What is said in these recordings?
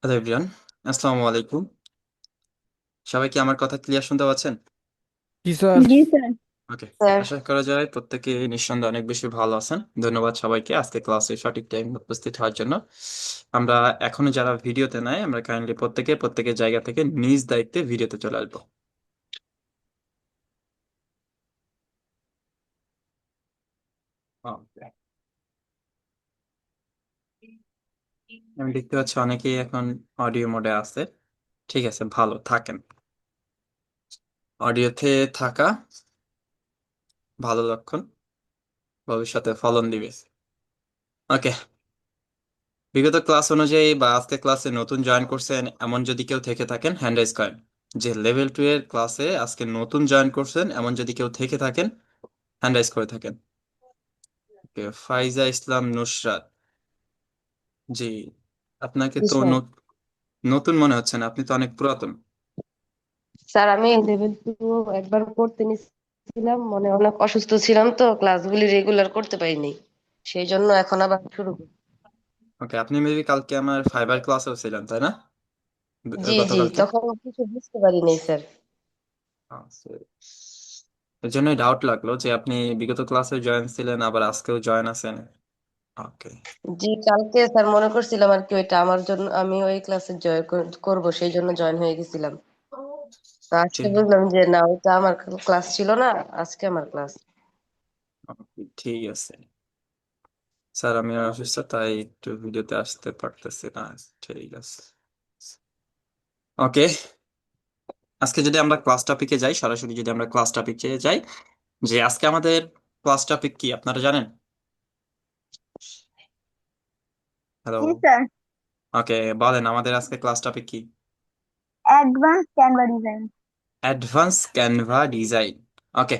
Hello everyone, আসসালামু আলাইকুম। সবাই কি আমার কথা ক্লিয়ার শুনতে পাচ্ছেন? জি স্যার। জি স্যার। ওকে। স্যার, আশা করা যায় প্রত্যেকে নিঃসন্দেহে অনেক বেশি ভালো আছেন। ধন্যবাদ সবাইকে আজকে ক্লাসে সঠিক টাইম উপস্থিত হওয়ার জন্য। আমরা এখনো যারা ভিডিওতে নাই, আমরা কাইন্ডলি প্রত্যেকের জায়গা থেকে নিজ দায়িত্বে ভিডিওতে চলে আসবো। Okay. আমি দেখতে পাচ্ছি অনেকেই এখন অডিও মোডে আছে। ঠিক আছে, ভালো থাকেন। অডিওতে থাকা ভালো লক্ষণ, ভবিষ্যতে ফলন দিবে। ওকে। বিগত ক্লাস অনুযায়ী বা আজকে ক্লাসে নতুন জয়েন করছেন এমন যদি কেউ থেকে থাকেন হ্যান্ড রাইজ করেন। যে লেভেল 2 এর ক্লাসে আজকে নতুন জয়েন করছেন এমন যদি কেউ থেকে থাকেন হ্যান্ড রাইজ করে থাকেন। ওকে, ফাইজা ইসলাম নুসরাত। জি, আপনাকে জি তো স্যার। নতুন মনে হচ্ছে না, আপনি তো অনেক পুরাতন। স্যার, আমি লেভেল 2 একবার করতে নিছিলাম, মানে অনেক অসুস্থ ছিলাম তো ক্লাসগুলি রেগুলার করতে পারিনি, সেই জন্য এখন আবার শুরু করছি। ওকে, আপনি মেবি কালকে আমার ফাইবার ক্লাসেও ছিলেন তাই না? জি জি, গতকালকে। তখন কিছু বুঝতে পারিনি স্যার। আচ্ছা। এর জন্যই ডাউট লাগলো যে আপনি বিগত ক্লাসে জয়েন ছিলেন আবার আজকেও জয়েন আছেন। ওকে। জি, কালকে স্যার মনে করছিলাম আর কি ওইটা আমার জন্য, আমি ওই ক্লাসে জয়েন করব, সেই জন্য জয়েন হয়ে গেছিলাম। তো আজকে ঠিক। বুঝলাম যে না, ওইটা আমার ক্লাস ছিল না, আজকে আমার ক্লাস। ঠিক আছে স্যার, আমি অসুস্থ তাই একটু ভিডিওতে আসতে পারতেছি না। ঠিক আছে। ওকে, আজকে যদি আমরা ক্লাস টপিকে যাই, সরাসরি যদি আমরা ক্লাস টপিকে যাই, যে আজকে আমাদের ক্লাস টপিক কি আপনারা জানেন? হ্যালো। জি স্যার। ওকে, বলেন আমাদের আজকে ক্লাস টপিক কি? Advance Canva design. Advance Canva design. Okay,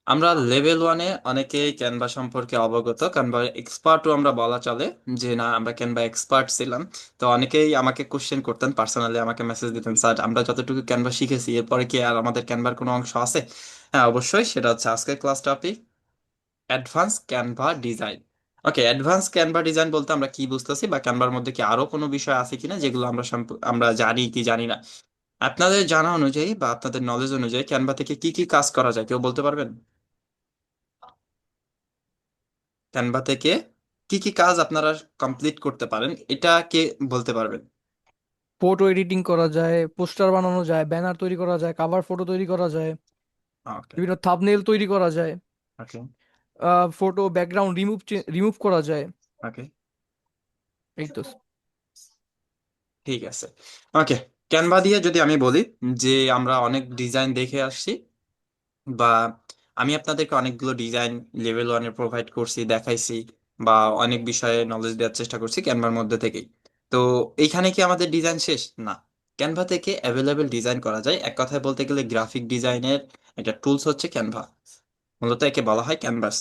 আমরা লেভেল 1-এ অনেকেই ক্যানভা সম্পর্কে অবগত, ক্যানভা এক্সপার্টও আমরা বলা চলে। যে না, আমরা ক্যানভা এক্সপার্ট ছিলাম। তো অনেকেই আমাকে কোশ্চেন করতেন, পার্সোনালি আমাকে মেসেজ দিতেন, স্যার আমরা যতটুকু ক্যানভা শিখেছি এরপরে কি আর আমাদের ক্যানভার কোনো অংশ আছে? হ্যাঁ, অবশ্যই, সেটা হচ্ছে আজকের class topic, advance Canva design. Okay, advance Canva design বলতে আমরা কি বুঝতেছি, বা ক্যানভার মধ্যে কি আরো কোনো বিষয় আছে কিনা যেগুলো আমরা আমরা জানি কি জানি না। আপনাদের জানা অনুযায়ী বা আপনাদের নলেজ অনুযায়ী ক্যানভা থেকে কি কি কাজ করা যায় কেউ বলতে পারবেন? ক্যানভা থেকে কি কি কাজ আপনারা কমপ্লিট করতে পারেন, এটা কে বলতে পারবেন? ফটো এডিটিং করা যায়, পোস্টার বানানো যায়, ব্যানার তৈরি করা যায়, কাভার ফটো তৈরি করা যায়, ওকে। বিভিন্ন থাম্বনেল তৈরি করা যায়, ওকে। ফটো ব্যাকগ্রাউন্ড রিমুভ করা যায়। ওকে। এই তো। ঠিক আছে। ওকে, ক্যানভা দিয়ে যদি আমি বলি যে আমরা অনেক ডিজাইন দেখে আসছি, বা আমি আপনাদেরকে অনেকগুলো ডিজাইন লেভেল 1-এ প্রোভাইড করছি, দেখাইছি, বা অনেক বিষয়ে নলেজ দেওয়ার চেষ্টা করছি ক্যানভার মধ্যে থেকেই। তো এইখানে কি আমাদের ডিজাইন শেষ? না। ক্যানভা থেকে অ্যাভেলেবেল ডিজাইন করা যায়। এক কথায় বলতে গেলে গ্রাফিক ডিজাইনের একটা টুলস হচ্ছে ক্যানভা। মূলত একে বলা হয় ক্যানভাস।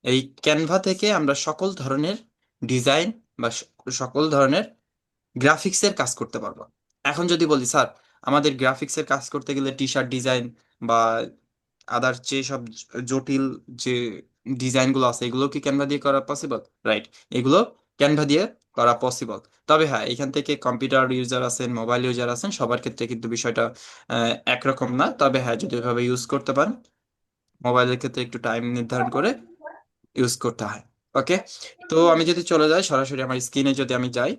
এই ক্যানভা থেকে আমরা সকল ধরনের ডিজাইন বা সকল ধরনের গ্রাফিক্সের কাজ করতে পারবো। এখন যদি বলি স্যার, আমাদের গ্রাফিক্সের কাজ করতে গেলে টি শার্ট ডিজাইন বা আদার যে সব জটিল যে ডিজাইনগুলো আছে এগুলো কি ক্যানভা দিয়ে করা পসিবল? রাইট, এগুলো ক্যানভা দিয়ে করা পসিবল। তবে হ্যাঁ, এখান থেকে কম্পিউটার ইউজার আছেন, মোবাইল ইউজার আছেন, সবার ক্ষেত্রে কিন্তু বিষয়টা একরকম না। তবে হ্যাঁ, যদি ওইভাবে ইউজ করতে পারেন, মোবাইলের ক্ষেত্রে একটু টাইম নির্ধারণ করে ইউজ করতে হয়। ওকে, তো আমি যদি চলে যাই সরাসরি আমার স্ক্রিনে, যদি আমি যাই,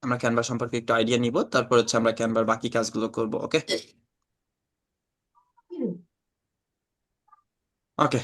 আমরা ক্যানভা সম্পর্কে একটু আইডিয়া নিব, তারপর হচ্ছে আমরা ক্যানভার বাকি কাজগুলো করব। ওকে। ওকে।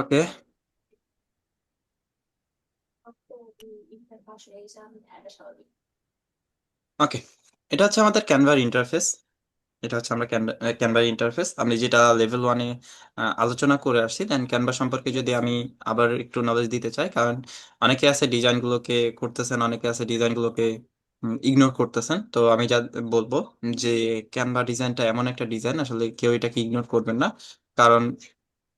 ওকে, ওকে, এটা হচ্ছে আমাদের ক্যানভার ইন্টারফেস। এটা হচ্ছে আমরা ক্যানভার ইন্টারফেস আমি যেটা লেভেল ওয়ানে আলোচনা করে আসছি। দেন ক্যানভা সম্পর্কে যদি আমি আবার একটু নলেজ দিতে চাই, কারণ অনেকে আছে ডিজাইনগুলোকে করতেছেন, অনেকে আছে ডিজাইনগুলোকে ইগনোর করতেছেন। তো আমি যা বলবো যে ক্যানভা ডিজাইনটা এমন একটা ডিজাইন, আসলে কেউ এটাকে ইগনোর করবেন না। কারণ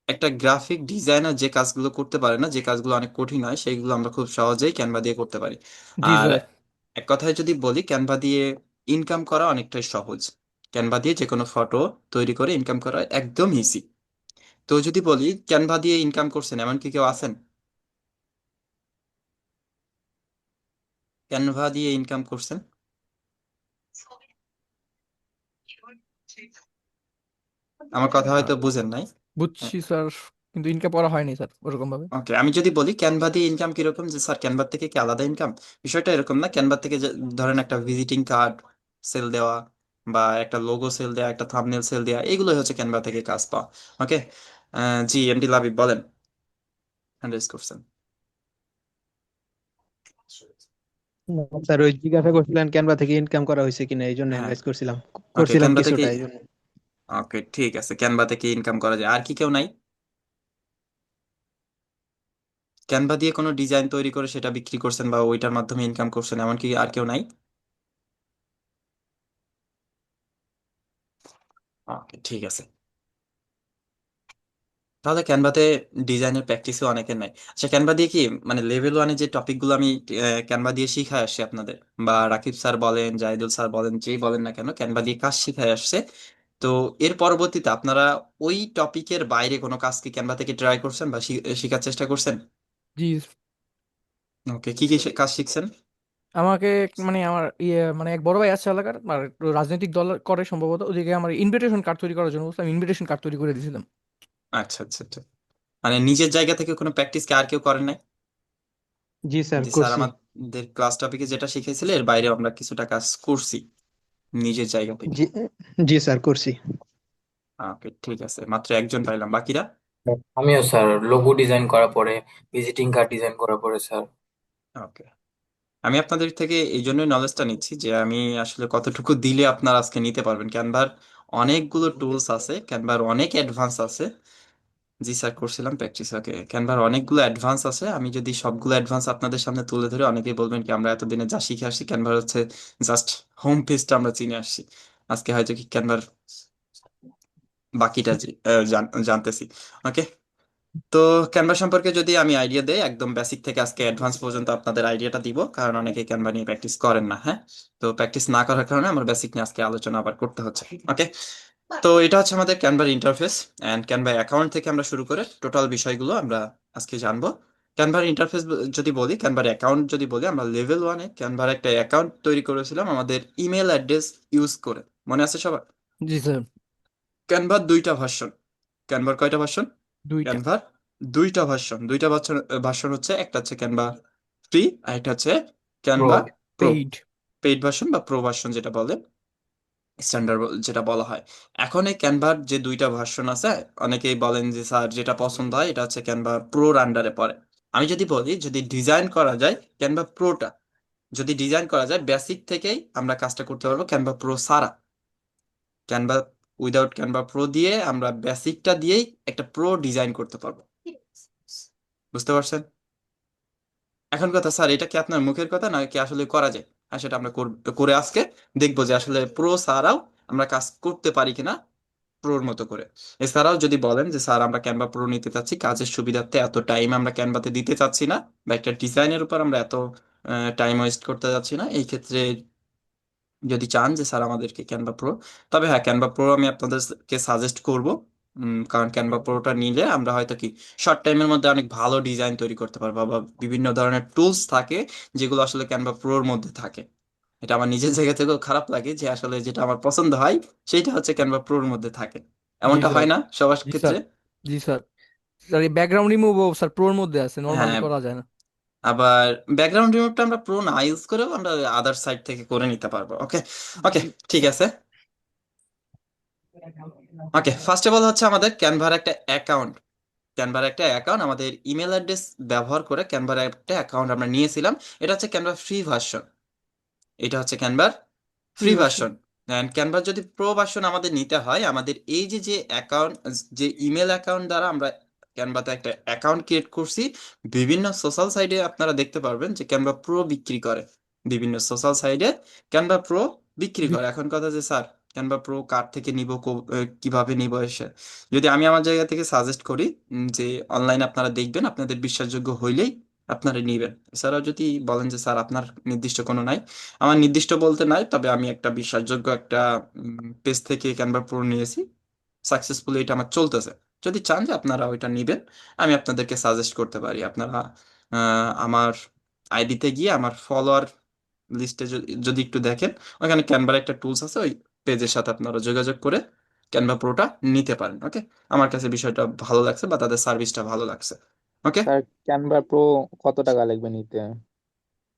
একটা গ্রাফিক ডিজাইনার যে কাজগুলো করতে পারে না, যে কাজগুলো অনেক কঠিন হয়, সেইগুলো আমরা খুব সহজেই ক্যানভা দিয়ে করতে পারি। জি আর স্যার। এক কথায় যদি বলি, ক্যানভা দিয়ে ইনকাম করা অনেকটাই সহজ। ক্যানভা দিয়ে যে কোনো ফটো তৈরি করে ইনকাম করা একদম ইজি। তো যদি বলি ক্যানভা দিয়ে ইনকাম করছেন এমন কি কেউ আছেন? ক্যানভা দিয়ে ইনকাম করছেন? আমার কথা হয়তো বুঝেন নাই। বুঝছি স্যার, কিন্তু ইনকাম করা হয়নি স্যার ওরকম ভাবে। ওকে, আমি যদি বলি ক্যানভা দিয়ে ইনকাম কিরকম, যে স্যার ক্যানভা থেকে কি আলাদা ইনকাম, বিষয়টা এরকম না। ক্যানভা থেকে ধরেন একটা ভিজিটিং কার্ড সেল দেওয়া, বা একটা লোগো সেল দেওয়া, একটা থাম্বনেল সেল দেওয়া, এগুলোই হচ্ছে ক্যানভা থেকে কাজ পাওয়া। ওকে। জি এমডি লাবিব বলেন, হ্যান্ড রেজ করছেন। স্যার ওই জিজ্ঞাসা করছিলেন ক্যানভা থেকে ইনকাম করা হয়েছে কিনা, এই জন্য হ্যাঁ। অ্যানালাইজ করছিলাম, ওকে, করছিলাম ক্যানভা থেকে। কিছুটা এই জন্য। ওকে ঠিক আছে, ক্যানভা থেকে ইনকাম করা যায়। আর কি কেউ নাই? ক্যানভা দিয়ে কোনো ডিজাইন তৈরি করে সেটা বিক্রি করছেন বা ওইটার মাধ্যমে ইনকাম করছেন, এমনকি আর কেউ নাই? ওকে ঠিক আছে। তাহলে ক্যানভাতে ডিজাইনের প্র্যাকটিসও অনেকের নাই। আচ্ছা, ক্যানভা দিয়ে কি মানে লেভেল ওয়ানে যে টপিকগুলো আমি ক্যানভা দিয়ে শিখাই আসছি আপনাদের, বা রাকিব স্যার বলেন, জাহিদুল স্যার বলেন, যেই বলেন না কেন, ক্যানভা দিয়ে কাজ শিখাই আসছে। তো এর পরবর্তীতে আপনারা ওই টপিকের বাইরে কোনো কাজ কি ক্যানভা থেকে ট্রাই করছেন বা শেখার চেষ্টা করছেন? জি। ওকে, কি কি কাজ শিখছেন? আমাকে মানে আমার মানে এক বড় ভাই আছে এলাকার, আর একটু রাজনৈতিক দল করে সম্ভবত, ওদিকে আমার ইনভিটেশন কার্ড তৈরি করার জন্য বলছিলাম, ইনভিটেশন কার্ড তৈরি করে দিয়েছিলাম। আচ্ছা আচ্ছা আচ্ছা। মানে নিজের জায়গা থেকে কোনো প্র্যাকটিস কি আর কেউ করেন নাই? জি স্যার যে স্যার করছি। আমাদের ক্লাস টপিকে যেটা শিখেছিল এর বাইরে আমরা কিছুটা কাজ করছি নিজের জায়গা থেকে। জি, জি স্যার করছি। ওকে ঠিক আছে, মাত্র একজন পাইলাম, বাকিরা? আমিও স্যার লোগো ডিজাইন করার পরে, ভিজিটিং কার্ড ডিজাইন করার পরে স্যার। ওকে। আমি আপনাদের থেকে এই জন্যই নলেজটা নিচ্ছি যে আমি আসলে কতটুকু দিলে আপনারা আজকে নিতে পারবেন। ক্যানভার অনেকগুলো টুলস আছে, ক্যানভার অনেক অ্যাডভান্স আছে। জি স্যার, করছিলাম প্র্যাকটিস। ওকে, ক্যানভার অনেকগুলো অ্যাডভান্স আছে। আমি যদি সবগুলো অ্যাডভান্স আপনাদের সামনে তুলে ধরে, অনেকেই বলবেন কি আমরা এতদিনে যা শিখে আসছি, ক্যানভার হচ্ছে জাস্ট হোম পেজটা আমরা চিনে আসছি। আজকে হয়তো কি ক্যানভার বাকিটা জানতেছি। ওকে। তো ক্যানভা সম্পর্কে যদি আমি আইডিয়া দেই, একদম বেসিক থেকে আজকে অ্যাডভান্স পর্যন্ত আপনাদের আইডিয়াটা দিব, কারণ অনেকে ক্যানভা নিয়ে প্র্যাকটিস করেন না। হ্যাঁ, তো প্র্যাকটিস না করার কারণে আমার বেসিক নিয়ে আজকে আলোচনা আবার করতে হচ্ছে। ওকে। তো এটা হচ্ছে আমাদের ক্যানভার ইন্টারফেস অ্যান্ড ক্যানভা অ্যাকাউন্ট থেকে আমরা শুরু করে টোটাল বিষয়গুলো আমরা আজকে জানবো। ক্যানভার ইন্টারফেস যদি বলি, ক্যানভার অ্যাকাউন্ট যদি বলি, আমরা লেভেল ওয়ানে ক্যানভার একটা অ্যাকাউন্ট তৈরি করেছিলাম আমাদের ইমেল অ্যাড্রেস ইউজ করে। মনে আছে সবার? জি স্যার। ক্যানভার দুইটা ভার্সন। ক্যানভার কয়টা ভার্সন? দুইটা। ক্যানভার দুইটা ভার্সন। ভার্সন হচ্ছে, একটা হচ্ছে ক্যানভা ফ্রি, আর একটা হচ্ছে pro. Canva pro. Paid. Paid version বা প্রো ভার্সন যেটা বলে, স্ট্যান্ডার্ড যেটা বলা হয়। এখন এই ক্যানভার যে দুইটা ভার্সন আছে, অনেকেই বলেন যে স্যার যেটা পছন্দ হয় এটা হচ্ছে ক্যানভা প্রোর আন্ডারে পড়ে। আমি যদি বলি, যদি ডিজাইন করা যায় ক্যানভা প্রোটা, যদি ডিজাইন করা যায় বেসিক থেকেই আমরা কাজটা করতে পারবো ক্যানভা প্রো সারা। ক্যানভা উইদাউট ক্যানভা প্রো দিয়ে আমরা বেসিকটা দিয়েই একটা প্রো ডিজাইন করতে পারবো। বুঝতে পারছেন? এখন কথা স্যার, এটা কি আপনার মুখের কথা না কি আসলে করা যায়? আর সেটা আমরা করে আজকে দেখবো যে আসলে প্রো ছাড়াও আমরা কাজ করতে পারি কিনা প্রোর মতো করে। এছাড়াও যদি বলেন যে স্যার আমরা ক্যানভা প্রো নিতে চাচ্ছি, কাজের সুবিধার্থে এত টাইম আমরা ক্যানভাতে দিতে চাচ্ছি না, বা একটা ডিজাইনের উপর আমরা এত টাইম ওয়েস্ট করতে যাচ্ছি না, এই ক্ষেত্রে যদি চান যে স্যার আমাদেরকে ক্যানভা প্রো, তবে হ্যাঁ ক্যানভা প্রো আমি আপনাদেরকে সাজেস্ট করব। কারণ ক্যানভা প্রোটা নিলে আমরা হয়তো কি শর্ট টাইমের মধ্যে অনেক ভালো ডিজাইন তৈরি করতে পারবো, বা বিভিন্ন ধরনের টুলস থাকে যেগুলো আসলে ক্যানভা প্রোর মধ্যে থাকে। এটা আমার নিজের জায়গা থেকেও খারাপ লাগে যে আসলে যেটা আমার পছন্দ হয় সেটা হচ্ছে ক্যানভা প্রোর মধ্যে থাকে। জি এমনটা স্যার। হয় না সবার জি ক্ষেত্রে? স্যার। জি স্যার। স্যার এই ব্যাকগ্রাউন্ড রিমুভও স্যার প্রোর মধ্যে আছে, নর্মালি হ্যাঁ, করা যায় না। আবার ব্যাকগ্রাউন্ড রিমুভটা আমরা প্রো না ইউজ করেও আমরা আদার সাইড থেকে করে নিতে পারবো। ওকে। ওকে ঠিক আছে। ওকে, ফার্স্ট অফ অল হচ্ছে আমাদের ক্যানভার একটা অ্যাকাউন্ট ক্যানভার একটা অ্যাকাউন্ট, আমাদের ইমেল অ্যাড্রেস ব্যবহার করে ক্যানভার একটা অ্যাকাউন্ট আমরা নিয়েছিলাম। এটা হচ্ছে ক্যানভা ফ্রি ভার্সন, এটা হচ্ছে ক্যানভার free free version. Version. And ক্যানভার যদি প্রো ভার্সন আমাদের নিতে হয়, আমাদের এই যে যে অ্যাকাউন্ট, যে ইমেল অ্যাকাউন্ট দ্বারা আমরা ক্যানভাতে একটা অ্যাকাউন্ট ক্রিয়েট করছি, বিভিন্ন সোশ্যাল সাইটে আপনারা দেখতে পারবেন যে ক্যানভা প্রো বিক্রি করে, বিভিন্ন সোশ্যাল সাইটে ক্যানভা প্রো বিক্রি করে। এখন কথা যে স্যার ক্যানভা প্রো কার থেকে নিব, কিভাবে নিব এসে, যদি আমি আমার জায়গা থেকে সাজেস্ট করি যে অনলাইনে আপনারা দেখবেন, আপনাদের বিশ্বাসযোগ্য হইলেই আপনারা নিবেন। এছাড়াও যদি বলেন যে স্যার আপনার নির্দিষ্ট কোনো নাই, আমার নির্দিষ্ট বলতে নাই, তবে আমি একটা বিশ্বাসযোগ্য একটা পেজ থেকে ক্যানভা প্রো নিয়েছি, সাকসেসফুলি এটা আমার চলতেছে। যদি চান যে আপনারা ওইটা নিবেন, আমি আপনাদেরকে সাজেস্ট করতে পারি। আপনারা আমার আইডিতে গিয়ে আমার ফলোয়ার লিস্টে যদি একটু দেখেন, ওখানে ক্যানভার একটা টুলস আছে, ওই পেজের সাথে আপনারা যোগাযোগ করে ক্যানভা প্রোটা নিতে পারেন। ওকে, আমার কাছে বিষয়টা ভালো লাগছে বা তাদের সার্ভিসটা ভালো লাগছে। ওকে। স্যার ক্যানভা প্রো কত টাকা লাগবে নিতে,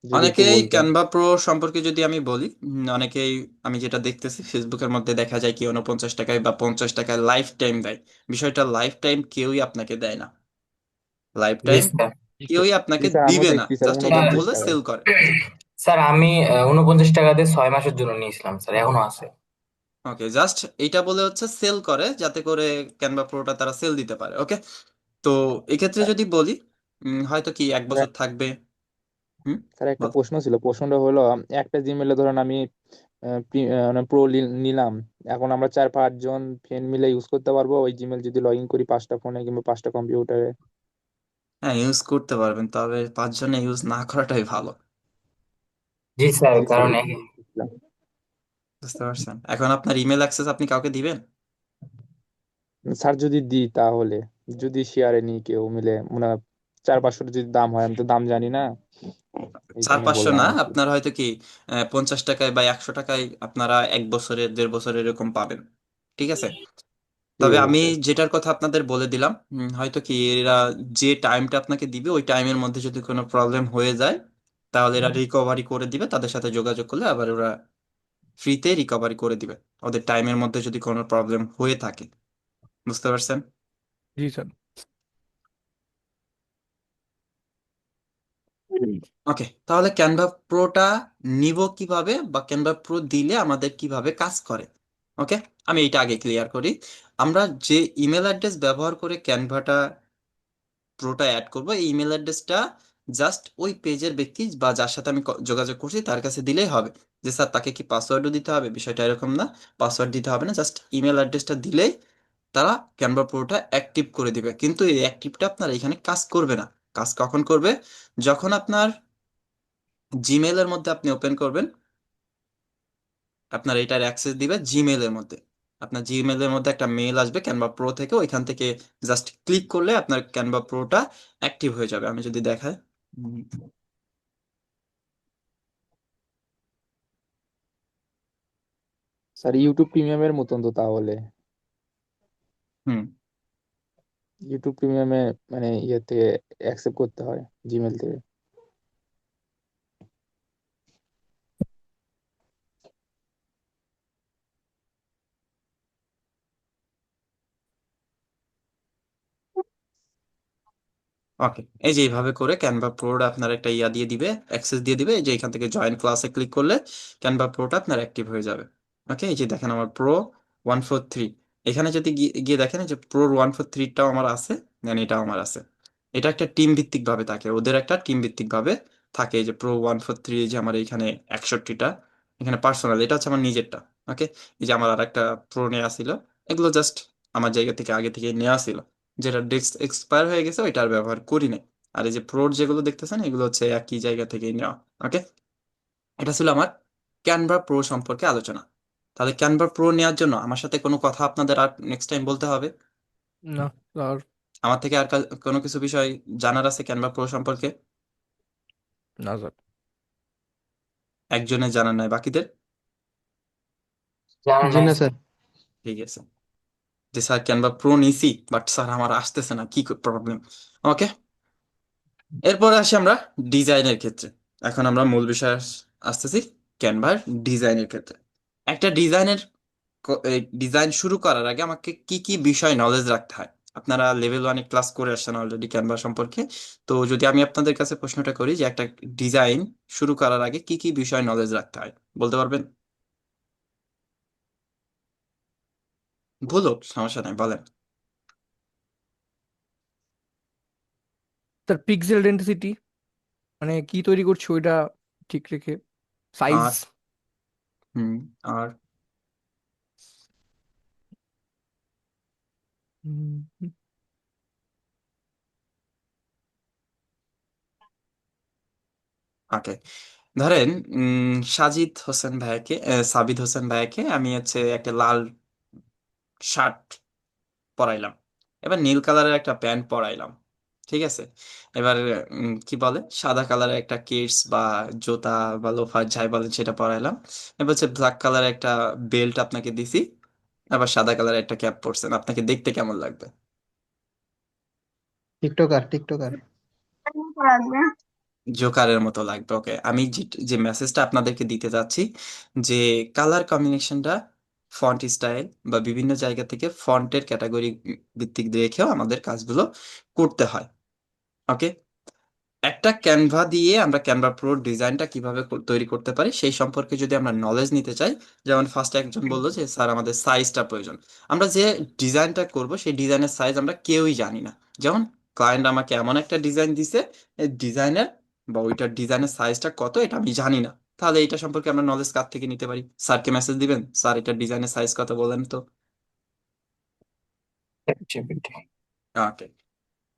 যদি একটু অনেকেই বলতেন। ক্যানভা প্রো সম্পর্কে যদি আমি বলি, অনেকেই, আমি যেটা দেখতেছি ফেসবুকের মধ্যে দেখা যায় কি 49 টাকায় বা 50 টাকায় লাইফ টাইম দেয়। বিষয়টা লাইফ টাইম কেউই আপনাকে দেয় না, লাইফ জি টাইম স্যার। কেউই জি আপনাকে স্যার, আমিও দিবে না, দেখছি স্যার জাস্ট এটা স্যার 49 বলে টাকায়। সেল করে। জি। স্যার আমি 49 টাকা দিয়ে 6 মাসের জন্য নিয়েছিলাম স্যার, এখনো আছে। ওকে, জাস্ট এইটা বলে হচ্ছে সেল করে, যাতে করে ক্যানভা প্রোটা তারা সেল দিতে পারে। ওকে, তো এক্ষেত্রে স্যার যদি বলি হয়তো কি 1 বছর থাকবে। হুম, স্যার, একটা বল। প্রশ্ন ছিল, প্রশ্নটা হলো একটা জিমেলে ধরুন আমি মানে প্রো নিলাম, এখন আমরা 4-5 জন ফ্রেন্ড মিলে ইউজ করতে পারবো ওই জিমেল যদি লগ ইন করি 5টা ফোনে কিংবা 5টা কম্পিউটারে? হ্যাঁ, ইউজ করতে পারবেন, তবে 5 জনে ইউজ না করাটাই ভালো। জি স্যার, জি স্যার, কারণ ওইটাই বলতেছিলাম। বুঝতে পারছেন? এখন আপনার ইমেল অ্যাক্সেস আপনি কাউকে দিবেন? স্যার যদি দিই তাহলে, যদি শেয়ারে নিই কেউ মিলে, মানে 400-500 যদি দাম হয়, আমি তো দাম জানি না, এই চার জন্য পাঁচশো বললাম না, আর কি। আপনার হয়তো কি 50 টাকায় বা 100 টাকায় আপনারা 1 বছরের 1.5 বছরের এরকম পাবেন। ঠিক আছে। ঠিক তবে আছে আমি স্যার। যেটার কথা আপনাদের বলে দিলাম, হয়তো কি এরা যে টাইমটা আপনাকে দিবে, ওই টাইমের মধ্যে যদি কোনো প্রবলেম হয়ে যায়, তাহলে এরা রিকভারি করে দিবে, তাদের সাথে যোগাযোগ করলে আবার ওরা ফ্রিতে রিকভারি করে দিবে, ওদের টাইমের মধ্যে যদি কোনো প্রবলেম হয়ে থাকে। বুঝতে পারছেন? জি স্যার। ওকে, তাহলে ক্যানভা প্রোটা নিব কিভাবে, বা ক্যানভা প্রো দিলে আমাদের কিভাবে কাজ করে। ওকে, আমি এটা আগে ক্লিয়ার করি। আমরা যে ইমেল অ্যাড্রেস ব্যবহার করে ক্যানভাটা প্রোটা অ্যাড করব, এই ইমেল অ্যাড্রেসটা জাস্ট ওই পেজের ব্যক্তি বা যার সাথে আমি যোগাযোগ করছি তার কাছে দিলেই হবে। যে স্যার তাকে কি পাসওয়ার্ডও দিতে হবে, বিষয়টা এরকম না। পাসওয়ার্ড দিতে হবে না, জাস্ট ইমেল অ্যাড্রেসটা দিলেই তারা ক্যানভা প্রোটা অ্যাক্টিভ করে দিবে। কিন্তু এই অ্যাক্টিভটা আপনার এখানে কাজ করবে না। কাজ কখন করবে? যখন আপনার জিমেলের মধ্যে আপনি ওপেন করবেন, আপনার এটার অ্যাক্সেস দিবে জিমেলের মধ্যে। আপনার জিমেলের মধ্যে একটা মেল আসবে ক্যানভা প্রো থেকে, ওইখান থেকে জাস্ট ক্লিক করলে আপনার ক্যানভা প্রোটা অ্যাক্টিভ হয়ে যাবে। আমি যদি দেখাই, হুম, স্যার ইউটিউব প্রিমিয়ামের মতন তো তাহলে? হুম, ইউটিউব প্রিমিয়ামে মানে ইয়ে থেকে অ্যাকসেপ্ট করতে হয়, জিমেল থেকে? ওকে, এই যে এইভাবে করে ক্যানভা প্রোটা আপনার একটা ইয়া দিয়ে দিবে, অ্যাক্সেস দিয়ে দিবে। এই যে এখান থেকে জয়েন ক্লাসে ক্লিক করলে ক্যানভা প্রোটা আপনার অ্যাক্টিভ হয়ে যাবে। ওকে, এই যে দেখেন আমার প্রো 143, এখানে যদি গিয়ে গিয়ে দেখেন এই যে প্রো 143টাও আমার আছে, দেন এটাও আমার আছে। এটা একটা টিম ভিত্তিক ভাবে থাকে, ওদের একটা টিম ভিত্তিক ভাবে থাকে। এই যে প্রো 143, এই যে আমার এখানে 61টা এখানে পার্সোনাল, এটা হচ্ছে আমার নিজেরটা। ওকে, এই যে আমার আর একটা প্রো নেওয়া ছিল, এগুলো জাস্ট আমার জায়গা থেকে আগে থেকে নেওয়া ছিল, যেটা ডেস্ক এক্সপায়ার হয়ে গেছে ওইটা আর ব্যবহার করি নাই। আর এই যে প্রোর যেগুলো দেখতেছেন এগুলো হচ্ছে একই জায়গা থেকেই নেওয়া। ওকে, এটা ছিল আমার ক্যানভা প্রো সম্পর্কে আলোচনা। তাহলে ক্যানভা প্রো নেওয়ার জন্য আমার সাথে কোনো কথা আপনাদের আর নেক্সট টাইম বলতে হবে? না স্যার। আমার থেকে আর কোনো কিছু বিষয় জানার আছে ক্যানভা প্রো সম্পর্কে? না স্যার। একজনের জানার নাই, বাকিদের? জানা জি নাই না স্যার। স্যার। ঠিক আছে। যে স্যার ক্যানভা প্রো নিছি, বাট স্যার আমার আসতেছে না, কি প্রবলেম। ওকে, এরপর আসি আমরা ডিজাইনের ক্ষেত্রে। এখন আমরা মূল বিষয় আসতেছি, ক্যানভার ডিজাইনের ক্ষেত্রে। একটা ডিজাইনের ডিজাইন শুরু করার আগে আমাকে কি কি বিষয় নলেজ রাখতে হয়? আপনারা লেভেল ওয়ানে ক্লাস করে আসছেন অলরেডি ক্যানভা সম্পর্কে। তো যদি আমি আপনাদের কাছে প্রশ্নটা করি যে একটা ডিজাইন শুরু করার আগে কি কি বিষয় নলেজ রাখতে হয়, বলতে পারবেন? বলো, সমস্যা নাই, বলেন। তার পিক্সেল ডেন্সিটি, মানে কি তৈরি করছে ওইটা ঠিক রেখে, সাইজ। আর হুম আর ওকে, ধরেন সাজিদ হোসেন ভাইয়াকে সাবিদ হোসেন ভাইয়াকে আমি হচ্ছে একটা লাল শার্ট পরাইলাম, এবার নীল কালারের একটা প্যান্ট পরাইলাম, ঠিক আছে। এবার কি বলে সাদা কালারের একটা কিডস বা জুতা বা লোফার যাই বলেন সেটা পরাইলাম। এবার হচ্ছে ব্ল্যাক কালারের একটা বেল্ট আপনাকে দিছি, আবার সাদা কালারের একটা ক্যাপ পরছেন, আপনাকে দেখতে কেমন লাগবে? TikToker TikToker. জোকারের মতো লাগবে। ওকে, আমি যে যে মেসেজটা আপনাদেরকে দিতে যাচ্ছি যে কালার কম্বিনেশনটা, ফন্ট স্টাইল বা বিভিন্ন জায়গা থেকে ফন্টের ক্যাটাগরি ভিত্তিক দেখেও আমাদের কাজগুলো করতে হয়। ওকে, একটা ক্যানভা দিয়ে আমরা ক্যানভা প্রো ডিজাইনটা কিভাবে তৈরি করতে পারি সেই সম্পর্কে যদি আমরা নলেজ নিতে চাই, যেমন ফার্স্ট একজন বললো যে স্যার আমাদের সাইজটা প্রয়োজন। আমরা যে ডিজাইনটা করব সেই ডিজাইনের সাইজ আমরা কেউই জানি না। যেমন ক্লায়েন্ট আমাকে এমন একটা ডিজাইন দিছে, এই ডিজাইনের বা ওইটার ডিজাইনের সাইজটা কত এটা আমি জানি না। তাহলে এটা সম্পর্কে আমরা নলেজ কার থেকে নিতে পারি? স্যারকে মেসেজ দিবেন, স্যার এটা ডিজাইনের সাইজ কত বলেন তো। GPT। ওকে,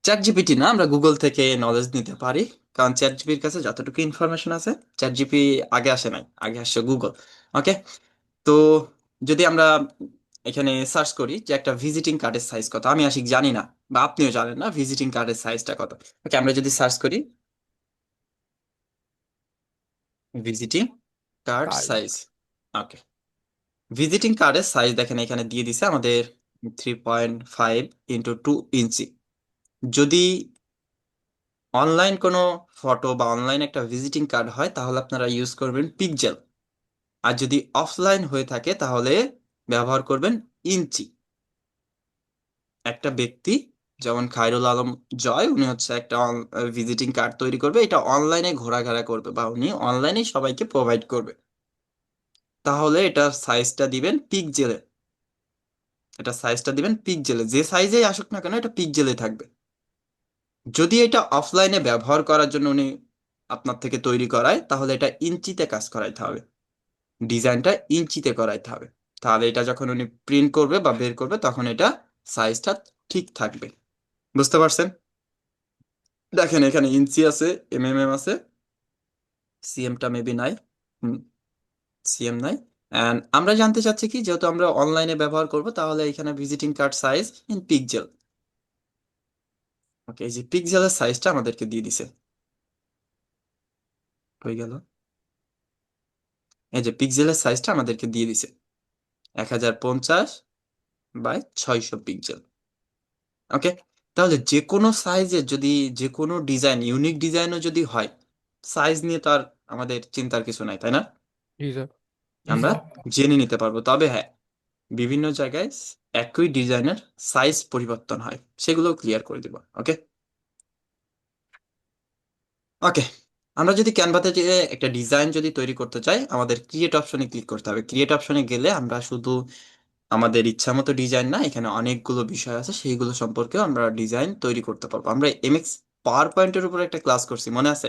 চ্যাট জিপিটি না, আমরা গুগল থেকে নলেজ নিতে পারি। কারণ চ্যাট জিপির কাছে যতটুকু ইনফরমেশন আছে, চ্যাট জিপি আগে আসে নাই, আগে আসছে গুগল। ওকে, তো যদি আমরা এখানে সার্চ করি যে একটা ভিজিটিং কার্ডের সাইজ কত, আমি আশিক জানি না বা আপনিও জানেন না ভিজিটিং কার্ডের সাইজটা কত। ওকে, আমরা যদি সার্চ করি ভিজিটিং কার্ড সাইজ। সাইজ, ওকে, ভিজিটিং কার্ডের সাইজ দেখেন এখানে দিয়ে দিছে আমাদের 3.5 × 2 ইঞ্চি। যদি অনলাইন কোনো ফটো বা অনলাইন একটা ভিজিটিং কার্ড হয় তাহলে আপনারা ইউজ করবেন পিক্সেল। আর যদি অফলাইন হয়ে থাকে তাহলে ব্যবহার করবেন ইঞ্চি। একটা ব্যক্তি যেমন খায়রুল আলম জয়, উনি হচ্ছে একটা ভিজিটিং কার্ড তৈরি করবে, এটা অনলাইনে ঘোরাঘেরা করবে বা উনি অনলাইনে সবাইকে প্রোভাইড করবে, তাহলে এটার সাইজটা দিবেন পিক্সেলে। এটা সাইজটা দিবেন পিক্সেলে, যে সাইজেই আসুক না কেন এটা পিক্সেলে থাকবে। যদি এটা অফলাইনে ব্যবহার করার জন্য উনি আপনার থেকে তৈরি করায় তাহলে এটা ইঞ্চিতে কাজ করাইতে হবে, ডিজাইনটা ইঞ্চিতে করাইতে হবে। তাহলে এটা যখন উনি প্রিন্ট করবে বা বের করবে তখন এটা সাইজটা ঠিক থাকবে। বুঝতে পারছেন? দেখেন এখানে ইঞ্চি আছে, আছে, সিএমটা মেবি নাই। হুম, সিএম নাই। অ্যান্ড আমরা জানতে চাচ্ছি কি, যেহেতু আমরা অনলাইনে ব্যবহার করব তাহলে এখানে visiting card size in pixel. Okay, এই যে পিক্সেলের সাইজটা আমাদেরকে দিয়ে দিছে, হয়ে গেল। এই যে পিক্সেলের সাইজটা আমাদেরকে দিয়ে দিছে 1050 × 600 পিক্সেল। ওকে, তাহলে যে কোনো সাইজের যদি যে কোনো ডিজাইন ইউনিক ডিজাইনও যদি হয়, সাইজ নিয়ে তো আর আমাদের চিন্তার কিছু নাই, তাই না? জি স্যার। আমরা জেনে নিতে পারবো। তবে হ্যাঁ, বিভিন্ন জায়গায় একই ডিজাইনের সাইজ পরিবর্তন হয়, সেগুলো ক্লিয়ার করে দিব। ওকে, ওকে, আমরা যদি ক্যানভাতে যে একটা ডিজাইন যদি তৈরি করতে চাই আমাদের ক্রিয়েট অপশনে ক্লিক করতে হবে। ক্রিয়েট অপশনে গেলে আমরা শুধু আমাদের ইচ্ছা মতো ডিজাইন না, এখানে অনেকগুলো বিষয় আছে সেইগুলো সম্পর্কেও আমরা ডিজাইন তৈরি করতে পারবো। আমরা এমএক্স পাওয়ার পয়েন্টের উপর একটা ক্লাস করছি, মনে আছে?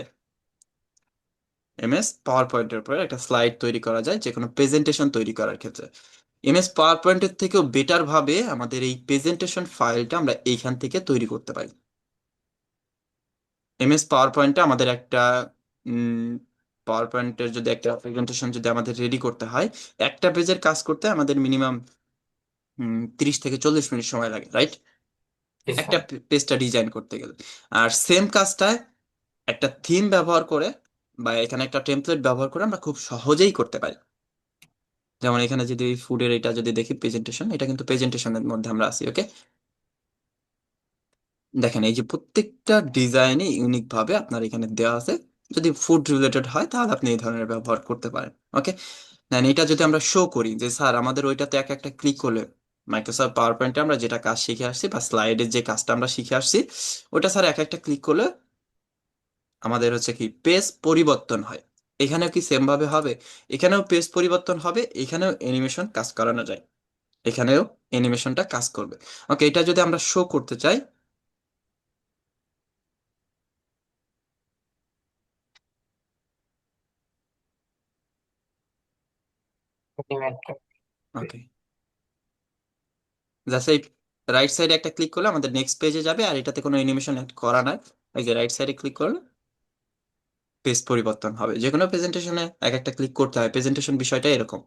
এমএস পাওয়ার পয়েন্টের উপর একটা স্লাইড তৈরি করা যায় যে কোনো প্রেজেন্টেশন তৈরি করার ক্ষেত্রে। এমএস পাওয়ার পয়েন্টের থেকেও বেটার ভাবে আমাদের এই প্রেজেন্টেশন ফাইলটা আমরা এইখান থেকে তৈরি করতে পারি। এমএস পাওয়ার পয়েন্টে আমাদের একটা পাওয়ার পয়েন্টের যদি একটা প্রেজেন্টেশন যদি আমাদের রেডি করতে হয়, একটা পেজের কাজ করতে আমাদের মিনিমাম 30 থেকে 40 মিনিট সময় লাগে, রাইট? জি একটা স্যার। পেজটা ডিজাইন করতে গেলে। আর সেম কাজটা একটা থিম ব্যবহার করে বা এখানে একটা টেমপ্লেট ব্যবহার করে আমরা খুব সহজেই করতে পারি। যেমন এখানে যদি ফুডের এটা যদি দেখি প্রেজেন্টেশন, এটা কিন্তু প্রেজেন্টেশনের মধ্যে আমরা আছি। ওকে, দেখেন এই যে প্রত্যেকটা ডিজাইনে ইউনিক ভাবে আপনার এখানে দেওয়া আছে। যদি ফুড রিলেটেড হয় তাহলে আপনি এই ধরনের ব্যবহার করতে পারেন। ওকে, দেন এটা যদি আমরা শো করি যে স্যার আমাদের ওইটাতে এক একটা ক্লিক করলে মাইক্রোসফট পাওয়ার পয়েন্টে আমরা যেটা কাজ শিখে আসছি বা স্লাইডের যে কাজটা আমরা শিখে আসছি, ওটা স্যার এক একটা ক্লিক করলে আমাদের হচ্ছে কি পেজ পরিবর্তন হয়। এখানেও কি সেম ভাবে হবে? এখানেও পেজ পরিবর্তন হবে, এখানেও অ্যানিমেশন কাজ করানো যায়, এখানেও অ্যানিমেশনটা কাজ করবে। ওকে, এটা যদি আমরা শো করতে চাই, ওকে, জাস্ট এই রাইট সাইডে একটা ক্লিক করলে আমাদের নেক্সট পেজে যাবে, আর এটাতে কোনো অ্যানিমেশন অ্যাড করা নাই। এই যে রাইট সাইডে ক্লিক করলে পেজ পরিবর্তন হবে। যে কোনো প্রেজেন্টেশনে এক একটা ক্লিক করতে হয়, প্রেজেন্টেশন বিষয়টা এরকম।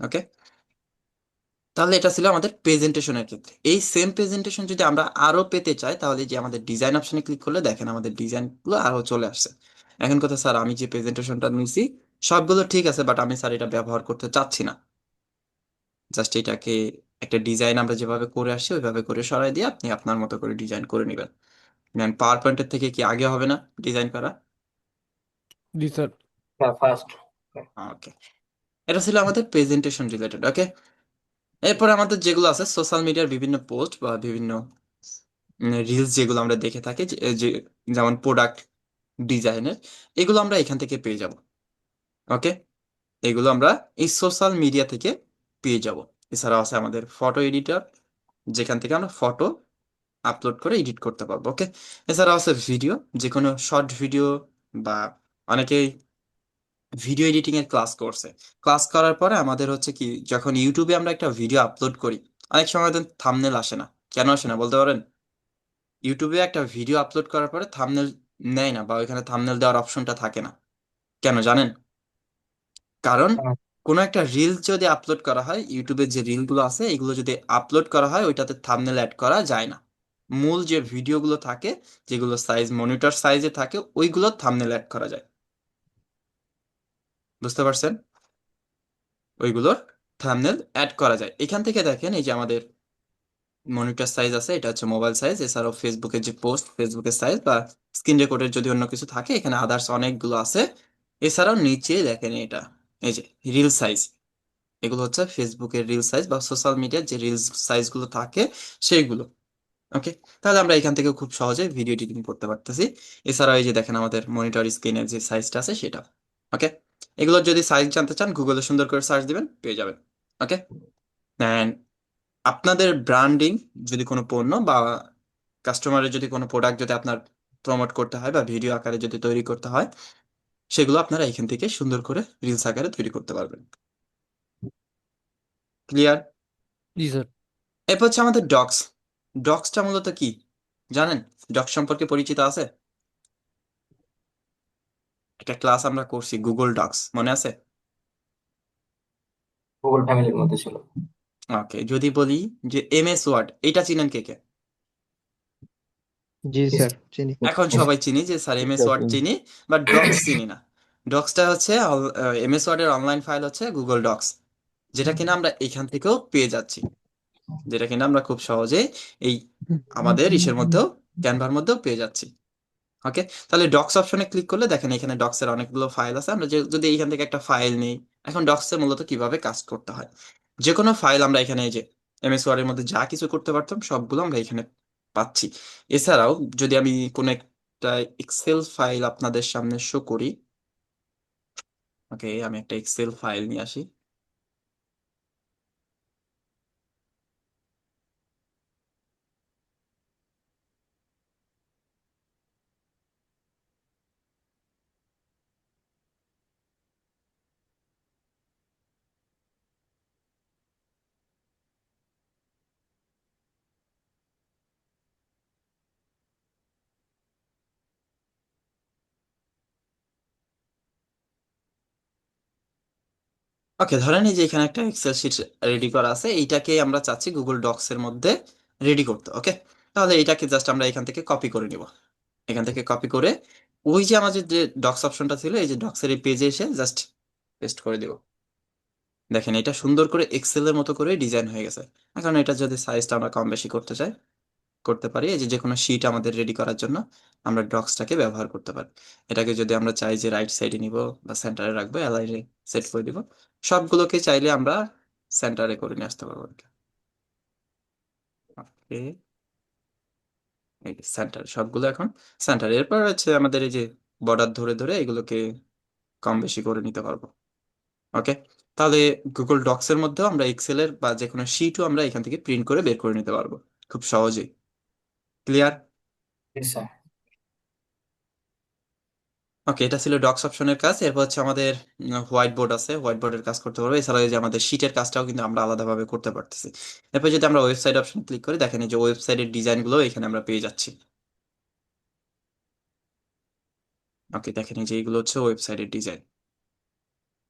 ওকে, তাহলে এটা ছিল আমাদের প্রেজেন্টেশনের ক্ষেত্রে। এই সেম প্রেজেন্টেশন যদি আমরা আরো পেতে চাই, তাহলে যে আমাদের ডিজাইন অপশনে ক্লিক করলে দেখেন আমাদের ডিজাইনগুলো আরো চলে আসছে। এখন কথা স্যার, আমি যে প্রেজেন্টেশনটা নিয়েছি সবগুলো ঠিক আছে, বাট আমি স্যার এটা ব্যবহার করতে চাচ্ছি না। জাস্ট এটাকে একটা ডিজাইন আমরা যেভাবে করে আসছি ওইভাবে করে সরাই দিয়ে আপনি আপনার মতো করে ডিজাইন করে নেবেন। নেন, পাওয়ার পয়েন্টের থেকে কি আগে হবে না ডিজাইন করা? জি স্যার। হ্যাঁ, ফার্স্ট। ওকে, এটা ছিল আমাদের প্রেজেন্টেশন রিলেটেড। ওকে, এরপরে আমাদের যেগুলো আছে সোশ্যাল মিডিয়ার বিভিন্ন পোস্ট বা বিভিন্ন রিলস যেগুলো আমরা দেখে থাকি, যেমন প্রোডাক্ট ডিজাইনের, এগুলো আমরা এখান থেকে পেয়ে যাব। ওকে, এগুলো আমরা এই সোশ্যাল মিডিয়া থেকে পেয়ে যাব। এছাড়াও আছে আমাদের ফটো এডিটর, যেখান থেকে আমরা ফটো আপলোড করে এডিট করতে পারবো। ওকে, এছাড়াও আছে ভিডিও, যে কোনো শর্ট ভিডিও বা অনেকেই ভিডিও এডিটিং এর ক্লাস করছে। ক্লাস করার পরে আমাদের হচ্ছে কি, যখন ইউটিউবে আমরা একটা ভিডিও আপলোড করি, অনেক সময় থাম্বনেল আসে না। কেন আসে না বলতে পারেন? ইউটিউবে একটা ভিডিও আপলোড করার পরে থাম্বনেল নেয় না, বা ওইখানে থাম্বনেল দেওয়ার অপশনটা থাকে না। কেন জানেন? কারণ কোনো একটা রিল যদি আপলোড করা হয়, ইউটিউবের যে রিলগুলো আছে এগুলো যদি আপলোড করা হয়, ওইটাতে থাম্বনেল অ্যাড করা যায় না। মূল যে ভিডিওগুলো থাকে, যেগুলো সাইজ মনিটর সাইজে থাকে, ওইগুলো থাম্বনেল অ্যাড করা যায়। বুঝতে পারছেন? ওইগুলোর থাম্বনেল অ্যাড করা যায়। এখান থেকে দেখেন, এই যে আমাদের মনিটর সাইজ আছে, এটা হচ্ছে মোবাইল সাইজ। এছাড়াও ফেসবুকের যে পোস্ট, ফেসবুকের সাইজ বা স্ক্রিন রেকর্ডের যদি অন্য কিছু থাকে, এখানে আদার্স অনেকগুলো আছে। এছাড়াও নিচে দেখেন এটা, এই যে রিল সাইজ, এগুলো হচ্ছে ফেসবুকের রিল সাইজ বা সোশ্যাল মিডিয়ার যে রিলস সাইজগুলো থাকে সেইগুলো। ওকে, তাহলে আমরা এখান থেকে খুব সহজে ভিডিও এডিটিং করতে পারতেছি। এছাড়াও এই যে দেখেন আমাদের মনিটর স্ক্রিনের যে সাইজটা আছে সেটা। ওকে, এগুলোর যদি সাইজ জানতে চান, গুগলে সুন্দর করে সার্চ দিবেন, পেয়ে যাবেন। ওকে, আপনাদের ব্র্যান্ডিং, যদি কোনো পণ্য বা কাস্টমারের যদি কোনো প্রোডাক্ট যদি আপনার প্রমোট করতে হয় বা ভিডিও আকারে যদি তৈরি করতে হয়, সেগুলো আপনারা এখান থেকে সুন্দর করে রিলস আকারে তৈরি করতে পারবেন। ক্লিয়ার? জি স্যার। এরপর হচ্ছে আমাদের ডক্স। ডক্সটা মূলত কি জানেন? ডক্স সম্পর্কে পরিচিত আছে? একটা ক্লাস আমরা করছি গুগল ডক্স, মনে আছে? গুগল ফ্যামিলির মধ্যে ছিল। ওকে, যদি বলি যে এমএস ওয়ার্ড, এটা চিনেন কে কে? জি স্যার, চিনি। এখন সবাই চিনি যে স্যার এমএস ওয়ার্ড চিনি, বাট ডক্স চিনি না। ডক্সটা হচ্ছে এমএস ওয়ার্ডের অনলাইন ফাইল হচ্ছে গুগল ডক্স, যেটা কিনা আমরা এখান থেকেও পেয়ে যাচ্ছি, যেটা কিনা আমরা খুব সহজে এই আমাদের ইসের মধ্যেও, ক্যানভার মধ্যেও পেয়ে যাচ্ছি। ওকে, তাহলে ডক্স অপশনে ক্লিক করলে দেখেন এখানে ডক্স এর অনেকগুলো ফাইল আছে। আমরা যদি এইখান থেকে একটা ফাইল নিই, এখন ডক্স এ মূলত কিভাবে কাজ করতে হয়, যে কোনো ফাইল আমরা এখানে, এই যে এমএস ওয়ার্ড এর মধ্যে যা কিছু করতে পারতাম সবগুলো আমরা এখানে পাচ্ছি। এছাড়াও যদি আমি কোনো একটা এক্সেল ফাইল আপনাদের সামনে শো করি, ওকে, আমি একটা এক্সেল ফাইল নিয়ে আসি। ওকে, ধরেন এই যে এখানে একটা এক্সেল শিট রেডি করা আছে, এইটাকে আমরা চাচ্ছি গুগল ডক্স এর মধ্যে রেডি করতে। ওকে, তাহলে এটাকে জাস্ট আমরা এখান থেকে কপি করে নিব। এখান থেকে কপি করে ওই যে আমাদের যে ডক্স অপশনটা ছিল, এই যে ডক্স এর এই পেজে এসে জাস্ট পেস্ট করে দিব। দেখেন এটা সুন্দর করে এক্সেল এর মতো করে ডিজাইন হয়ে গেছে। এখন এটা যদি সাইজটা আমরা কম বেশি করতে চাই, করতে পারি। এই যে যে কোনো শিট আমাদের রেডি করার জন্য আমরা ডক্সটাকে ব্যবহার করতে পারি। এটাকে যদি আমরা চাই যে রাইট সাইডে নিব বা সেন্টারে রাখবো, অ্যালাইনে সেট করে দিব। সবগুলোকে চাইলে আমরা সেন্টারে করে নিয়ে আসতে পারবো। ওকে, সেন্টার সবগুলো এখন সেন্টার। এরপর হচ্ছে আমাদের এই যে বর্ডার ধরে ধরে এগুলোকে কম বেশি করে নিতে পারবো। ওকে, তাহলে গুগল ডক্স এর মধ্যেও আমরা এক্সেলের বা যে কোনো শিটও আমরা এখান থেকে প্রিন্ট করে বের করে নিতে পারবো খুব সহজেই। ক্লিয়ার? জি স্যার। ওকে, এটা ছিল ডক্স অপশনের কাজ। এরপর হচ্ছে আমাদের হোয়াইট বোর্ড আছে, হোয়াইট বোর্ডের কাজ করতে পারবো। এছাড়া এই যে আমাদের শিটের কাজটাও কিন্তু আমরা আলাদাভাবে করতে পারতেছি। এরপর যদি আমরা ওয়েবসাইট অপশন ক্লিক করি, দেখেন এই যে ওয়েবসাইটের ডিজাইন গুলো এখানে আমরা পেয়ে যাচ্ছি। ওকে, দেখেন এই যে এগুলো হচ্ছে ওয়েবসাইটের ডিজাইন।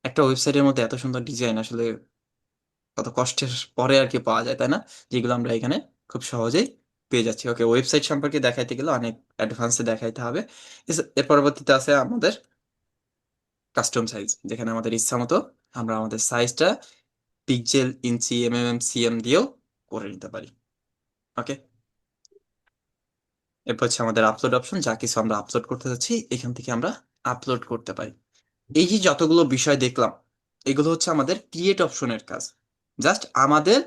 একটা ওয়েবসাইটের মধ্যে এত সুন্দর ডিজাইন আসলে কত কষ্টের পরে আর কি পাওয়া যায়, তাই না? যেগুলো আমরা এখানে খুব সহজেই পেয়ে যাচ্ছি। ওকে, ওয়েবসাইট সম্পর্কে দেখাইতে গেলে অনেক অ্যাডভান্সে দেখাইতে হবে। এর পরবর্তীতে আছে আমাদের কাস্টম সাইজ, যেখানে আমাদের ইচ্ছা মতো আমরা আমাদের সাইজটা পিক্সেল, ইঞ্চি, এমএম, সিএম দিয়েও করে নিতে পারি। ওকে, এরপর হচ্ছে আমাদের আপলোড অপশন। যা কিছু আমরা আপলোড করতে যাচ্ছি এখান থেকে আমরা আপলোড করতে পারি। এই যে যতগুলো বিষয় দেখলাম, এগুলো হচ্ছে আমাদের ক্রিয়েট অপশনের কাজ। জাস্ট আমাদের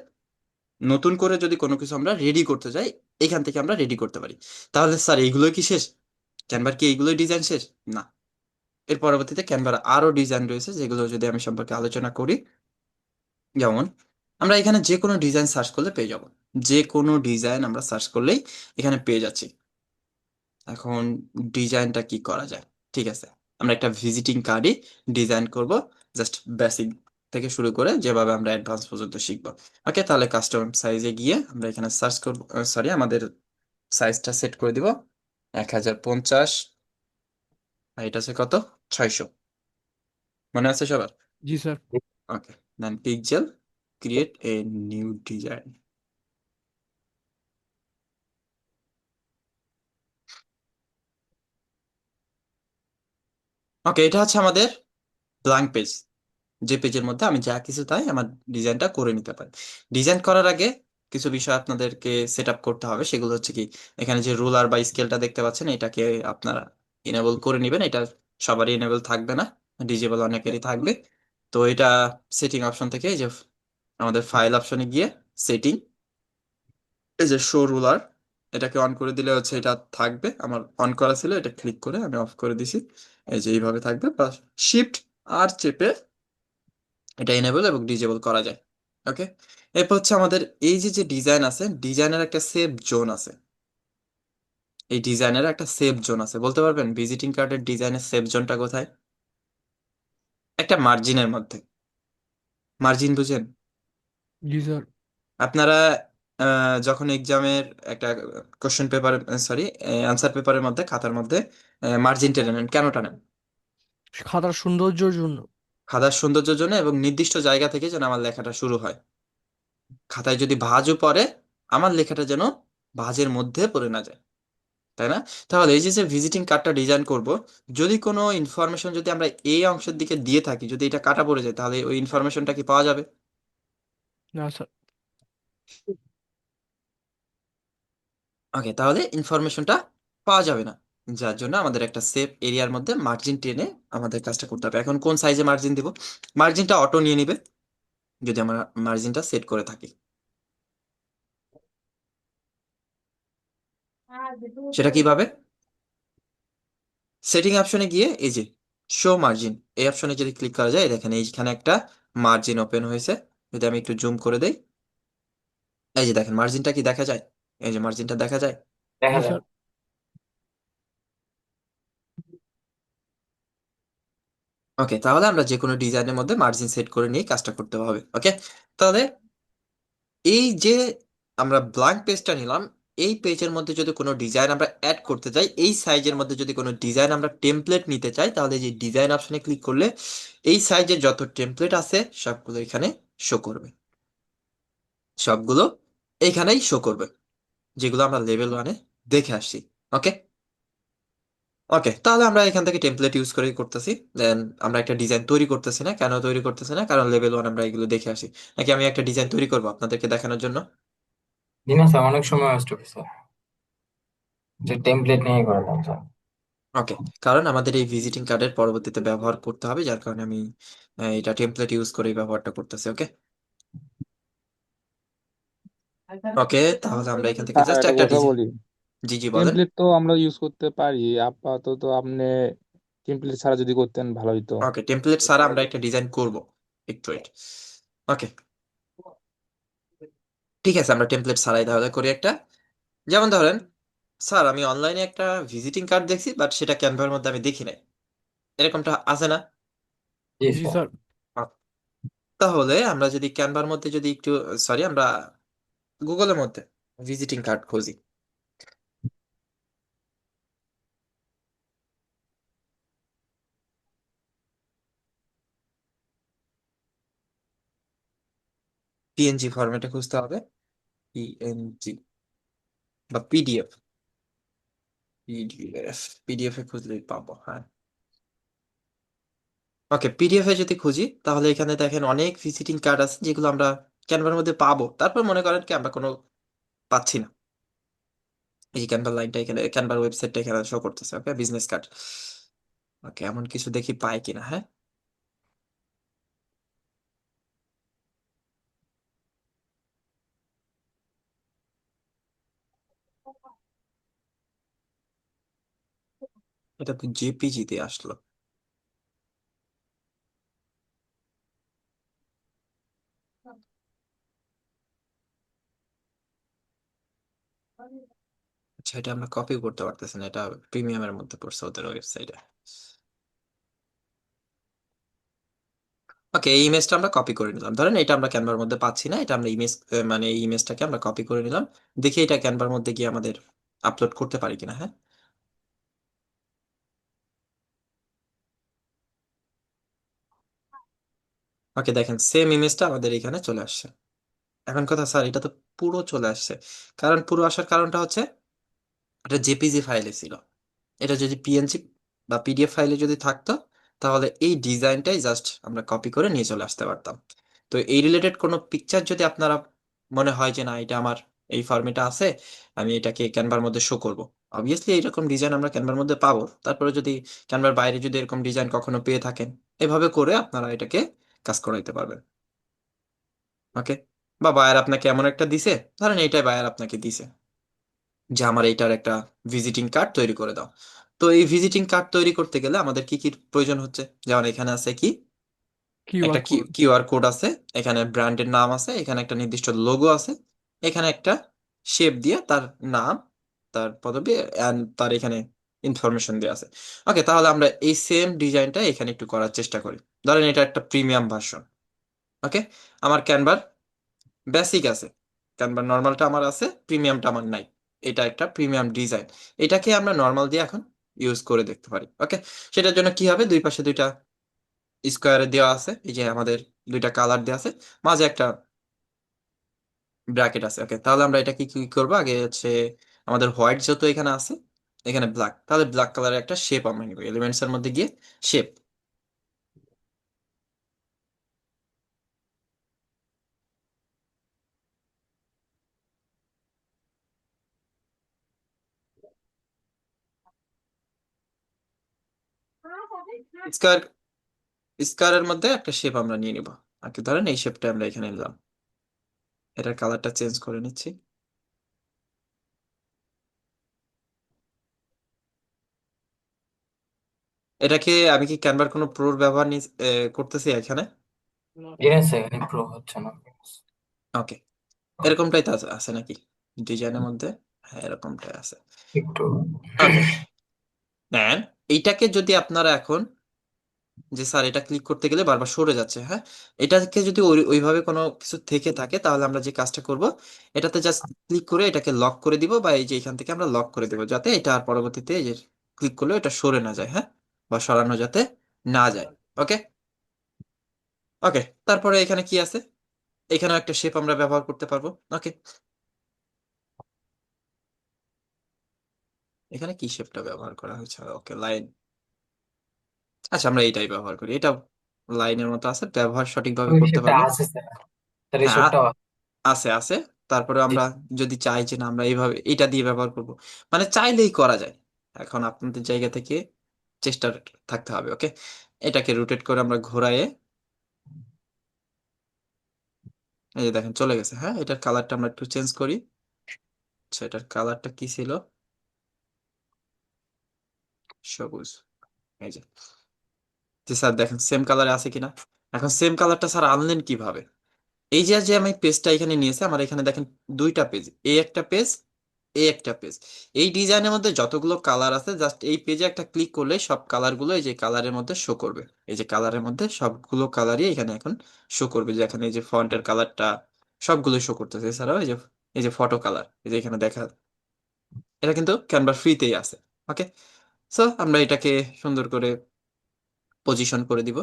নতুন করে যদি কোনো কিছু আমরা রেডি করতে চাই, এখান থেকে আমরা রেডি করতে পারি। তাহলে স্যার এইগুলোই কি শেষ? ক্যানভার কি এইগুলোই ডিজাইন শেষ? না, এর পরবর্তীতে ক্যানভার আরো ডিজাইন রয়েছে, যেগুলো যদি আমি সম্পর্কে আলোচনা করি। যেমন আমরা এখানে যে কোনো ডিজাইন সার্চ করলে পেয়ে যাব। যে কোনো ডিজাইন আমরা সার্চ করলেই এখানে পেয়ে যাচ্ছি। এখন ডিজাইনটা কি করা যায়? ঠিক আছে, আমরা একটা ভিজিটিং কার্ডই ডিজাইন করব, জাস্ট বেসিক থেকে শুরু করে যেভাবে আমরা অ্যাডভান্স পর্যন্ত শিখবো। ওকে, তাহলে কাস্টম সাইজে গিয়ে আমরা এখানে সার্চ করব, সরি আমাদের সাইজটা সেট করে দিব 1050, আর এটা আছে কত, 600। মনে আছে সবার? জি sir. Okay, then pixel, create a new design. Okay, এটা হচ্ছে আমাদের ব্ল্যাঙ্ক পেজ, যে পেজের মধ্যে আমি যা কিছু তাই আমার ডিজাইনটা করে নিতে পারি। ডিজাইন করার আগে কিছু বিষয় আপনাদেরকে সেট আপ করতে হবে। সেগুলো হচ্ছে কি, এখানে যে রুলার বা স্কেলটা দেখতে পাচ্ছেন, এটাকে আপনারা ইনেবল করে নেবেন। এটা সবারই ইনেবল থাকবে না, ডিজেবল অনেকেরই থাকবে। তো এটা সেটিং অপশন থেকে এই যে আমাদের ফাইল অপশনে গিয়ে সেটিং, এই যে শো রুলার, এটাকে অন করে দিলে হচ্ছে এটা থাকবে। আমার অন করা ছিল, এটা ক্লিক করে আমি অফ করে দিছি। এই যে এইভাবে থাকবে, বা শিফট আর চেপে এটা এনেবল এবং ডিজেবল করা যায়। ওকে, এরপর হচ্ছে আমাদের এই যে যে ডিজাইন আছে, ডিজাইনের একটা সেভ জোন আছে। এই ডিজাইনের একটা সেভ জোন আছে, বলতে পারবেন ভিজিটিং কার্ডের ডিজাইনের সেভ জোনটা কোথায়? একটা মার্জিনের মধ্যে। মার্জিন বুঝেন? জি স্যার। আপনারা যখন এক্সামের একটা কোশ্চেন পেপার, সরি অ্যান্সার পেপারের মধ্যে, খাতার মধ্যে মার্জিন টেনে নেন, কেন টানেন? খাতার সৌন্দর্যের জন্য। খাতার সৌন্দর্যের জন্য, এবং নির্দিষ্ট জায়গা থেকে যেন আমার লেখাটা শুরু হয়। খাতায় যদি ভাঁজও পড়ে, আমার লেখাটা যেন ভাঁজের মধ্যে পড়ে না যায়, তাই না? তাহলে এই যে যে ভিজিটিং কার্ডটা ডিজাইন করব, যদি কোনো ইনফরমেশন যদি আমরা এই অংশের দিকে দিয়ে থাকি, যদি এটা কাটা পড়ে যায়, তাহলে ওই ইনফরমেশনটা কি পাওয়া যাবে? না স্যার। ওকে, তাহলে ইনফরমেশনটা পাওয়া যাবে না। যার জন্য আমাদের একটা সেফ এরিয়ার মধ্যে মার্জিন টেনে আমাদের কাজটা করতে হবে। এখন কোন সাইজে মার্জিন দিব? মার্জিনটা অটো নিয়ে নিবে যদি আমরা মার্জিনটা সেট করে থাকি। সেটা কিভাবে? সেটিং অপশনে গিয়ে এই যে শো মার্জিন, এই অপশনে যদি ক্লিক করা যায়, দেখেন এইখানে একটা মার্জিন ওপেন হয়েছে। যদি আমি একটু জুম করে দেই, এই যে দেখেন মার্জিনটা কি দেখা যায়? এই যে মার্জিনটা দেখা যায়। দেখা জি যায়। স্যার। ওকে, তাহলে আমরা যে কোনো ডিজাইনের মধ্যে মার্জিন সেট করে নিয়ে কাজটা করতে হবে। ওকে, তাহলে এই যে আমরা ব্ল্যাঙ্ক পেজটা নিলাম, এই পেজের মধ্যে যদি কোনো ডিজাইন আমরা অ্যাড করতে চাই, এই সাইজের মধ্যে যদি কোনো ডিজাইন আমরা টেমপ্লেট নিতে চাই, তাহলে যে ডিজাইন অপশনে ক্লিক করলে এই সাইজের যত টেমপ্লেট আছে সবগুলো এখানে শো করবে। সবগুলো এইখানেই শো করবে, যেগুলো আমরা লেভেল ওয়ানে দেখে আসছি। ওকে, ওকে, তাহলে আমরা এখান থেকে টেমপ্লেট ইউজ করে করতেছি। দেন আমরা একটা ডিজাইন তৈরি করতেছি না, কেন তৈরি করতেছি না? কারণ লেভেল ওয়ান আমরা এগুলো দেখে আসি। নাকি আমি একটা ডিজাইন তৈরি করবো আপনাদেরকে দেখানোর জন্য? জি না স্যার, অনেক সময় ওয়েস্ট হবে স্যার, যে টেমপ্লেট নিয়ে করে দেন স্যার। ওকে, কারণ আমাদের এই ভিজিটিং কার্ডের পরবর্তীতে ব্যবহার করতে হবে, যার কারণে আমি এটা টেমপ্লেট ইউজ করে ব্যবহারটা করতেছি। ওকে, ওকে, তাহলে আমরা এখান থেকে স্যার জাস্ট একটা একটা কথা ডিজাইন। বলি, জি জি বলেন। টেমপ্লেট তো আমরা ইউজ করতে পারি, আপাতত আপনি টেমপ্লেট ছাড়া যদি করতেন ভালো হতো। ওকে, টেমপ্লেট ছাড়া আমরা একটা ডিজাইন করব, একটু ওয়েট। ওকে, ঠিক আছে, আমরা টেমপ্লেট ছাড়াই তাহলে করি একটা। যেমন ধরেন, স্যার আমি অনলাইনে একটা ভিজিটিং কার্ড দেখছি, বাট সেটা ক্যানভার মধ্যে আমি দেখি নাই, এরকমটা আছে না? জি জি স্যার। স্যার। তাহলে আমরা যদি ক্যানভার মধ্যে যদি একটু, সরি, আমরা গুগলের মধ্যে ভিজিটিং কার্ড খুঁজি। পিএনজি ফরম্যাটে খুঁজতে হবে, পিএনজি বা পিডিএফ। পিডিএফ এ খুঁজলেই পাবো, হ্যাঁ। ওকে, পিডিএফ এ যদি খুঁজি তাহলে এখানে দেখেন অনেক ভিজিটিং কার্ড আছে যেগুলো আমরা ক্যানভার মধ্যে পাবো। তারপর মনে করেন কি আমরা কোনো পাচ্ছি না, এই ক্যানভার লাইনটা এখানে, ক্যানভার ওয়েবসাইটটা এখানে শো করতেছে। ওকে, বিজনেস কার্ড। ওকে, এমন কিছু দেখি পাই কিনা, হ্যাঁ। এটা তো জেপিজি তে আসলো। আচ্ছা, এটা আমরা কপি করতে পারতেছি না, এটা প্রিমিয়ামের মধ্যে পড়ছে ওদের ওয়েবসাইটে। ওকে, এই ইমেজটা আমরা কপি করে নিলাম। ধরেন এটা আমরা ক্যানভার মধ্যে পাচ্ছি না, এটা আমরা ইমেজ, মানে এই ইমেজটাকে আমরা কপি করে নিলাম। দেখি এটা ক্যানভার মধ্যে গিয়ে আমাদের আপলোড করতে পারি কিনা, হ্যাঁ। ওকে, দেখেন সেম ইমেজটা আমাদের এখানে চলে আসছে। এখন কথা, স্যার এটা তো পুরো চলে আসছে। কারণ পুরো আসার কারণটা হচ্ছে এটা জেপিজি ফাইলে ছিল। এটা যদি পিএনজি বা পিডিএফ ফাইলে যদি থাকতো, তাহলে এই ডিজাইনটাই জাস্ট আমরা কপি করে নিয়ে চলে আসতে পারতাম। তো এই রিলেটেড কোনো পিকচার যদি আপনারা মনে হয় যে না এটা আমার এই ফরম্যাটে আছে, আমি এটাকে ক্যানভার মধ্যে শো করব, অবভিয়াসলি এইরকম ডিজাইন আমরা ক্যানভার মধ্যে পাবো। তারপরে যদি ক্যানভার বাইরে যদি এরকম ডিজাইন কখনো পেয়ে থাকেন, এভাবে করে আপনারা এটাকে কাজ করাইতে পারবেন। ওকে, বা বায়ার আপনাকে এমন একটা দিছে, ধরেন এইটাই বায়ার আপনাকে দিছে যে আমার এইটার একটা ভিজিটিং কার্ড তৈরি করে দাও। তো এই ভিজিটিং কার্ড তৈরি করতে গেলে আমাদের কি কি প্রয়োজন হচ্ছে? যেমন এখানে আছে কি, একটা কিউআর কোড। কিউআর কোড আছে, এখানে ব্র্যান্ডের নাম আছে, এখানে একটা নির্দিষ্ট লোগো আছে, এখানে একটা শেপ দিয়ে তার নাম, তার পদবি এন্ড তার এখানে ইনফরমেশন দেওয়া আছে। ওকে, তাহলে আমরা এই সেম ডিজাইনটা এখানে একটু করার চেষ্টা করি। ধরেন এটা একটা প্রিমিয়াম ভার্সন। ওকে, আমার ক্যানভার বেসিক আছে, ক্যানভা নর্মালটা আমার আছে, প্রিমিয়ামটা আমার নাই। এটা একটা প্রিমিয়াম ডিজাইন, এটাকে আমরা নর্মাল দিয়ে এখন ইউজ করে দেখতে পারি। ওকে, সেটার জন্য কি হবে, দুই পাশে দুইটা স্কোয়ারে দেওয়া আছে, এই যে আমাদের দুইটা কালার দেওয়া আছে, মাঝে একটা ব্র্যাকেট আছে। ওকে, তাহলে আমরা এটা কি কি করবো, আগে হচ্ছে আমাদের হোয়াইট যেহেতু এখানে আছে, এখানে ব্ল্যাক, তাহলে ব্ল্যাক কালারের একটা শেপ আমরা নিব, এলিমেন্টস এর মধ্যে গিয়ে শেপ। স্কোয়ার, স্কোয়ারের মধ্যে একটা শেপ আমরা নিয়ে নিব। আর কি, ধরেন এই শেপটা আমরা এখানে নিলাম, এটার কালারটা চেঞ্জ করে নিচ্ছি। এটাকে আমি কি ক্যানভার কোনো প্রোর ব্যবহার করতেছি এখানে? জি না স্যার, এখানে প্রো হচ্ছে না। ওকে, এরকমটাই তো আছে আছে নাকি ডিজাইনের মধ্যে? হ্যাঁ, এরকমটাই আছে। একটু। ওকে, দেন এইটাকে যদি আপনারা এখন, যে স্যার এটা ক্লিক করতে গেলে বারবার সরে যাচ্ছে, হ্যাঁ, এটাকে যদি ওইভাবে কোনো কিছু থেকে থাকে, তাহলে আমরা যে কাজটা করব, এটাতে জাস্ট ক্লিক করে এটাকে লক করে দিব, বা এই যে এখান থেকে আমরা লক করে দেবো, যাতে এটা আর পরবর্তীতে এই যে ক্লিক করলে এটা সরে না যায়, হ্যাঁ, বা সরানো যাতে না যায়। ওকে। ওকে, তারপরে এখানে কি আছে, এখানেও একটা শেপ আমরা ব্যবহার করতে পারবো। ওকে, এখানে কি শেপটা ব্যবহার করা হয়েছে? ওকে, লাইন। আচ্ছা, আমরা এইটাই ব্যবহার করি, এটা লাইনের মতো আছে, ব্যবহার সঠিকভাবে ওই করতে শেপটা পারলে। আছে স্যার, স্যার এই হ্যাঁ, শেপটাও আছে। আছে আছে। তারপরে আমরা যদি চাই যে না আমরা এইভাবে এটা দিয়ে ব্যবহার করব, মানে চাইলেই করা যায়। এখন আপনাদের জায়গা থেকে চেষ্টা থাকতে হবে। ওকে, এটাকে রোটেট করে আমরা ঘোরায়ে এই যে দেখেন চলে গেছে। হ্যাঁ, এটার কালারটা আমরা একটু চেঞ্জ করি। আচ্ছা, এটার কালারটা কি ছিল? সবুজ। এই যে, যে স্যার দেখেন সেম কালারে আছে কিনা। এখন সেম কালারটা স্যার আনলেন কিভাবে? এই যে যে আমি পেজটা এখানে নিয়েছি, আমার এখানে দেখেন দুইটা পেজ, এই একটা পেজ, এই একটা পেজ। এই ডিজাইনের মধ্যে যতগুলো কালার আছে জাস্ট এই পেজে একটা ক্লিক করলে সব কালারগুলো এই যে কালারের মধ্যে শো করবে। এই যে কালারের মধ্যে সবগুলো কালারই এখানে এখন শো করবে, যে এখানে এই যে ফন্টের কালারটা সবগুলো শো করতেছে। এছাড়াও এই যে ফটো কালার, এই যে এখানে দেখা, এটা কিন্তু ক্যানভা ফ্রিতেই আছে। ওকে, সো আমরা এটাকে সুন্দর করে পজিশন করে দিব।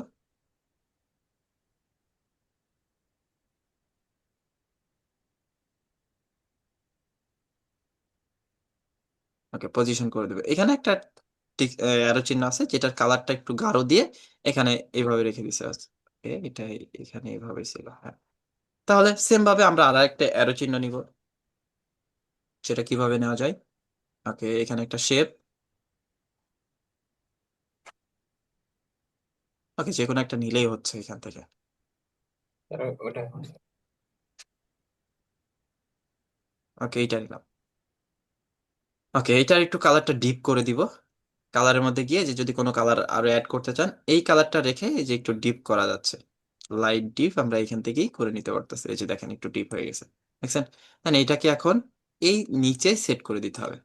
ওকে, পজিশন করে দেবে। এখানে একটা টিক অ্যারো চিহ্ন আছে যেটার কালারটা একটু গাঢ় দিয়ে এখানে এইভাবে রেখে দিছে। ওকে, এটা এখানে এইভাবে ছিল। হ্যাঁ, তাহলে সেম ভাবে আমরা আর একটা অ্যারো চিহ্ন নিব। সেটা কিভাবে নেওয়া যায়? ওকে, এখানে একটা শেপ। ওকে, যে কোনো একটা নিলেই হচ্ছে এখান থেকে। স্যার ওটা ওকে, এইটা নিলাম। ওকে, এটার একটু কালারটা ডিপ করে দিব। কালারের মধ্যে গিয়ে যে যদি কোনো কালার আরো অ্যাড করতে চান, এই কালারটা রেখে এই যে একটু ডিপ করা যাচ্ছে, লাইট ডিপ আমরা এখান থেকেই করে নিতে পারতেছি। এই যে দেখেন একটু ডিপ হয়ে গেছে, দেখছেন? দেন এটাকে এখন এই নিচে সেট করে দিতে হবে।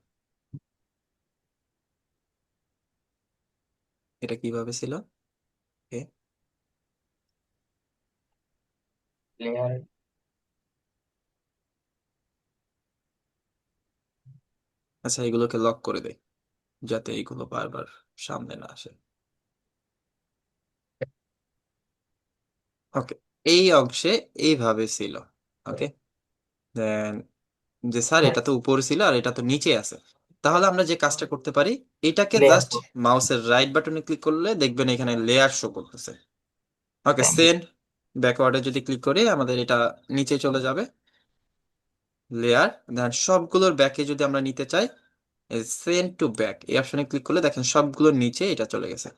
এটা কিভাবে ছিল? ওকে, লেয়ার। আচ্ছা, এগুলোকে লক করে দেয় যাতে এইগুলো বারবার সামনে না আসে। ওকে, এই অংশে এইভাবে ছিল। ওকে, দেন যে স্যার এটা তো উপরে ছিল আর এটা তো নিচে আছে, তাহলে আমরা যে কাজটা করতে পারি, এটাকে লেয়ার। জাস্ট মাউসের রাইট বাটনে ক্লিক করলে দেখবেন এখানে লেয়ার শো করতেছে। ওকে, সেন্ড ব্যাকওয়ার্ডে যদি ক্লিক করি আমাদের এটা নিচে চলে যাবে, লেয়ার। দেন সবগুলোর ব্যাকে যদি আমরা নিতে চাই, সেন্ড টু ব্যাক এই অপশনে ক্লিক করলে দেখেন সবগুলোর নিচে এটা চলে গেছে।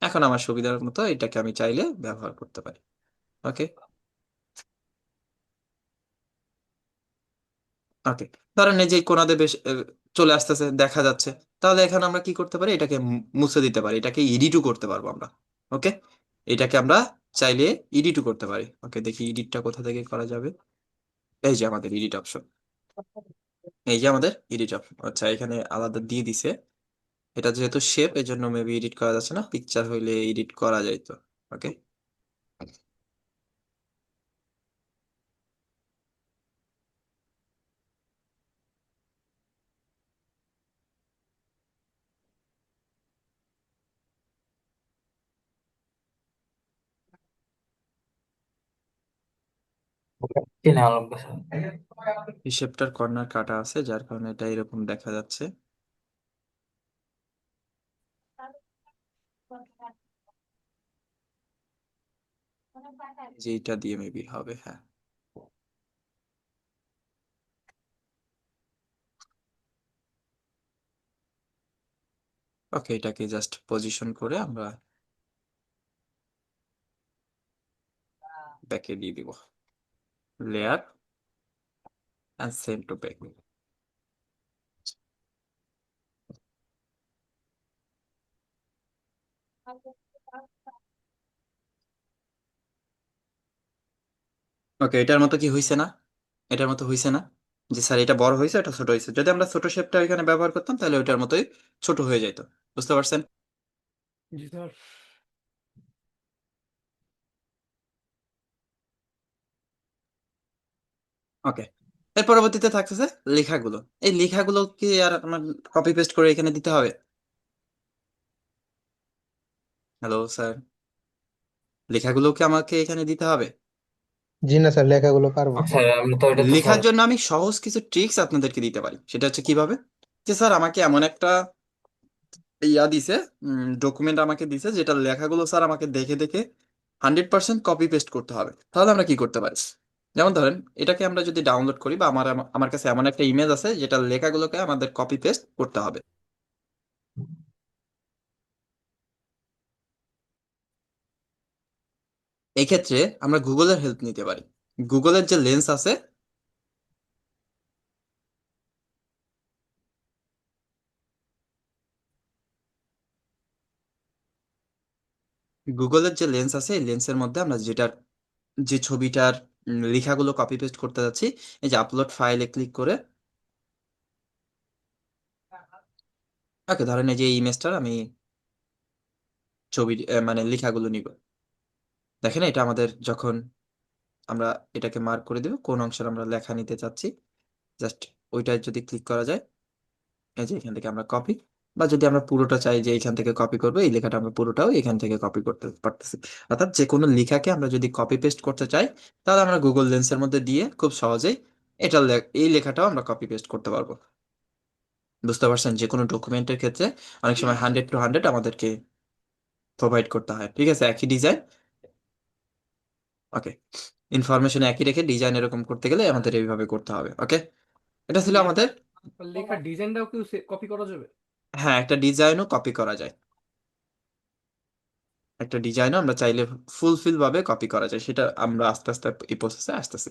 এখন আমার সুবিধার মতো এটাকে আমি চাইলে ব্যবহার করতে পারি। ওকে, ওকে, ধরেন এই যে কোনাতে বেশ চলে আসতেছে দেখা যাচ্ছে, তাহলে এখানে আমরা কি করতে পারি, এটাকে মুছে দিতে পারি, এটাকে এডিটও করতে পারবো আমরা। ওকে, এটাকে আমরা চাইলে এডিটও করতে পারি। ওকে, দেখি এডিটটা কোথা থেকে করা যাবে। এই যে আমাদের এডিট অপশন, এই যে আমাদের এডিট অপশন। আচ্ছা, এখানে আলাদা দিয়ে দিছে। এটা যেহেতু শেপ এর জন্য মেবি এডিট করা যাচ্ছে না, পিকচার হইলে এডিট করা যাইতো। ওকে, চেনে আলম স্যার। এই শেপটার কর্নার কাটা আছে যার কারণে এটা এরকম দেখা যাচ্ছে। যে এটা দিয়ে মেবি হবে। হ্যাঁ, ওকে, এটাকে জাস্ট পজিশন করে আমরা ব্যাকে দিয়ে দিব, layer and send to back. ওকে, এটার মতো কি হয়েছে না? এটার মতো হয়েছে না? যে স্যার এটা বড় হয়েছে এটা ছোট হয়েছে, যদি আমরা ছোট শেপটা এখানে ব্যবহার করতাম তাহলে ওইটার মতোই ছোট হয়ে যেত। বুঝতে পারছেন? জি স্যার। ওকে, এর পরবর্তীতে থাকতেছে লেখাগুলো। এই লেখাগুলো কি আর আমার কপি পেস্ট করে এখানে দিতে হবে? হ্যালো স্যার, লেখাগুলো কি আমাকে এখানে দিতে হবে? জি না স্যার, লেখাগুলো পারবো। স্যার আমি তো এটা তো লেখার স্যার। জন্য আমি সহজ কিছু ট্রিক্স আপনাদেরকে দিতে পারি। সেটা হচ্ছে কিভাবে, যে স্যার আমাকে এমন একটা দিছে, ডকুমেন্ট আমাকে দিছে যেটা লেখাগুলো স্যার আমাকে দেখে দেখে 100% কপি পেস্ট করতে হবে। তাহলে আমরা কি করতে পারি? যেমন ধরেন এটাকে আমরা যদি ডাউনলোড করি, বা আমার আমার কাছে এমন একটা ইমেজ আছে যেটা লেখাগুলোকে আমাদের কপি পেস্ট করতে হবে। এই ক্ষেত্রে আমরা গুগলের হেল্প নিতে পারি। গুগলের যে লেন্স আছে, গুগলের যে লেন্স আছে এই লেন্সের মধ্যে আমরা যে ছবিটার লেখাগুলো কপি পেস্ট করতে যাচ্ছি, এই যে আপলোড ফাইলে ক্লিক করে, ওকে ধরেন এই যে ইমেজটার আমি ছবি মানে লেখাগুলো নিব। দেখেন এটা আমাদের যখন আমরা এটাকে মার্ক করে দেব কোন অংশের আমরা লেখা নিতে চাচ্ছি, জাস্ট ওইটায় যদি ক্লিক করা যায়, এই যে এখান থেকে আমরা কপি, বা যদি আমরা পুরোটা চাই যে এখান থেকে কপি করবো, এই লেখাটা আমরা পুরোটাও এখান থেকে কপি করতে পারতেছি। অর্থাৎ যে কোনো লেখাকে আমরা যদি কপি পেস্ট করতে চাই, তাহলে আমরা গুগল লেন্সের মধ্যে দিয়ে খুব সহজেই এই লেখাটাও আমরা কপি পেস্ট করতে পারবো। বুঝতে পারছেন, যে কোনো ডকুমেন্টের ক্ষেত্রে অনেক সময় 100 to 100 আমাদেরকে প্রোভাইড করতে হয়। ঠিক আছে, একই ডিজাইন, ওকে, ইনফরমেশন একই রেখে ডিজাইন এরকম করতে গেলে আমাদের এইভাবে করতে হবে। ওকে, এটা ছিল আমাদের। লেখার ডিজাইনটাও কি কপি করা যাবে? হ্যাঁ, একটা ডিজাইনও কপি করা যায়, একটা ডিজাইনও আমরা চাইলে ফুলফিল ভাবে কপি করা যায়, সেটা আমরা আস্তে আস্তে এই প্রসেসে আসতেছি।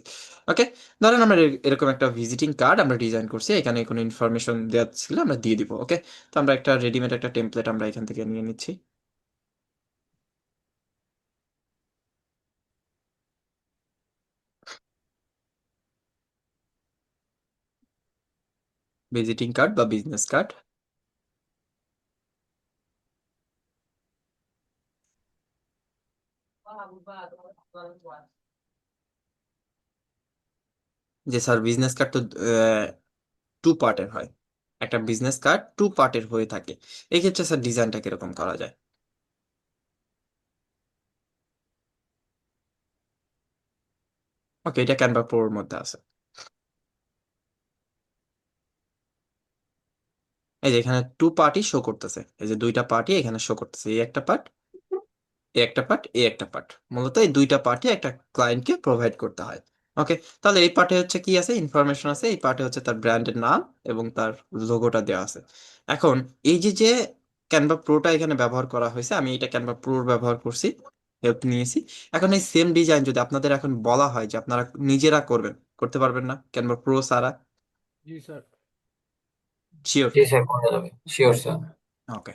ওকে, ধরেন আমরা এরকম একটা ভিজিটিং কার্ড আমরা ডিজাইন করছি, এখানে কোনো ইনফরমেশন দেওয়া ছিল আমরা দিয়ে দিব। ওকে, তো আমরা একটা রেডিমেড একটা টেমপ্লেট আমরা এখান থেকে নিয়ে নিচ্ছি। ভিজিটিং কার্ড বা বিজনেস কার্ড, যে স্যার বিজনেস কার্ড তো 2 পার্টের হয়, একটা বিজনেস কার্ড 2 পার্টের হয়ে থাকে, এই ক্ষেত্রে স্যার ডিজাইনটা কিরকম করা যায়? ওকে, এটা ক্যানভা প্রোর মধ্যে আছে। এই যে এখানে 2 পার্টই শো করতেছে, এই যে 2টা পার্টই এখানে শো করতেছে, এই একটা পার্ট, এই একটা পার্ট, এই একটা পার্ট, মূলত এই 2টা পার্টই একটা ক্লায়েন্টকে প্রোভাইড করতে হয়। ওকে, তাহলে এই পার্টে হচ্ছে কি আছে, ইনফরমেশন আছে, এই পার্টে হচ্ছে তার ব্র্যান্ডের নাম এবং তার লোগোটা দেওয়া আছে। এখন এই যে ক্যানভা প্রোটা এখানে ব্যবহার করা হয়েছে, আমি এটা ক্যানভা প্রোর ব্যবহার করছি, হেল্প নিয়েছি। এখন এই সেম ডিজাইন যদি আপনাদের এখন বলা হয় যে আপনারা নিজেরা করবেন, করতে পারবেন না ক্যানভা প্রো সারা? জি স্যার। শিওর? জি স্যার, করা যাবে, শিওর স্যার। ওকে,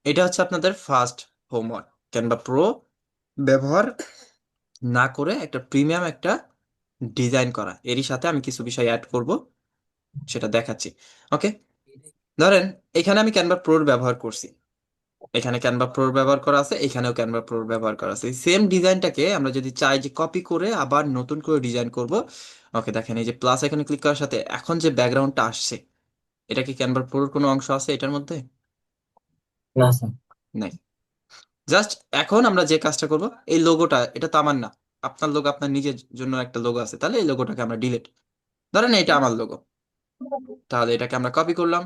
এটা হচ্ছে আপনাদের ফার্স্ট হোমওয়ার্ক। ক্যানভা প্রো ব্যবহার না করে একটা প্রিমিয়াম একটা ডিজাইন করা, এরই সাথে আমি কিছু বিষয় অ্যাড করব, সেটা দেখাচ্ছি। ওকে, ধরেন এখানে আমি ক্যানভা প্রোর ব্যবহার করছি, এখানে ক্যানভা প্রোর ব্যবহার করা আছে, এখানেও ক্যানভা প্রোর ব্যবহার করা আছে। সেম ডিজাইনটাকে আমরা যদি চাই যে কপি করে আবার নতুন করে ডিজাইন করব, ওকে দেখেন এই যে প্লাস এখানে ক্লিক করার সাথে এখন যে ব্যাকগ্রাউন্ডটা আসছে, এটা কি ক্যানভা প্রোর কোনো অংশ আছে এটার মধ্যে? না স্যার। নাই। জাস্ট এখন আমরা যে কাজটা করব, এই লোগোটা, এটা তো আমার না, আপনার লোগো, আপনার নিজের জন্য একটা লোগো আছে, তাহলে এই লোগোটাকে আমরা ডিলিট, ধরেন এটা আমার লোগো, তাহলে এটাকে আমরা কপি করলাম,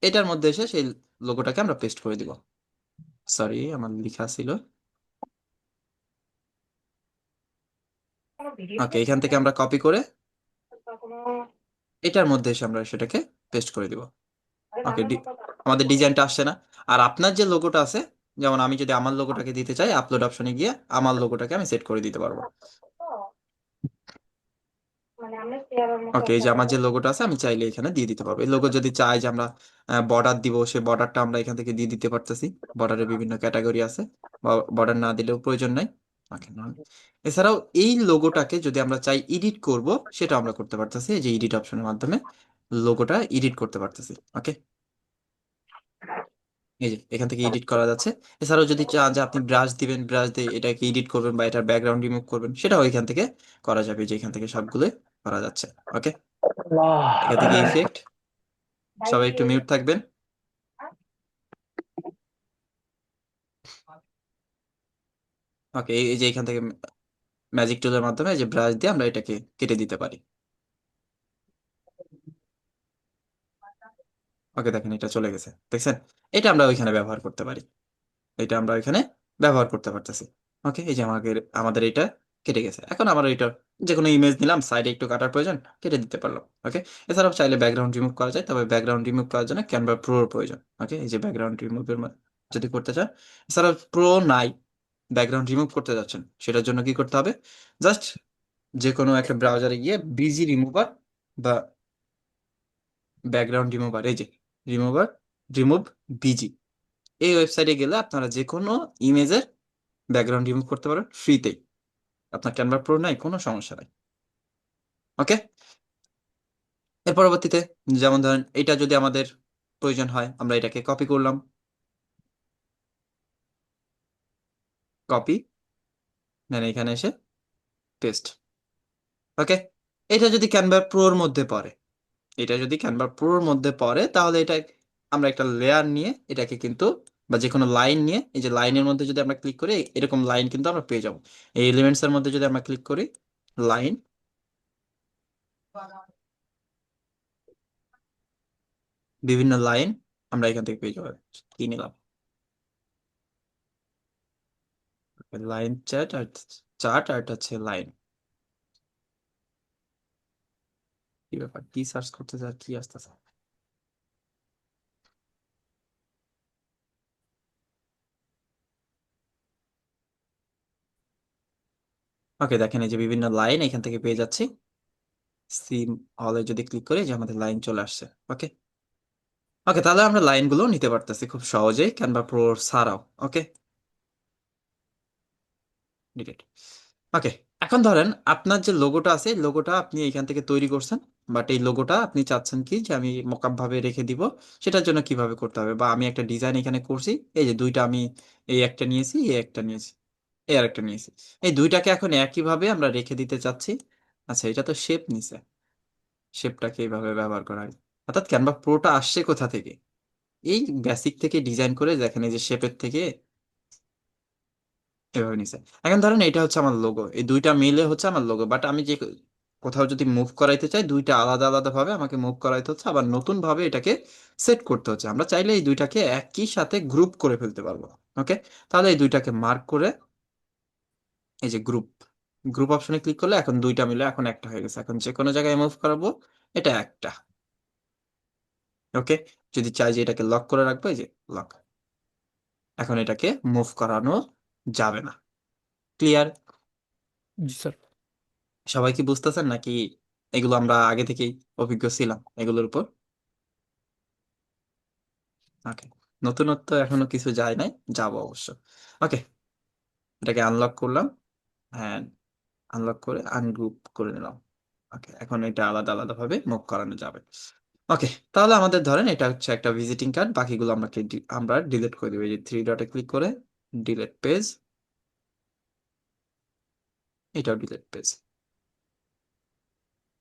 এটার মধ্যে এসে সেই লোগোটাকে আমরা পেস্ট করে দিব। সরি, আমার লেখা ছিল, ওকে, এখান থেকে আমরা কপি করে এটার মধ্যে এসে আমরা সেটাকে পেস্ট করে দিব। ওকে, আমাদের ডিজাইনটা আসছে না। আর আপনার যে লোগোটা আছে, যেমন আমি যদি আমার লোগোটাকে দিতে চাই, আপলোড অপশনে গিয়ে আমার লোগোটাকে আমি সেট করে দিতে পারবো। ওকে, এই যে আমার যে লোগোটা আছে আমি চাইলে এখানে দিয়ে দিতে পারবো। এই লোগো যদি চাই যে আমরা বর্ডার দিব, সে বর্ডারটা আমরা এখান থেকে দিয়ে দিতে পারতেছি, বর্ডারের বিভিন্ন ক্যাটাগরি আছে, বর্ডার না দিলেও প্রয়োজন নাই। ওকে, এছাড়াও এই লোগোটাকে যদি আমরা চাই এডিট করব, সেটা আমরা করতে পারতেছি, এই যে এডিট অপশনের মাধ্যমে লোগোটা এডিট করতে পারতেছি। ওকে, এই যে এখান থেকে এডিট করা যাচ্ছে। এছাড়াও যদি চান যে আপনি ব্রাশ দিবেন, ব্রাশ দিয়ে এটাকে এডিট করবেন বা এটার ব্যাকগ্রাউন্ড রিমুভ করবেন, সেটাও এখান থেকে করা যাবে, যে এখান থেকে সবগুলো করা যাচ্ছে। ওকে, এখান থেকে ইফেক্ট, সবাই একটু মিউট থাকবেন। ওকে, এই যে এখান থেকে ম্যাজিক টুলের মাধ্যমে এই যে ব্রাশ দিয়ে আমরা এটাকে কেটে দিতে পারি। ওকে, দেখেন এটা চলে গেছে, দেখছেন? এটা আমরা ওইখানে ব্যবহার করতে পারি, এটা আমরা ওইখানে ব্যবহার করতে পারতেছি। ওকে, এই যে আমাদের এটা কেটে গেছে। এখন আমার এটা যে কোনো ইমেজ নিলাম, সাইডে একটু কাটার প্রয়োজন, কেটে দিতে পারলাম। ওকে, এছাড়াও চাইলে ব্যাকগ্রাউন্ড রিমুভ করা যায়, তবে ব্যাকগ্রাউন্ড রিমুভ করার জন্য ক্যানভা প্রোর প্রয়োজন। ওকে, এই যে ব্যাকগ্রাউন্ড রিমুভের যদি করতে চান, এছাড়াও প্রো নাই, ব্যাকগ্রাউন্ড রিমুভ করতে যাচ্ছেন, সেটার জন্য কি করতে হবে? জাস্ট যে কোনো একটা ব্রাউজারে গিয়ে বিজি রিমুভার বা ব্যাকগ্রাউন্ড রিমুভার, এই যে রিমুভার, রিমুভ বিজি, এই ওয়েবসাইটে গেলে আপনারা যে কোনো ইমেজের ব্যাকগ্রাউন্ড রিমুভ করতে পারেন ফ্রিতেই। আপনার ক্যানভা প্রো নাই, কোনো সমস্যা নাই। ওকে, এর পরবর্তীতে যেমন ধরেন এটা যদি আমাদের প্রয়োজন হয়, আমরা এটাকে কপি করলাম, কপি, দেন এখানে এসে পেস্ট। ওকে, এটা যদি ক্যানভা প্রোর মধ্যে পড়ে, এটা যদি ক্যানভা প্রোর মধ্যে পড়ে তাহলে এটা আমরা একটা লেয়ার নিয়ে এটাকে কিন্তু, বা যে কোনো লাইন নিয়ে, এই যে লাইনের মধ্যে যদি আমরা ক্লিক করি এরকম লাইন কিন্তু আমরা পেয়ে যাবো। এই এলিমেন্টস এর মধ্যে যদি আমরা ক্লিক করি, লাইন, বিভিন্ন লাইন আমরা এখান থেকে পেয়ে যাবো। কি নিলাম, লাইন চ্যাট আর চার্ট, আর এটা হচ্ছে লাইন। কি ব্যাপার, কি সার্চ করতে চাই, কি আসতেছে? ওকে, দেখেন এই যে বিভিন্ন লাইন এখান থেকে পেয়ে যাচ্ছি। সিম হলে যদি ক্লিক করি, যে আমাদের লাইন চলে আসছে। ওকে, ওকে, তাহলে আমরা লাইনগুলো নিতে পারতেছি খুব সহজেই ক্যানভা প্রো ছাড়াও। ওকে, ডিলিট। ওকে, এখন ধরেন আপনার যে লোগোটা আছে, লোগোটা আপনি এখান থেকে তৈরি করছেন, বাট এই লোগোটা আপনি চাচ্ছেন কি যে আমি মকআপ ভাবে রেখে দিব, সেটার জন্য কিভাবে করতে হবে? বা আমি একটা ডিজাইন এখানে করছি, এই যে দুইটা আমি, এই একটা নিয়েছি, এই একটা নিয়েছি, এই আরেকটা নিয়েছি, এই দুইটাকে এখন একইভাবে আমরা রেখে দিতে চাচ্ছি। আচ্ছা, এটা তো শেপ নিছে, শেপটাকে এইভাবে ব্যবহার করা হয়। অর্থাৎ ক্যানভা প্রোটা আসছে কোথা থেকে? এই বেসিক থেকে ডিজাইন করে দেখেন, এই যে শেপের থেকে এভাবে নিছে। এখন ধরেন এটা হচ্ছে আমার লোগো, এই দুইটা মিলে হচ্ছে আমার লোগো, বাট আমি যে কোথাও যদি মুভ করাইতে চাই, দুইটা আলাদা আলাদা ভাবে আমাকে মুভ করাইতে হচ্ছে, আবার নতুন ভাবে এটাকে সেট করতে হচ্ছে। আমরা চাইলে এই দুইটাকে একই সাথে গ্রুপ করে ফেলতে পারবো। ওকে, তাহলে এই দুইটাকে মার্ক করে, এই যে গ্রুপ, গ্রুপ অপশনে ক্লিক করলে এখন দুইটা মিলে এখন একটা হয়ে গেছে। এখন যে কোনো জায়গায় মুভ করাবো, এটা একটা। ওকে, যদি চাই যে এটাকে লক করে রাখবো, এই যে লক, এখন এটাকে মুভ করানো যাবে না। ক্লিয়ার? জি স্যার। সবাই কি বুঝতেছেন নাকি? এগুলো আমরা আগে থেকেই অভিজ্ঞ ছিলাম এগুলোর উপর। ওকে, নতুনত্ব এখনো কিছু যায় নাই, যাবো অবশ্য। ওকে, এটাকে আনলক করলাম, হ্যাঁ, আনলক করে আনগ্রুপ করে নিলাম। ওকে, এখন এটা আলাদা আলাদা ভাবে মুভ করানো যাবে। ওকে, তাহলে আমাদের ধরেন এটা হচ্ছে একটা ভিজিটিং কার্ড, বাকিগুলো আমরা ডিলিট করে দেবো। এই যে থ্রি ডটে ক্লিক করে ডিলিট পেজ, এটাও ডিলিট পেজ।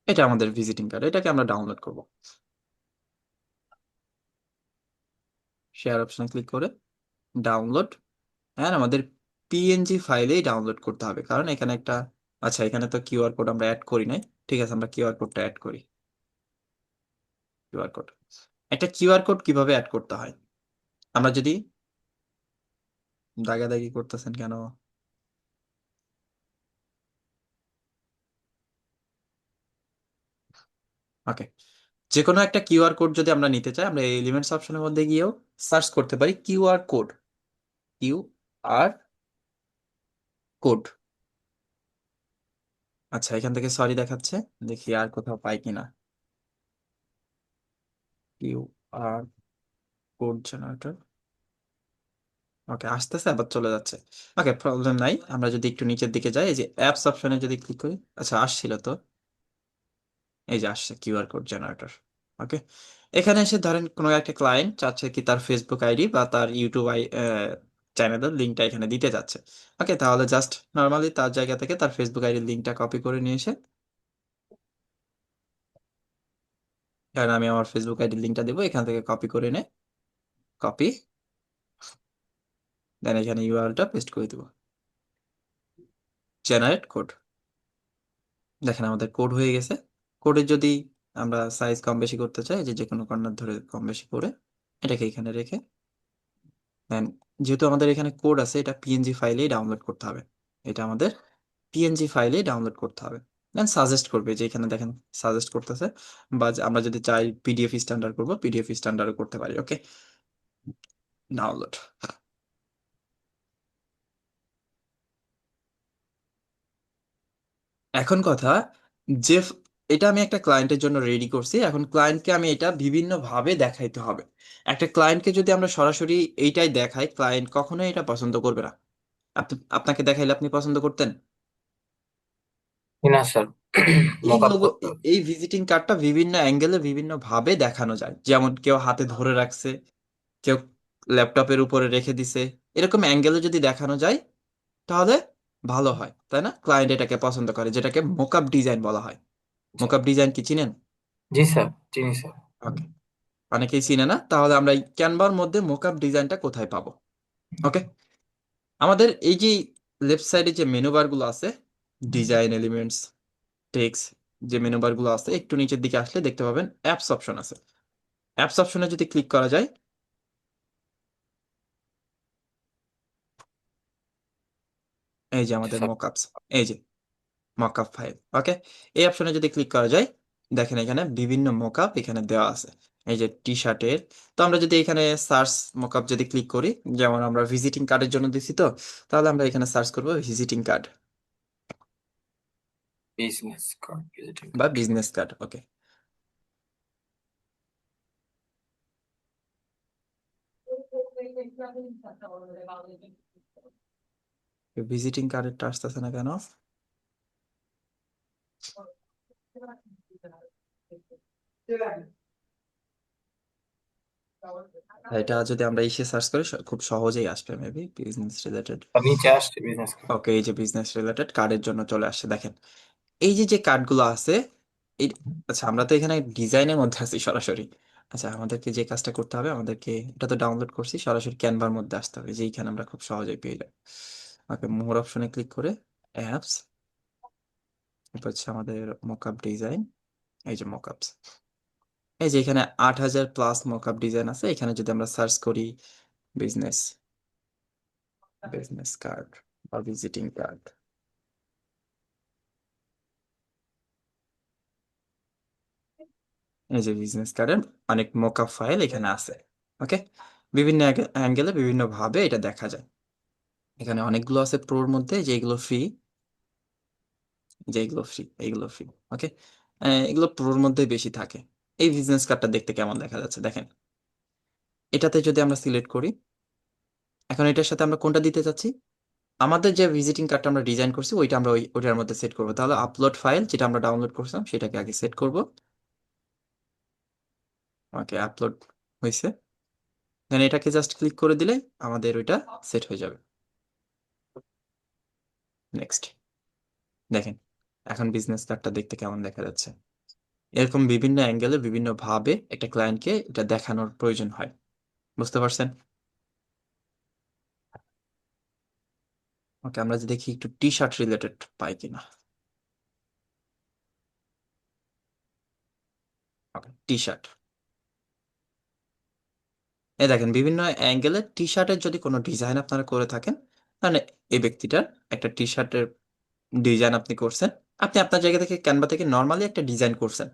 এটা আমাদের ভিজিটিং কার্ড, এটাকে আমরা ডাউনলোড করব। শেয়ার অপশনে ক্লিক করে ডাউনলোড, হ্যাঁ, আমাদের পিএনজি ফাইলেই ডাউনলোড করতে হবে, কারণ এখানে একটা, আচ্ছা এখানে তো কিউআর কোড আমরা অ্যাড করি নাই। ঠিক আছে, আমরা কিউআর কোডটা অ্যাড করি। কিউআর কোড, একটা কিউআর কোড কিভাবে অ্যাড করতে হয়? আমরা যদি, দাগাদাগি করতেছেন কেন? ওকে, যে কোনো একটা কিউআর কোড যদি আমরা নিতে চাই, আমরা এলিমেন্টস অপশনের মধ্যে গিয়েও সার্চ করতে পারি কিউআর কোড, কিউআর কোড। আচ্ছা, এখান থেকে সরি দেখাচ্ছে, দেখি আর কোথাও পাই কিনা। কিউআর কোড জেনারেটর, ওকে, আসতেছে আবার চলে যাচ্ছে। ওকে, প্রবলেম নাই, আমরা যদি একটু নিচের দিকে যাই, এই যে অ্যাপস অপশনে যদি ক্লিক করি, আচ্ছা আসছিল তো, এই যে আসছে কিউআর কোড জেনারেটর। ওকে, এখানে এসে ধরেন কোনো একটা ক্লায়েন্ট চাচ্ছে কি তার ফেসবুক আইডি বা তার ইউটিউব চ্যানেলের লিঙ্কটা এখানে দিতে যাচ্ছে। ওকে, তাহলে জাস্ট নর্মালি তার জায়গা থেকে তার ফেসবুক আইডির লিঙ্কটা কপি করে নিয়ে এসে, কারণ আমি আমার ফেসবুক আইডির লিঙ্কটা দেবো, এখান থেকে কপি করে নে, কপি, দেন এখানে ইউআরএলটা পেস্ট করে দেবো, জেনারেট কোড। দেখেন আমাদের কোড হয়ে গেছে। কোডের যদি আমরা সাইজ কম বেশি করতে চাই, যে যে কোনো কর্নার ধরে কম বেশি করে এটাকে এখানে রেখে দেন, যেহেতু আমাদের এখানে কোড আছে, এটা পিএনজি ফাইলেই ডাউনলোড করতে হবে, এটা আমাদের পিএনজি ফাইলেই ডাউনলোড করতে হবে। দেন সাজেস্ট করবে, যে এখানে দেখেন সাজেস্ট করতেছে, বা আমরা যদি চাই পিডিএফ স্ট্যান্ডার্ড করবো, পিডিএফ স্ট্যান্ডার্ড করতে পারি। ওকে, ডাউনলোড। এখন কথা যে এটা আমি একটা ক্লায়েন্টের জন্য রেডি করছি, এখন ক্লায়েন্টকে আমি এটা বিভিন্ন ভাবে দেখাইতে হবে। একটা ক্লায়েন্টকে যদি আমরা সরাসরি এইটাই দেখাই, ক্লায়েন্ট কখনোই এটা পছন্দ করবে না। আপনাকে দেখাইলে আপনি পছন্দ করতেন? না স্যার, এই মক আপ লোগো, করতে হবে। এই ভিজিটিং কার্ডটা বিভিন্ন অ্যাঙ্গেলে বিভিন্ন ভাবে দেখানো যায়, যেমন কেউ হাতে ধরে রাখছে, কেউ ল্যাপটপের উপরে রেখে দিছে। এরকম অ্যাঙ্গেলে যদি দেখানো যায় তাহলে ভালো হয়, তাই না? ক্লায়েন্ট এটাকে পছন্দ করে, যেটাকে মোকআপ ডিজাইন বলা হয়। আচ্ছা। মোকআপ ডিজাইন কি চিনেন? জি স্যার, চিনি স্যার। ওকে, অনেকেই চিনে না। তাহলে আমরা এই ক্যানভার মধ্যে মোকআপ ডিজাইনটা কোথায় পাবো? ওকে, আমাদের এই যে লেফট সাইডে যে মেনু বার গুলো আছে, ডিজাইন এলিমেন্টস, টেক্সট, যে মেনু বার গুলো আছে, একটু নিচের দিকে আসলে দেখতে পাবেন অ্যাপস অপশন আছে। অ্যাপস অপশনে যদি ক্লিক করা যায়, এই যে আচ্ছা আমাদের স্যার। মোকআপস, এই যে মকআপ ফাইল। ওকে, এই অপশনে যদি ক্লিক করা যায়, দেখেন এখানে বিভিন্ন মকআপ এখানে দেওয়া আছে। এই যে টি শার্টের, তো আমরা যদি এখানে সার্চ মকআপ যদি ক্লিক করি, যেমন আমরা ভিজিটিং কার্ডের জন্য দিছি, তো তাহলে আমরা এখানে সার্চ করব visiting card business card, visiting বা card. Business card. Okay, visiting কার্ডেরটা আসতেছে না কেন? এটা যদি আমরা ইসে সার্চ করি খুব সহজেই আসবে, মেবি বিজনেস রিলেটেড। আর নিচে আসছে বিজনেস কার্ড। ওকে, এই যে বিজনেস রিলেটেড কার্ডের জন্য চলে আসছে, দেখেন এই যে যে কার্ডগুলো আছে। এই, আচ্ছা আমরা তো এখানে ডিজাইনের মধ্যে আছি সরাসরি। আচ্ছা, আমাদেরকে যে কাজটা করতে হবে, আমাদেরকে এটা তো ডাউনলোড করছি, সরাসরি ক্যানভার মধ্যে আসতে হবে, যেইখানে আমরা খুব সহজেই পেয়ে যাই। ওকে, মোর অপশনে ক্লিক করে অ্যাপস, এটা হচ্ছে আমাদের মকআপ ডিজাইন। এই যে মকআপস, এই যে এখানে 8,000+ মকআপ ডিজাইন আছে। এখানে যদি আমরা সার্চ করি বিজনেস, বিজনেস কার্ড বা ভিজিটিং কার্ড, এই যে বিজনেস কার্ডের অনেক মকআপ ফাইল এখানে আছে। ওকে, বিভিন্ন অ্যাঙ্গেলে বিভিন্ন ভাবে এটা দেখা যায়। এখানে অনেকগুলো আছে প্রোর মধ্যে, যেগুলো ফ্রি, যেগুলো ফ্রি, এইগুলো ফ্রি। ওকে, এগুলো প্রোর মধ্যে বেশি থাকে। এই বিজনেস কার্ডটা দেখতে কেমন দেখা যাচ্ছে দেখেন। এটাতে যদি আমরা সিলেক্ট করি, এখন এটার সাথে আমরা কোনটা দিতে চাচ্ছি, আমাদের যে ভিজিটিং কার্ডটা আমরা ডিজাইন করছি ওইটা আমরা ওইটার মধ্যে সেট করবো। তাহলে আপলোড ফাইল, যেটা আমরা ডাউনলোড করছিলাম সেটাকে আগে সেট করব। ওকে, আপলোড হয়েছে, দেন এটাকে জাস্ট ক্লিক করে দিলে আমাদের ওইটা সেট হয়ে যাবে। নেক্সট, দেখেন এখন বিজনেস কার্ডটা দেখতে কেমন দেখা যাচ্ছে। এরকম বিভিন্ন অ্যাঙ্গেলে বিভিন্ন ভাবে একটা ক্লায়েন্টকে এটা দেখানোর প্রয়োজন হয়। বুঝতে পারছেন? ওকে, আমরা যদি দেখি একটু টি শার্ট রিলেটেড পাই কিনা। ওকে, টি শার্ট, এই দেখেন বিভিন্ন অ্যাঙ্গেলে টি শার্টের যদি কোনো ডিজাইন আপনারা করে থাকেন, মানে এই ব্যক্তিটার একটা টি শার্টের ডিজাইন আপনি করছেন, আপনি আপনার জায়গা থেকে ক্যানভা থেকে নর্মালি একটা ডিজাইন করছেন,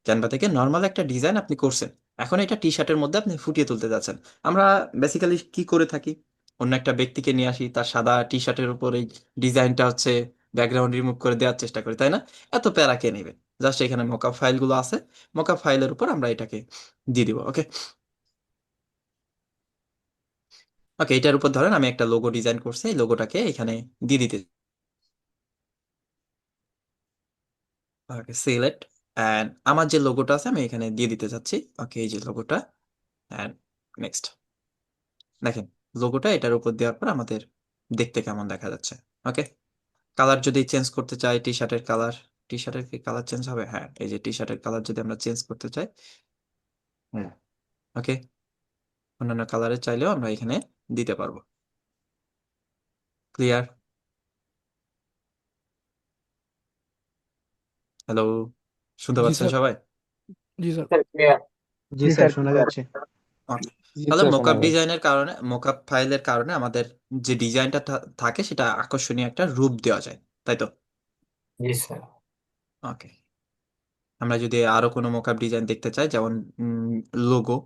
ক্যানভা থেকে নর্মাল একটা ডিজাইন আপনি করছেন, এখন এটা টি শার্টের মধ্যে আপনি ফুটিয়ে তুলতে যাচ্ছেন। আমরা বেসিক্যালি কি করে থাকি, অন্য একটা ব্যক্তিকে নিয়ে আসি, তার সাদা টি শার্টের উপর এই ডিজাইনটা হচ্ছে ব্যাকগ্রাউন্ড রিমুভ করে দেওয়ার চেষ্টা করি, তাই না? এত প্যারা কে নেবে? জাস্ট এখানে মকআপ ফাইলগুলো আছে, মকআপ ফাইলের উপর আমরা এটাকে দিয়ে দিব। ওকে, ওকে, এটার উপর ধরেন আমি একটা লোগো ডিজাইন করছি, এই লোগোটাকে এখানে দিয়ে দিতে, ওকে সিলেক্ট, অ্যান্ড আমার যে লোগোটা আছে আমি এখানে দিয়ে দিতে চাচ্ছি। ওকে, এই যে লোগোটা, অ্যান্ড নেক্সট, দেখেন লোগোটা এটার উপর দেওয়ার পর আমাদের দেখতে কেমন দেখা যাচ্ছে। ওকে, কালার যদি চেঞ্জ করতে চাই, টি শার্টের কালার, টি শার্টের কি কালার চেঞ্জ হবে? হ্যাঁ, এই যে টি শার্টের কালার যদি আমরা চেঞ্জ করতে চাই, হুম, ওকে, অন্যান্য কালারে চাইলেও আমরা এখানে দিতে পারবো। ক্লিয়ার? হ্যালো, শুনতে জি পাচ্ছেন স্যার। সবাই? জি স্যার। Sir clear. জি জি স্যার, স্যার শোনা ক্লিয়ার। যাচ্ছে। ওকে, জি তাহলে স্যার, শোনা মোকআপ যায়। ডিজাইনের কারণে, মোকআপ ফাইলের কারণে আমাদের যে ডিজাইনটা থাকে সেটা আকর্ষণীয় একটা রূপ দেওয়া যায়, তাই তো? জি স্যার। ওকে, আমরা যদি আরো কোনো মোকআপ ডিজাইন দেখতে চাই, যেমন লোগো,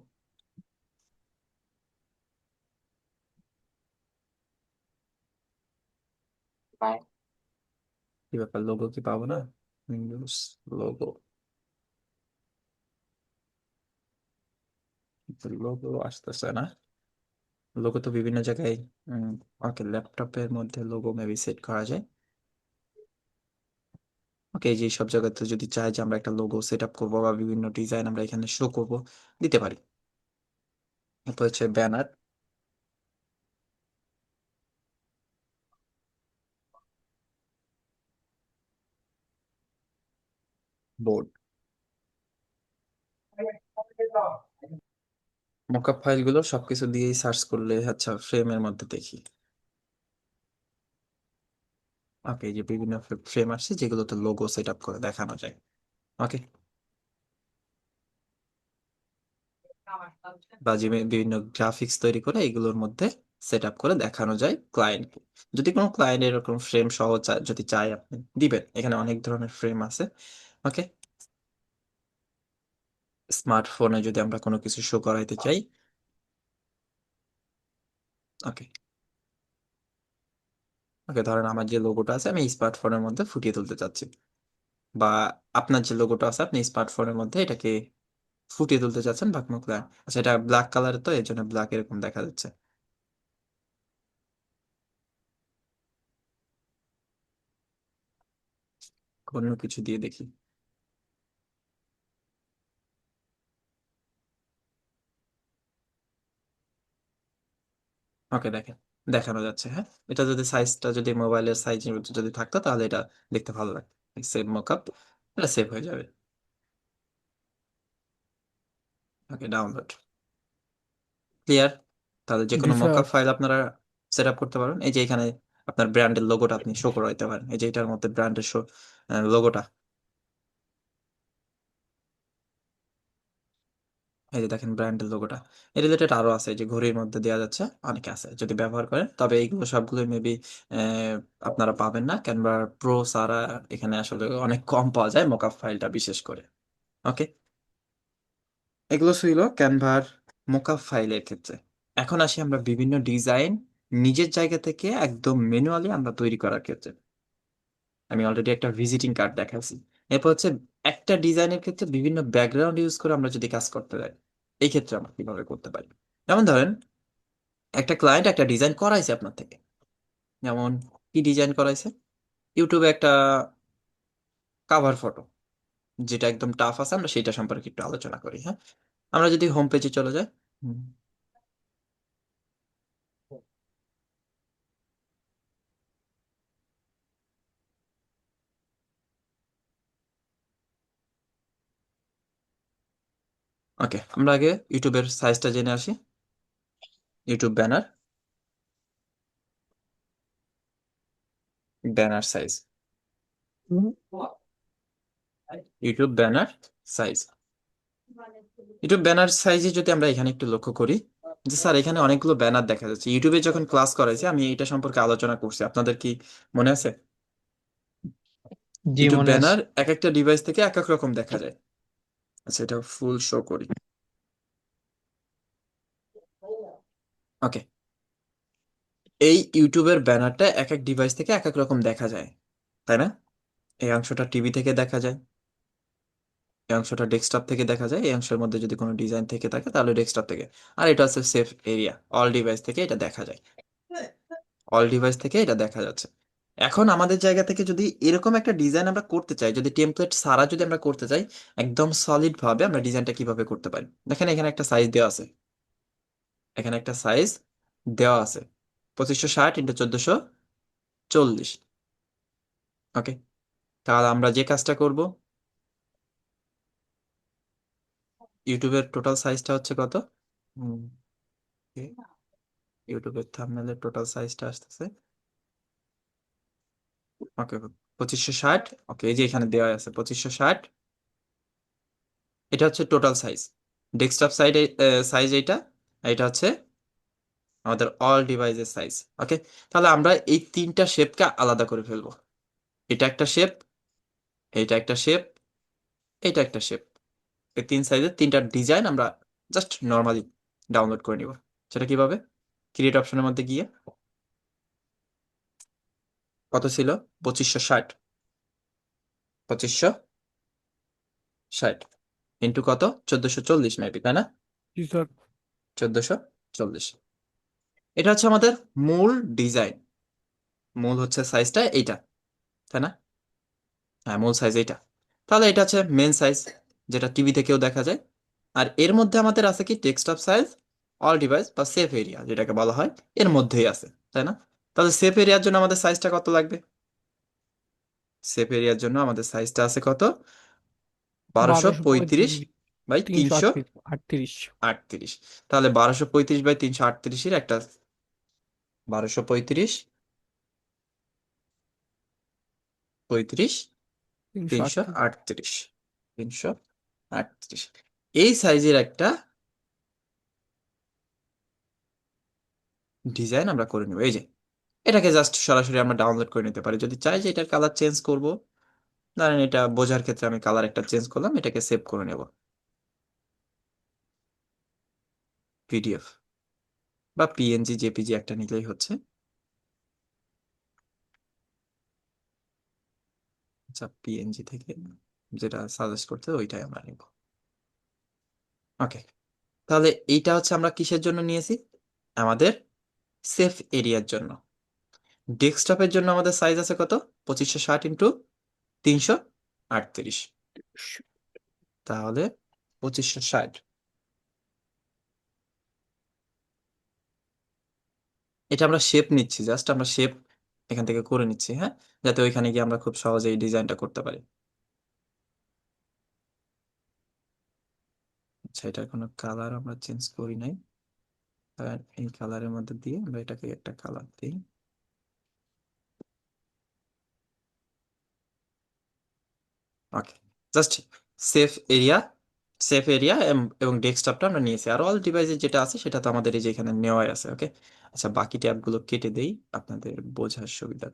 বাই। কি ব্যাপার, লোগো কি পাবো না? উইন্ডোজ লোগো, লোগো আসতেছে না। লোগো তো বিভিন্ন জায়গায়, ওকে, ল্যাপটপের মধ্যে লোগো মেবি সেট করা যায়। ওকে, যে সব জায়গাতে যদি চাই যে আমরা একটা লোগো সেট আপ করবো বা বিভিন্ন ডিজাইন আমরা এখানে শো করব, দিতে পারি। এরপর হচ্ছে ব্যানার, বোর্ড, মকআপ ফাইলগুলো সবকিছু দিয়েই সার্চ করলে আচ্ছা ফ্রেমের মধ্যে দেখি। ওকে, যে বিভিন্ন ফ্রেম আসছে যেগুলোতে লোগো সেট আপ করে দেখানো যায়। ওকে, বা যে বিভিন্ন গ্রাফিক্স তৈরি করে এগুলোর মধ্যে সেট আপ করে দেখানো যায় ক্লায়েন্টকে। যদি কোনো ক্লায়েন্ট এরকম ফ্রেম সহ যদি চায় আপনি দিবেন, এখানে অনেক ধরনের ফ্রেম আছে। ওকে, স্মার্টফোনে যদি আমরা কোনো কিছু শো করাইতে চাই, ওকে, ওকে, ধরেন আমার যে লোগোটা আছে আমি স্মার্টফোনের মধ্যে ফুটিয়ে তুলতে চাচ্ছি, বা আপনার যে লোগোটা আছে আপনি স্মার্টফোনের মধ্যে এটাকে ফুটিয়ে তুলতে চাচ্ছেন বা কোনো ক্লায়েন্ট, আচ্ছা এটা ব্ল্যাক কালার তো এই জন্য ব্ল্যাক এরকম দেখা যাচ্ছে। অন্য কিছু দিয়ে দেখি। ওকে, দেখেন, দেখানো যাচ্ছে, হ্যাঁ। এটা যদি সাইজটা যদি মোবাইলের সাইজ যদি থাকতো তাহলে এটা দেখতে ভালো লাগতো। সেভ মকআপ, এটা সেভ হয়ে যাবে। ওকে, ডাউনলোড, ক্লিয়ার। তাহলে যে জি কোনো স্যার। মকআপ ফাইল আপনারা সেট আপ করতে পারেন। এই যে এখানে আপনার ব্র্যান্ডের লোগোটা আপনি শো করাইতে পারেন, এই যে এটার মধ্যে ব্র্যান্ডের শো লোগোটা, এই যে দেখেন ব্র্যান্ডের লোগোটা। এই রিলেটেড আরো আছে, যে ঘড়ির মধ্যে দেওয়া যাচ্ছে, অনেকে আছে যদি ব্যবহার করেন, তবে এইগুলো সবগুলো মেবি আপনারা পাবেন না। ক্যানভা প্রো সারা এখানে আসলে অনেক কম পাওয়া যায় মকআপ ফাইলটা বিশেষ করে। ওকে, এগুলো ছিল ক্যানভার মোকআপ ফাইলের ক্ষেত্রে। এখন আসি আমরা বিভিন্ন ডিজাইন নিজের জায়গা থেকে একদম ম্যানুয়ালি আমরা তৈরি করার ক্ষেত্রে। আমি অলরেডি একটা ভিজিটিং কার্ড দেখাচ্ছি। এরপর হচ্ছে একটা ডিজাইনের ক্ষেত্রে বিভিন্ন ব্যাকগ্রাউন্ড ইউজ করে আমরা যদি কাজ করতে যাই, এই ক্ষেত্রে আমরা কিভাবে করতে পারি। যেমন ধরেন একটা ক্লায়েন্ট একটা ডিজাইন করাইছে আপনার থেকে, যেমন কি ডিজাইন করাইছে, ইউটিউবে একটা কাভার ফটো যেটা একদম টাফ আছে, আমরা সেটা সম্পর্কে একটু আলোচনা করি, হ্যাঁ। আমরা যদি হোম পেজে চলে যাই, ওকে, আমরা আগে ইউটিউবের সাইজটা জেনে আসি। YouTube banner, banner size, YouTube banner size. YouTube banner সাইজে যদি আমরা এখানে একটু লক্ষ্য করি, যে স্যার এখানে অনেকগুলো ব্যানার দেখা যাচ্ছে। ইউটিউবে যখন ক্লাস করাইছি আমি এটা সম্পর্কে আলোচনা করছি, আপনাদের কি মনে আছে? জি ইউটিউব মনে আছে। ব্যানার এক একটা ডিভাইস থেকে এক এক রকম দেখা যায়। আচ্ছা, এটা ফুল শো করি। ওকে, এই ইউটিউবের ব্যানারটা এক এক ডিভাইস থেকে এক এক রকম দেখা যায়, তাই না? এই অংশটা টিভি থেকে দেখা যায়, এই অংশটা ডেস্কটপ থেকে দেখা যায়, এই অংশের মধ্যে যদি কোনো ডিজাইন থেকে থাকে তাহলে ডেস্কটপ থেকে। আর এটা হচ্ছে সেফ এরিয়া, অল ডিভাইস থেকে এটা দেখা যায়, অল ডিভাইস থেকে এটা দেখা যাচ্ছে। এখন আমাদের জায়গা থেকে যদি এরকম একটা ডিজাইন আমরা করতে চাই, যদি টেমপ্লেট ছাড়া যদি আমরা করতে চাই, একদম সলিড ভাবে আমরা ডিজাইনটা কিভাবে করতে পারি, দেখেন এখানে একটা সাইজ দেওয়া আছে, এখানে একটা সাইজ দেওয়া আছে 2560x1440। ওকে, তাহলে আমরা যে কাজটা করব, ইউটিউবের টোটাল সাইজটা হচ্ছে কত, হুম, ইউটিউবের থাম্বনেলের টোটাল সাইজটা আসতেছে, ওকে, 2560। ওকে, এই যে এখানে দেওয়া আছে 2560, এটা হচ্ছে টোটাল সাইজ। ডেস্কটপ সাইজ এইটা, এটা হচ্ছে আমাদের অল ডিভাইসের সাইজ। ওকে, তাহলে আমরা এই তিনটা শেপকে আলাদা করে ফেলবো। এটা একটা শেপ, এইটা একটা শেপ, এটা একটা শেপ। এই তিন সাইজের তিনটা ডিজাইন আমরা জাস্ট নর্মালি ডাউনলোড করে নিব। সেটা কিভাবে, ক্রিয়েট অপশনের মধ্যে গিয়ে, কত ছিল, 2560, 2560 ইন্টু কত, 1440 মেবি, তাই না? জি স্যার। 1440। এটা হচ্ছে আমাদের মূল ডিজাইন, মূল হচ্ছে সাইজটা এইটা, তাই না? হ্যাঁ, মূল সাইজ এইটা। তাহলে এটা হচ্ছে মেন সাইজ, যেটা টিভি থেকেও দেখা যায়। আর এর মধ্যে আমাদের আছে কি ডেস্কটপ সাইজ, অল ডিভাইস বা সেফ এরিয়া যেটাকে বলা হয়, এর মধ্যেই আছে, তাই না? তাহলে সেফ এরিয়ার জন্য আমাদের সাইজটা কত লাগবে? সেফ এরিয়ার জন্য আমাদের সাইজটা আছে কত, বারোশো 1235 পঁয়ত্রিশ বাই তিনশো তিনশো আটত্রিশ আটত্রিশ। আটত্রিশ তাহলে 1235/338 একটা, 1235 35 তিনশো তিনশো আটত্রিশ আটত্রিশ 338 এই সাইজের একটা ডিজাইন আমরা করে নেবো। এই যে এটাকে জাস্ট সরাসরি আমরা ডাউনলোড করে নিতে পারি, যদি চাই যে এটার কালার চেঞ্জ করব, ধরেন এটা বোঝার ক্ষেত্রে আমি কালার একটা চেঞ্জ করলাম, এটাকে সেভ করে নেব পিডিএফ বা পিএনজি জেপিজি একটা নিলেই হচ্ছে। আচ্ছা, পিএনজি থেকে যেটা সাজেস্ট করতে ওইটাই আমরা নিব। ওকে, তাহলে এইটা হচ্ছে আমরা কিসের জন্য নিয়েছি, আমাদের সেফ এরিয়ার জন্য। ডেস্কটপের জন্য আমাদের সাইজ আছে কত, 2560 ইন্টু 338, তাহলে 2560। এটা আমরা শেপ নিচ্ছি, জাস্ট আমরা শেপ এখান থেকে করে নিচ্ছি, হ্যাঁ, যাতে ওইখানে গিয়ে আমরা খুব সহজে এই ডিজাইনটা করতে পারি। আচ্ছা, এটার কোনো কালার আমরা চেঞ্জ করি নাই, আর এই কালারের মধ্যে দিয়ে আমরা এটাকে একটা কালার দিই। Okay, just safe area, safe area এবং ডেস্কটপটা আমরা নিয়েছি, আর অল ডিভাইসে যেটা আছে সেটা তো আমাদের এই যে এখানে নেওয়াই আছে। ওকে, আচ্ছা, বাকি ট্যাবগুলো কেটে দেই আপনাদের বোঝার সুবিধা।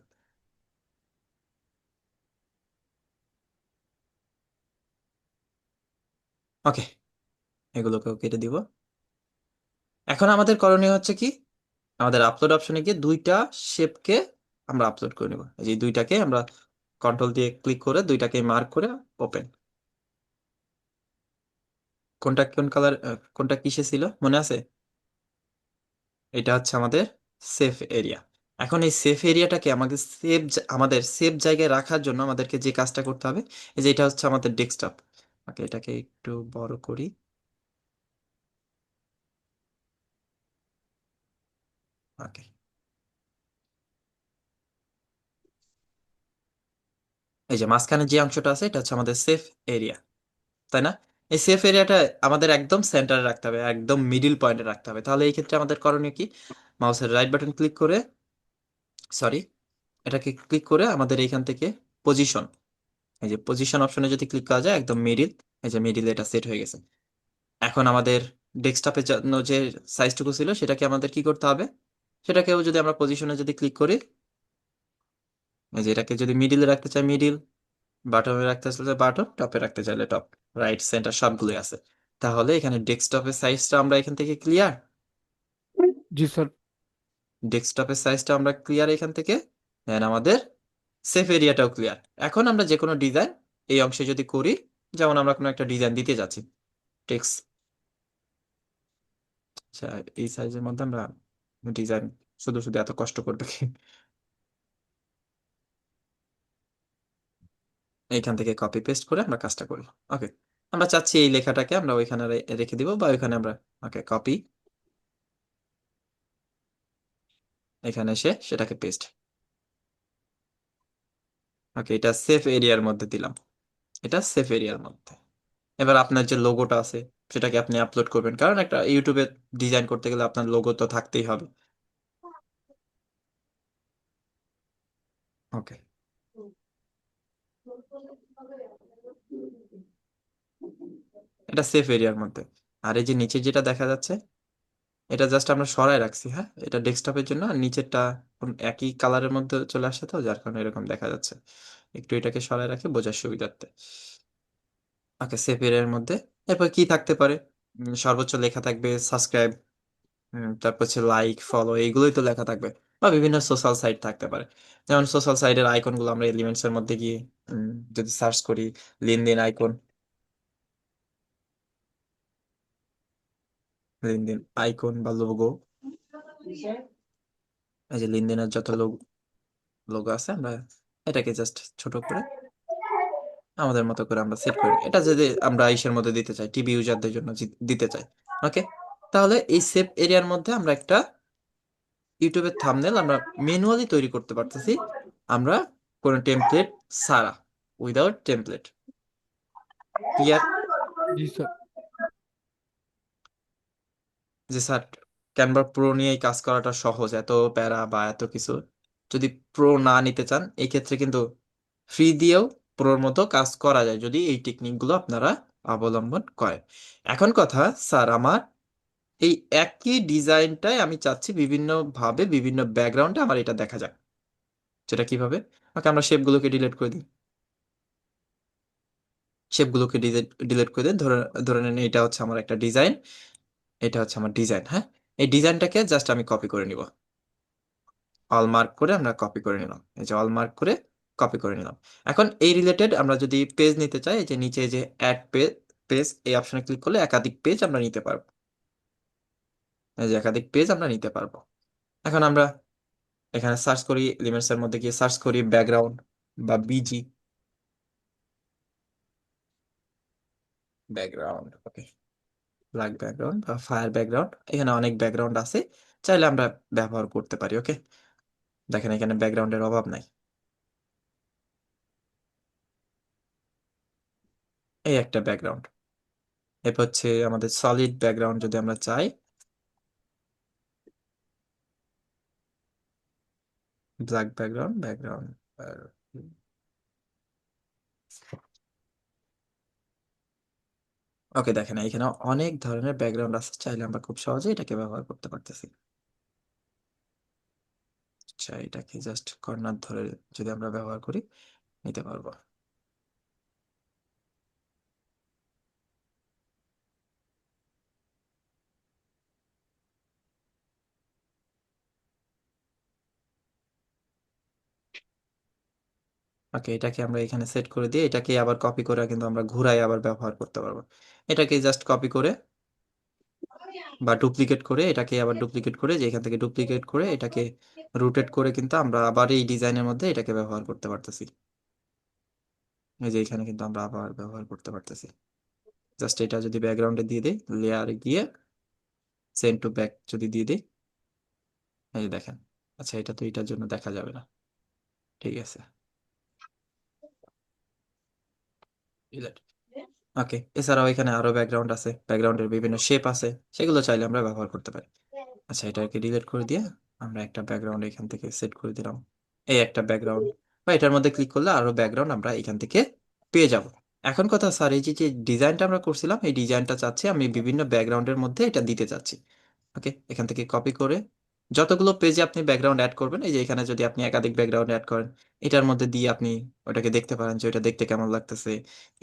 ওকে, এগুলোকেও কেটে দিব। এখন আমাদের করণীয় হচ্ছে কি, আমাদের আপলোড অপশনে গিয়ে দুইটা শেপকে আমরা আপলোড করে নেব। এই যে দুইটাকে আমরা কন্ট্রোল দিয়ে ক্লিক করে দুইটাকে মার্ক করে ওপেন। কোনটা কোন কালার, কোনটা কিসে ছিল মনে আছে? এটা হচ্ছে আমাদের সেফ এরিয়া। এখন এই সেফ এরিয়াটাকে আমাদের আমাদের সেফ জায়গায় রাখার জন্য আমাদেরকে যে কাজটা করতে হবে, এই যে এটা হচ্ছে আমাদের ডেস্কটপ। ওকে, এটাকে একটু বড় করি। ওকে, এই যে মাঝখানে যে অংশটা আছে এটা হচ্ছে আমাদের সেফ এরিয়া, তাই না? এই সেফ এরিয়াটা আমাদের একদম সেন্টারে রাখতে হবে, একদম মিডিল পয়েন্টে রাখতে হবে। তাহলে এই ক্ষেত্রে আমাদের করণীয় কি, মাউসের রাইট বাটন ক্লিক করে, সরি, এটাকে ক্লিক করে আমাদের এইখান থেকে পজিশন, এই যে পজিশন অপশনে যদি ক্লিক করা যায় একদম মিডিল, এই যে মিডিলে এটা সেট হয়ে গেছে। এখন আমাদের ডেস্কটপের জন্য যে সাইজটুকু ছিল সেটাকে আমাদের কি করতে হবে, সেটাকেও যদি আমরা পজিশনে যদি ক্লিক করি, এই যে এটাকে যদি মিডিলে রাখতে চাই মিডিল, বাটমে রাখতে চাইলে বাটম, টপে রাখতে চাইলে টপ, রাইট সেন্টার সবগুলোই আছে। তাহলে এখানে ডেস্কটপের সাইজটা আমরা এখান থেকে ক্লিয়ার, জি স্যার। ডেস্কটপের সাইজটা আমরা ক্লিয়ার এখান থেকে, দেন আমাদের সেফ এরিয়াটাও ক্লিয়ার। এখন আমরা যে কোনো ডিজাইন এই অংশে যদি করি, যেমন আমরা কোনো একটা ডিজাইন দিতে যাচ্ছি, টেক্সট, আচ্ছা, এই সাইজের মধ্যে আমরা ডিজাইন, শুধু শুধু এত কষ্ট করবে কি, এইখান থেকে কপি পেস্ট করে আমরা কাজটা করি। ওকে, আমরা চাচ্ছি এই লেখাটাকে আমরা ওইখানে রেখে দিব, বা ওইখানে আমরা, ওকে, কপি, এখানে এসে সেটাকে পেস্ট। ওকে, এটা সেফ এরিয়ার মধ্যে দিলাম, এটা সেফ এরিয়ার মধ্যে। এবার আপনার যে লোগোটা আছে সেটাকে আপনি আপলোড করবেন, কারণ একটা ইউটিউবে ডিজাইন করতে গেলে আপনার লোগো তো থাকতেই হবে। ওকে, এটা সেফ এরিয়ার মধ্যে। আর এই যে নিচে যেটা দেখা যাচ্ছে, এটা জাস্ট আমরা সরায় রাখছি, হ্যাঁ, এটা ডেস্কটপের জন্য, আর নিচেরটা একই কালারের মধ্যে চলে আসছে, তো যার কারণে এরকম দেখা যাচ্ছে। একটু এটাকে সরায় রাখি বোঝার সুবিধার্থে। ওকে, সেফ এরিয়ার মধ্যে এরপর কি থাকতে পারে, সর্বোচ্চ লেখা থাকবে সাবস্ক্রাইব, তারপর হচ্ছে লাইক ফলো, এইগুলোই তো লেখা থাকবে। বা বিভিন্ন সোশ্যাল সাইট থাকতে পারে। যেমন সোশ্যাল সাইটের আইকনগুলো আমরা এলিমেন্টস এর মধ্যে গিয়ে যদি সার্চ করি লেনদেন আইকন, লেনদেন আইকন বা লোগো, এই যে লেনদেনের যত লোগো আছে আমরা এটাকে জাস্ট ছোট করে আমাদের মতো করে আমরা সেট করি। এটা যদি আমরা ইসের মধ্যে দিতে চাই, টিভি ইউজারদের জন্য দিতে চাই, ওকে, তাহলে এই সেভ এরিয়ার মধ্যে আমরা একটা ইউটিউবের থাম্বনেল আমরা ম্যানুয়ালি তৈরি করতে পারতেছি, আমরা কোনো টেমপ্লেট ছাড়া, উইদাউট টেমপ্লেট। ক্লিয়ার? জি স্যার। যে স্যার ক্যানভা প্রো নিয়ে এই কাজ করাটা সহজ, এত প্যারা বা এত কিছু যদি প্রো না নিতে চান এই ক্ষেত্রে কিন্তু ফ্রি দিয়েও প্রোর মতো কাজ করা যায় যদি এই টেকনিকগুলো আপনারা অবলম্বন করেন। এখন কথা স্যার, আমার এই একই ডিজাইনটাই আমি চাচ্ছি বিভিন্ন ভাবে বিভিন্ন ব্যাকগ্রাউন্ডে আমার এটা দেখা যাক, সেটা কিভাবে? ওকে, আমরা শেপগুলোকে ডিলিট করে দিই, শেপগুলোকে ডিলিট করে দিই। ধরে ধরে নেন এটা হচ্ছে আমার একটা ডিজাইন, এটা হচ্ছে আমার ডিজাইন, হ্যাঁ। এই ডিজাইনটাকে জাস্ট আমি কপি করে নিব, অল মার্ক করে আমরা কপি করে নিলাম, এই যে অল মার্ক করে কপি করে নিলাম। এখন এই রিলেটেড আমরা যদি পেজ নিতে চাই, এই যে নিচে এই যে অ্যাড পেজ, পেজ এই অপশনে ক্লিক করলে একাধিক পেজ আমরা নিতে পারবো, এই যে একাধিক পেজ আমরা নিতে পারবো। এখন আমরা এখানে সার্চ করি, এলিমেন্টস এর মধ্যে গিয়ে সার্চ করি ব্যাকগ্রাউন্ড বা বিজি ব্যাকগ্রাউন্ড, ওকে, ব্ল্যাক ব্যাকগ্রাউন্ড বা ফায়ার ব্যাকগ্রাউন্ড, এখানে অনেক ব্যাকগ্রাউন্ড আছে, চাইলে আমরা ব্যবহার করতে পারি। ওকে, দেখেন এখানে ব্যাকগ্রাউন্ডের অভাব নাই। এই একটা ব্যাকগ্রাউন্ড, এরপর হচ্ছে আমাদের সলিড ব্যাকগ্রাউন্ড যদি আমরা চাই, ব্ল্যাক ব্যাকগ্রাউন্ড, ব্যাকগ্রাউন্ড, ওকে, দেখেন এখানে অনেক ধরনের ব্যাকগ্রাউন্ড আছে, চাইলে আমরা খুব সহজে এটাকে ব্যবহার করতে পারতেছি। আচ্ছা, এটাকে জাস্ট কর্নার ধরে যদি আমরা ব্যবহার করি নিতে পারবো। ওকে, এটাকে আমরা এখানে সেট করে দিয়ে এটাকে আবার কপি করে কিন্তু আমরা ঘুরাই আবার ব্যবহার করতে পারবো। এটাকে জাস্ট কপি করে বা ডুপ্লিকেট করে, এটাকে আবার ডুপ্লিকেট করে, যে এখান থেকে ডুপ্লিকেট করে এটাকে রোটেট করে কিন্তু আমরা আবার এই ডিজাইনের মধ্যে এটাকে ব্যবহার করতে পারতেছি। এই যে এখানে কিন্তু আমরা আবার ব্যবহার করতে পারতেছি। জাস্ট এটা যদি ব্যাকগ্রাউন্ডে দিয়ে দিই, লেয়ারে গিয়ে সেন্ড টু ব্যাক যদি দিয়ে দিই, এই যে দেখেন। আচ্ছা, এটা তো এটার জন্য দেখা যাবে না, ঠিক আছে, ওকে। এছাড়াও এখানে আরো ব্যাকগ্রাউন্ড আছে, ব্যাকগ্রাউন্ডের বিভিন্ন শেপ আছে, সেগুলো চাইলে আমরা ব্যবহার করতে পারি। আচ্ছা, এটাকে ডিলিট করে দিয়ে আমরা একটা ব্যাকগ্রাউন্ড এখান থেকে সেট করে দিলাম, এই একটা ব্যাকগ্রাউন্ড, বা এটার মধ্যে ক্লিক করলে আরো ব্যাকগ্রাউন্ড আমরা এখান থেকে পেয়ে যাব। এখন কথা স্যার, এই যে যে ডিজাইনটা আমরা করছিলাম এই ডিজাইনটা চাচ্ছি আমি বিভিন্ন ব্যাকগ্রাউন্ডের মধ্যে এটা দিতে চাচ্ছি। ওকে, এখান থেকে কপি করে যতগুলো পেজে আপনি ব্যাকগ্রাউন্ড অ্যাড করবেন, এই যে এখানে যদি আপনি একাধিক ব্যাকগ্রাউন্ড অ্যাড করেন, এটার মধ্যে দিয়ে আপনি ওটাকে দেখতে পারেন যে ওটা দেখতে কেমন লাগতেছে,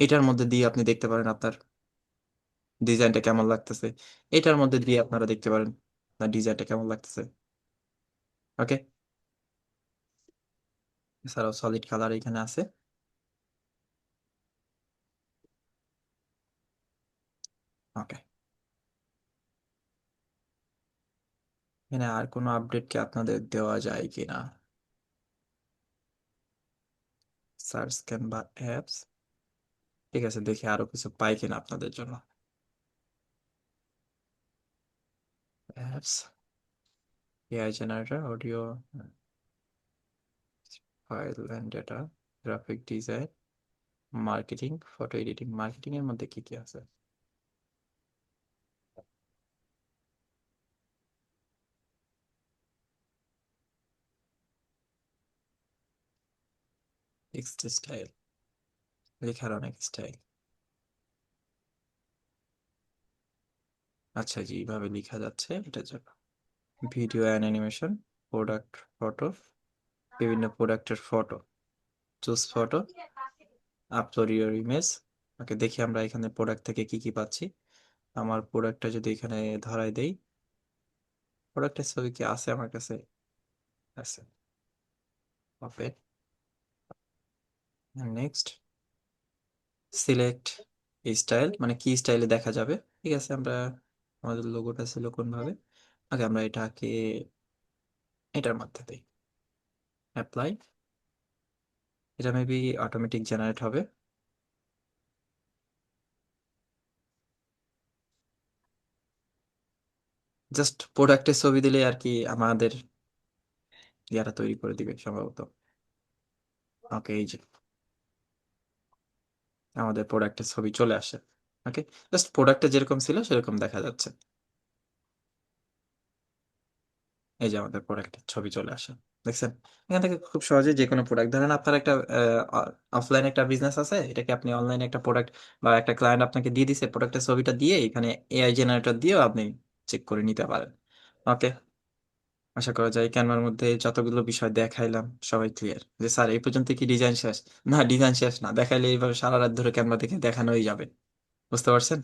এটার মধ্যে দিয়ে আপনি দেখতে পারেন আপনার ডিজাইনটা কেমন লাগতেছে, এটার মধ্যে দিয়ে আপনারা দেখতে পারেন আপনার ডিজাইনটা কেমন লাগতেছে। ওকে, এছাড়াও সলিড কালার এখানে আছে। ওকে, এখানে আর কোনো আপডেট কি আপনাদের দেওয়া যায় কিনা? সার্চ ক্যানভা অ্যাপস, ঠিক আছে, দেখি আরো কিছু পাই কিনা আপনাদের জন্য। Apps, AI generator, audio, file and data, graphic design, marketing, photo editing. Marketing এর মধ্যে কি কি আছে? টেক্সট স্টাইল, লেখার অনেক স্টাইল। আচ্ছা জি, এইভাবে লেখা যাচ্ছে এটার জন্য। Video and animation, product photo, বিভিন্ন প্রোডাক্টের photo, choose photo, upload your image. Okay, দেখি আমরা এখানে প্রোডাক্ট থেকে কি কি পাচ্ছি। আমার প্রোডাক্টটা যদি এখানে ধরাই দেই, প্রোডাক্টের ছবি কি আছে আমার কাছে? আছে ওকে। নেক্সট সিলেক্ট স্টাইল, মানে কি স্টাইলে দেখা যাবে। ঠিক আছে, আমরা আমাদের লোগোটা ছিল কোন ভাবে, আগে আমরা এটাকে এটার মধ্যে দিই, অ্যাপ্লাই। এটা মেবি অটোমেটিক জেনারেট হবে। জাস্ট প্রোডাক্টের ছবি দিলে আর কি আমাদের ইয়ারা তৈরি করে দিবে সম্ভবত। ওকে, এই যে আমাদের প্রোডাক্টের ছবি চলে আসে। ওকে, জাস্ট প্রোডাক্টে যেরকম ছিল সেরকম দেখা যাচ্ছে। এই যে আমাদের প্রোডাক্টের ছবি চলে আসে, দেখছেন? এখান থেকে খুব সহজে যে কোনো প্রোডাক্ট, ধরেন আপনার একটা অফলাইন একটা বিজনেস আছে, এটাকে আপনি অনলাইনে একটা প্রোডাক্ট বা একটা ক্লায়েন্ট আপনাকে দিয়ে দিছে, প্রোডাক্টের ছবিটা দিয়ে এখানে এআই জেনারেটর দিয়েও আপনি চেক করে নিতে পারেন। ওকে, আশা করা যায় ক্যানভার মধ্যে যতগুলো বিষয় দেখাইলাম সবাই ক্লিয়ার। যে স্যার এই পর্যন্ত কি ডিজাইন শেষ? না, ডিজাইন শেষ না, দেখাইলে এইভাবে সারা রাত ধরে ক্যানভা দেখে দেখানোই যাবে। বুঝতে পারছেন?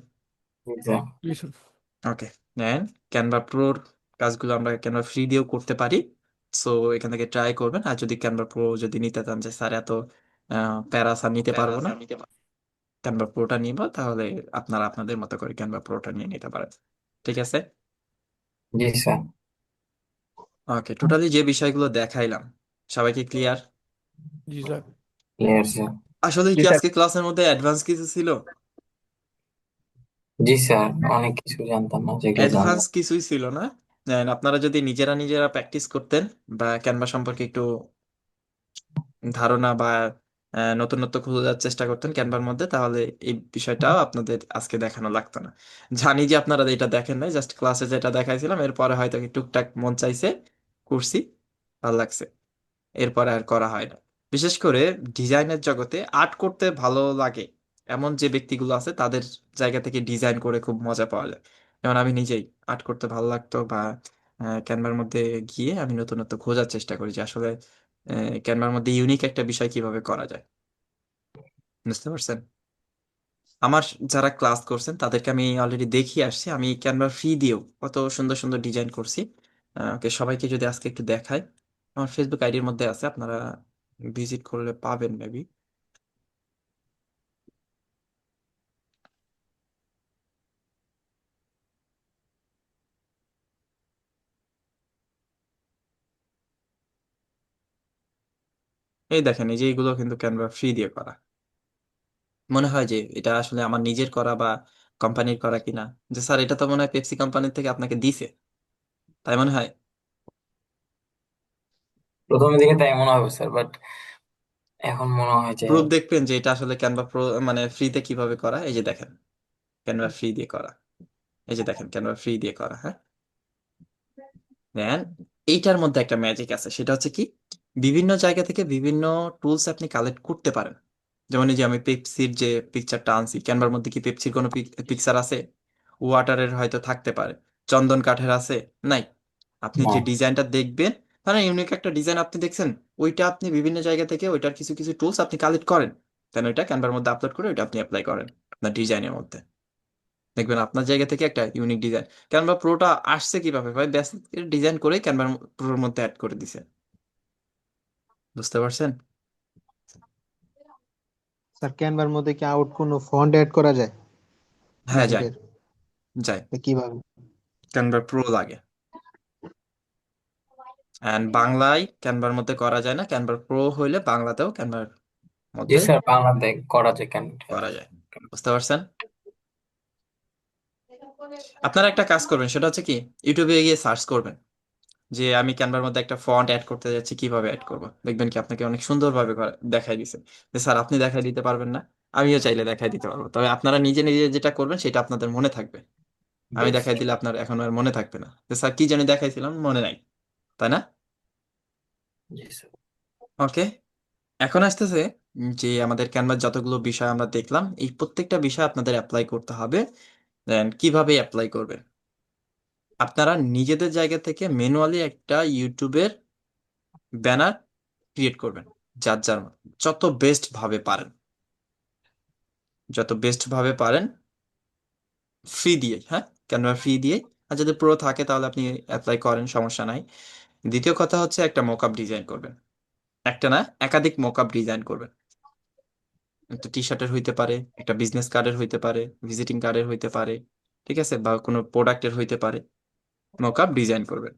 জি স্যার। জি স্যার। ওকে, নেন। ক্যানভা প্রোর কাজগুলো আমরা ক্যানভা ফ্রি দিয়েও করতে পারি। সো এখান থেকে ট্রাই করবেন। আর যদি ক্যানভা প্রো যদি নিতে চান যে স্যার এত প্যারাস আর নিতে পারবো না, ক্যানভা প্রোটা নিব, তাহলে আপনারা আপনাদের মতো করে ক্যানভা প্রোটা নিয়ে নিতে পারেন। ঠিক আছে? জি স্যার। ওকে, টোটালি যে বিষয়গুলো দেখাইলাম সবাইকে ক্লিয়ার? জি স্যার। Clear sir. আসলে জি কি স্যার। আজকে ক্লাসের মধ্যে অ্যাডভান্স কিছু ছিল? জি স্যার, অনেক কিছু জানতাম না যেগুলো অ্যাডভান্স জানলাম। কিছুই ছিল না। আপনারা যদি নিজেরা নিজেরা প্র্যাকটিস করতেন বা ক্যানভা সম্পর্কে একটু ধারণা বা নতুনত্ব খোঁজার চেষ্টা করতেন ক্যানভার মধ্যে, তাহলে এই বিষয়টাও আপনাদের আজকে দেখানো লাগতো না। জানি যে আপনারা এটা দেখেন নাই, জাস্ট ক্লাসে যেটা দেখাইছিলাম এরপরে হয়তো কি টুকটাক মন চাইছে, করছি, ভালো লাগছে, এরপরে আর করা হয় না। বিশেষ করে ডিজাইনের জগতে আর্ট করতে ভালো লাগে এমন যে ব্যক্তিগুলো আছে, তাদের জায়গা থেকে ডিজাইন করে খুব মজা পাওয়া যায়। যেমন আমি নিজেই আর্ট করতে ভালো লাগতো, বা ক্যানভার মধ্যে গিয়ে আমি নতুনত্ব খোঁজার চেষ্টা করি যে আসলে ক্যানভার মধ্যে ইউনিক একটা বিষয় কিভাবে করা যায়। বুঝতে পারছেন? আমার যারা ক্লাস করছেন তাদেরকে আমি অলরেডি দেখিয়ে আসছি, আমি ক্যানভা ফ্রি দিয়েও কত সুন্দর সুন্দর ডিজাইন করছি। ওকে, সবাইকে যদি আজকে একটু দেখাই, আমার ফেসবুক আইডির মধ্যে আছে, আপনারা ভিজিট করলে পাবেন মেবি। এই দেখেন, এই যে এইগুলো কিন্তু ক্যানভা ফ্রি দিয়ে করা। মনে হয় যে এটা আসলে আমার নিজের করা বা কোম্পানির করা কিনা, যে স্যার এটা তো মনে হয় পেপসি কোম্পানির থেকে আপনাকে দিছে, তাই মনে হয়। প্রথমের দিকে তাই মনে হবে স্যার, বাট এখন মনে হয় যে প্রুফ দেখবেন যে এটা আসলে ক্যানভা প্রো মানে ফ্রিতে কিভাবে করা। এই যে দেখেন, ক্যানভা ফ্রি দিয়ে করা। এই যে দেখেন, ক্যানভা ফ্রি দিয়ে করা, হ্যাঁ। দেন এইটার মধ্যে একটা ম্যাজিক আছে, সেটা হচ্ছে কি, বিভিন্ন জায়গা থেকে বিভিন্ন টুলস আপনি কালেক্ট করতে পারেন। যেমন এই যে আমি পেপসির যে পিকচারটা আনছি, ক্যানভার মধ্যে কি পেপসির কোনো পিকচার আছে? ওয়াটারের হয়তো থাকতে পারে, চন্দন কাঠের আছে, নাই। আপনি না। যে ডিজাইনটা দেখবেন, মানে ইউনিক একটা ডিজাইন আপনি দেখছেন, ওইটা আপনি বিভিন্ন জায়গা থেকে ওইটার কিছু কিছু টুলস আপনি কালেক্ট করেন, দেন ওইটা ক্যানভার মধ্যে আপলোড করে ওইটা আপনি অ্যাপ্লাই করেন আপনার ডিজাইনের মধ্যে। দেখবেন আপনার জায়গা থেকে একটা ইউনিক ডিজাইন। ক্যানভা প্রোটা আসছে কিভাবে ভাই? বেসিক ডিজাইন করে ক্যানভা প্রোর মধ্যে অ্যাড করে দিছে। বুঝতে পারছেন? স্যার ক্যানভার মধ্যে কি আউট কোনো ফন্ট এড করা যায় হ্যাঁ, যায়, বাইরের? যায়। তা কিভাবে? ক্যানভা প্রো লাগে। এন্ড বাংলায় ক্যানভার মধ্যে করা যায় না, ক্যানভা প্রো হইলে বাংলাতেও ক্যানভার জি মধ্যে স্যার, বাংলাতে করা যায় কেন? করা যায়। বুঝতে পারছেন? আপনারা একটা কাজ করবেন, সেটা হচ্ছে কি, ইউটিউবে গিয়ে সার্চ করবেন যে আমি ক্যানভার মধ্যে একটা ফন্ট অ্যাড করতে যাচ্ছি, কিভাবে অ্যাড করব। দেখবেন কি আপনাকে অনেক সুন্দরভাবে দেখাই দিছে। যে স্যার আপনি দেখাই দিতে পারবেন না, আমিও চাইলে দেখাই দিতে পারবো, তবে আপনারা নিজে নিজে যেটা করবেন সেটা আপনাদের মনে থাকবে। আমি বেশ। দেখাই দিলে আপনার এখন আর মনে থাকবে না যে স্যার কি জানি দেখাইছিলাম, মনে নাই, তাই না? জি স্যার। ওকে, এখন আসতেছে যে আমাদের ক্যানভার যতগুলো বিষয় আমরা দেখলাম, এই প্রত্যেকটা বিষয় আপনাদের অ্যাপ্লাই করতে হবে। দেন কিভাবে অ্যাপ্লাই করবেন? আপনারা নিজেদের জায়গা থেকে ম্যানুয়ালি একটা ইউটিউবের ব্যানার ক্রিয়েট করবেন, যার যার মতো, যত বেস্ট ভাবে পারেন, যত বেস্ট ভাবে পারেন, ফ্রি দিয়ে, হ্যাঁ, ক্যানভা ফ্রি দিয়ে। আর যদি প্রো থাকে তাহলে আপনি অ্যাপ্লাই করেন, সমস্যা নাই। দ্বিতীয় কথা হচ্ছে একটা মকআপ ডিজাইন করবেন, একটা না একাধিক মকআপ ডিজাইন করবেন। একটা টি শার্টের হইতে পারে, একটা বিজনেস কার্ডের হইতে পারে, ভিজিটিং কার্ডের হইতে পারে, ঠিক আছে, বা কোনো প্রোডাক্টের হইতে পারে, মকআপ ডিজাইন করবেন।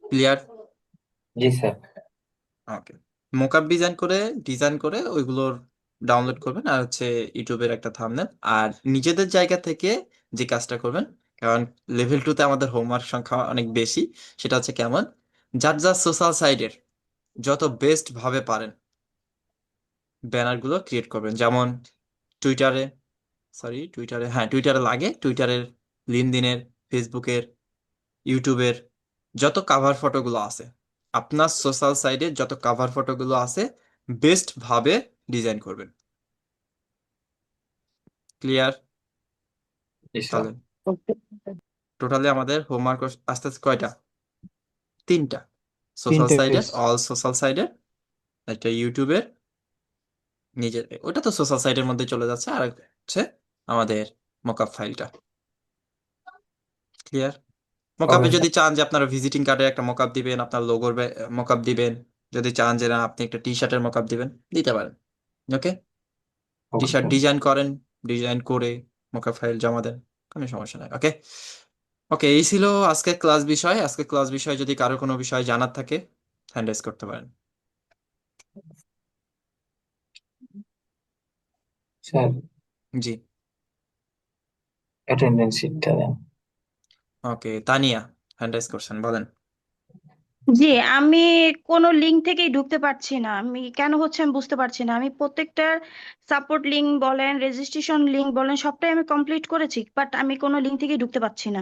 ক্লিয়ার? জি স্যার। ওকে। মোকআপ ডিজাইন করে ওইগুলোর ডাউনলোড করবেন, আর হচ্ছে ইউটিউবের একটা থাম্বনেল। আর নিজেদের জায়গা থেকে যে কাজটা করবেন, কারণ লেভেল 2-তে আমাদের হোমওয়ার্ক সংখ্যা অনেক বেশি, সেটা হচ্ছে কেমন, যার যার সোশ্যাল সাইডের যত বেস্ট ভাবে পারেন ব্যানারগুলো ক্রিয়েট করবেন। যেমন টুইটারে, হ্যাঁ টুইটারে লাগে, টুইটারের, লিনক্ডইনের, ফেসবুকের, ইউটিউবের যত কাভার ফটোগুলো আছে, আপনার সোশ্যাল সাইটে যত কাভার ফটোগুলো আছে বেস্ট ভাবে ডিজাইন করবেন। ক্লিয়ার? জি স্যার। তাহলে টোটালি আমাদের হোমওয়ার্ক আস্তে আস্তে কয়টা? 3টা। সোশ্যাল তিনটে সাইডের, পেজ। অল সোশ্যাল সাইডের, একটা ইউটিউবের নিজের, ওটা তো সোশ্যাল সাইটের মধ্যে চলে যাচ্ছে, আর হচ্ছে আমাদের মকআপ ফাইলটা। ক্লিয়ার? ওকে মকআপে যদি স্যার। চান যে আপনারা ভিজিটিং কার্ডে একটা মকআপ দিবেন, আপনার লোগোর মকআপ দিবেন, যদি চান যে না আপনি একটা টি শার্টের মকআপ দিবেন, দিতে পারেন। ওকে। টি ওকে শার্ট স্যার। ডিজাইন করেন, ডিজাইন করে মকআপ ফাইল জমা দেন, কোনো সমস্যা নাই। ওকে। ওকে, এই ছিল আজকে ক্লাস বিষয়। আজকে ক্লাস বিষয় যদি কারো কোনো বিষয় জানার থাকে হ্যান্ড রেজ করতে পারেন। স্যার জি। অ্যাটেন্ডেন্স শিটটা দেন। ওকে, তানিয়া হ্যান্ড রেজ করছেন, বলেন। জি, আমি কোনো লিঙ্ক থেকেই ঢুকতে পারছি না। আমি কেন হচ্ছে আমি বুঝতে পারছি না। আমি প্রত্যেকটার সাপোর্ট লিঙ্ক বলেন, রেজিস্ট্রেশন লিঙ্ক বলেন, সবটাই আমি কমপ্লিট করেছি, বাট আমি কোনো লিঙ্ক থেকেই ঢুকতে পারছি না।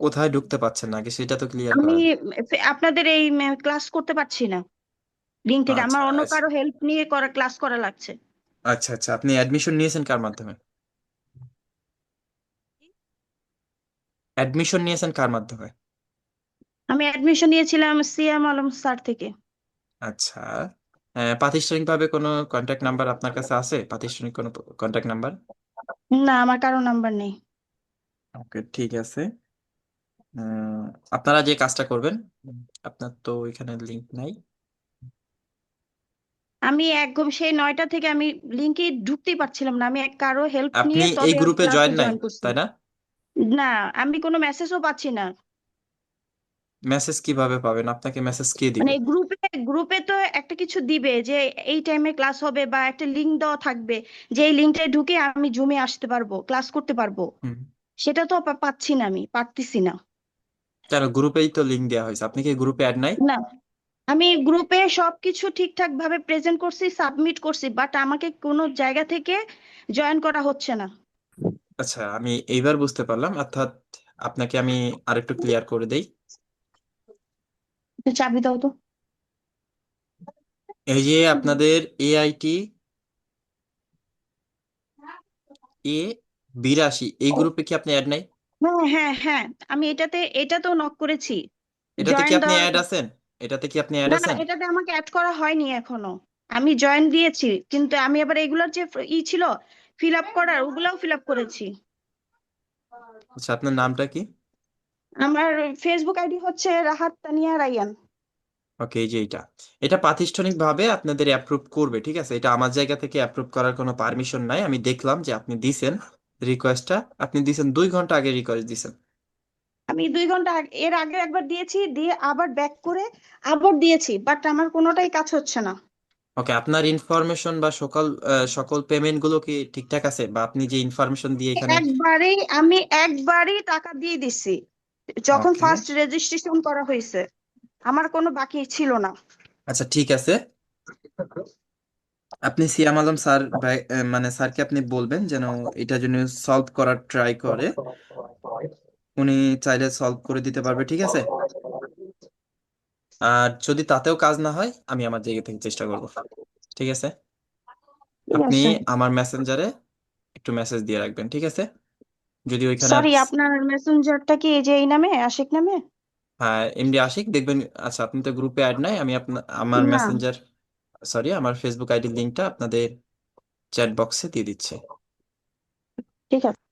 কোথায় ঢুকতে পারছেন না আগে সেটা তো ক্লিয়ার আমি করেন। আপনাদের এই ক্লাস করতে পারছি না লিঙ্ক থেকে। আচ্ছা আমার অন্য আচ্ছা কারো হেল্প নিয়ে করা ক্লাস করা লাগছে। আচ্ছা আচ্ছা, আপনি অ্যাডমিশন নিয়েছেন কার মাধ্যমে? অ্যাডমিশন নিয়েছেন কার মাধ্যমে? আমি অ্যাডমিশন নিয়েছিলাম সিএম আলম স্যার থেকে। আচ্ছা, প্রাতিষ্ঠানিকভাবে কোনো কন্ট্যাক্ট নাম্বার আপনার কাছে আছে? প্রাতিষ্ঠানিক কোনো কন্ট্যাক্ট নাম্বার? না, আমার কারো নাম্বার নেই। ওকে, ঠিক আছে। উম, আপনারা যে কাজটা করবেন, আপনার তো এখানে লিংক নাই। আমি একদম সেই 9টা থেকে আমি লিঙ্কে ঢুকতেই পারছিলাম না। আমি কারো হেল্প আপনি নিয়ে এই তবে আমি গ্রুপে ক্লাসে জয়েন নাই, জয়েন করছি। তাই না? না, আমি কোনো মেসেজও পাচ্ছি না। মেসেজ কিভাবে পাবেন? আপনাকে মেসেজ কে মানে দিবে? গ্রুপে গ্রুপে তো একটা কিছু দিবে যে এই টাইমে ক্লাস হবে, বা একটা লিংক দেওয়া থাকবে যে এই লিঙ্কটায় ঢুকে আমি জুমে আসতে পারবো, ক্লাস করতে পারবো। হুম। সেটা তো পাচ্ছি না, আমি পারতেছি না। কেন, গ্রুপেই তো লিংক দেওয়া হয়েছে, আপনি কি গ্রুপে অ্যাড নাই? না, আমি গ্রুপে সবকিছু ঠিকঠাক ভাবে প্রেজেন্ট করছি, সাবমিট করছি, বাট আমাকে কোনো জায়গা থেকে জয়েন করা হচ্ছে না। আচ্ছা, আমি এইবার বুঝতে পারলাম। অর্থাৎ আপনাকে আমি আরেকটু ক্লিয়ার করে দেই। একটু চাবি দাও তো। এই যে আপনাদের AIT A82, এই গ্রুপে কি আপনি অ্যাড নাই? হ্যাঁ, হ্যাঁ, হ্যাঁ, আমি এটাতেও নক করেছি। এটাতে কি জয়েন আপনি দেওয়ার, অ্যাড আছেন? এটাতে কি আপনি অ্যাড না না, আছেন? এটাতে আমাকে অ্যাড করা হয়নি এখনো। আমি জয়েন দিয়েছি, কিন্তু আমি আবার এগুলোর যে ছিল ফিল আপ করার, ওগুলাও ফিল আপ করেছি। আচ্ছা, আপনার নামটা কি? আমার ফেসবুক আইডি হচ্ছে রাহাত তানিয়া রায়ান। ওকে, এই যে এটা প্রাতিষ্ঠানিকভাবে আপনাদের অ্যাপ্রুভ করবে, ঠিক আছে? এটা আমার জায়গা থেকে অ্যাপ্রুভ করার কোনো পারমিশন নাই। আমি দেখলাম যে আপনি দিছেন রিকোয়েস্টটা, আপনি দিছেন 2 ঘন্টা আগে রিকোয়েস্ট দিছেন। আমি 2 ঘন্টা এর আগে একবার দিয়েছি, দিয়ে আবার ব্যাক করে আবার দিয়েছি, বাট আমার কোনোটাই কাজ হচ্ছে না। ওকে, আপনার ইনফরমেশন বা সকল পেমেন্ট গুলো কি ঠিকঠাক আছে, বা আপনি যে ইনফরমেশন দিয়ে এখানে? আমি একবারই টাকা দিয়ে দিছি, যখন ওকে, ফার্স্ট রেজিস্ট্রেশন করা হয়েছে। আমার কোনো বাকি ছিল না। আচ্ছা ঠিক আছে। আপনি সিয়াম আলম স্যার মানে স্যারকে আপনি বলবেন যেন এটা জন্য সলভ করার ট্রাই করে। উনি চাইলে সলভ করে দিতে পারবে, ঠিক আছে? আর যদি তাতেও কাজ না হয় আমি আমার জায়গা থেকে চেষ্টা করব, ঠিক আছে? ঠিক আপনি আছে। আমার মেসেঞ্জারে একটু মেসেজ দিয়ে রাখবেন, ঠিক আছে? যদি ওইখানে সরি, আপনার মেসেঞ্জারটা কি এই যে এই নামে, আশিক নামে? হ্যাঁ এমডি আশিক দেখবেন। আচ্ছা, আপনি তো গ্রুপে অ্যাড নাই, আমি আমার না, মেসেঞ্জার, আমার ফেসবুক আইডির লিঙ্কটা আপনাদের চ্যাট বক্সে দিয়ে দিচ্ছি। ঠিক আছে।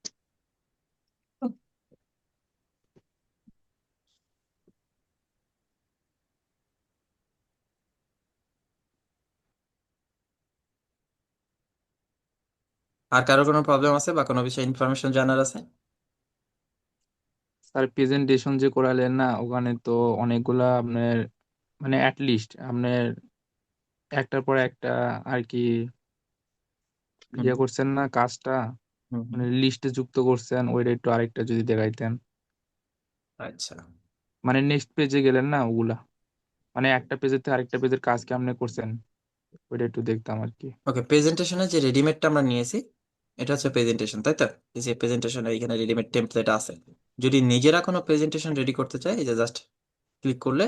আর কারো কোনো প্রবলেম আছে বা কোনো বিষয়ে ইনফরমেশন জানার আছে? স্যার প্রেজেন্টেশন যে করালেন না ওখানে তো অনেকগুলা আপনার মানে লিস্ট আপনার একটার পর একটা আর কি হুম ইয়ে করছেন না কাজটা, হুম হুম। মানে লিস্টে যুক্ত করছেন, ওইটা একটু আরেকটা যদি দেখাইতেন। আচ্ছা, মানে নেক্সট পেজে গেলেন না ওগুলা, মানে একটা পেজের থেকে আরেকটা পেজের কাজ কেমনে করছেন ওইটা একটু দেখতাম আর কি। ওকে। প্রেজেন্টেশনের যে রেডিমেডটা আমরা নিয়েছি, এটা হচ্ছে প্রেজেন্টেশন, তাই তো? এই যে প্রেজেন্টেশনের এখানে রেডিমেড টেমপ্লেট আছে। যদি নিজেরা কোনো প্রেজেন্টেশন রেডি করতে চায়, এই যে জাস্ট ক্লিক করলে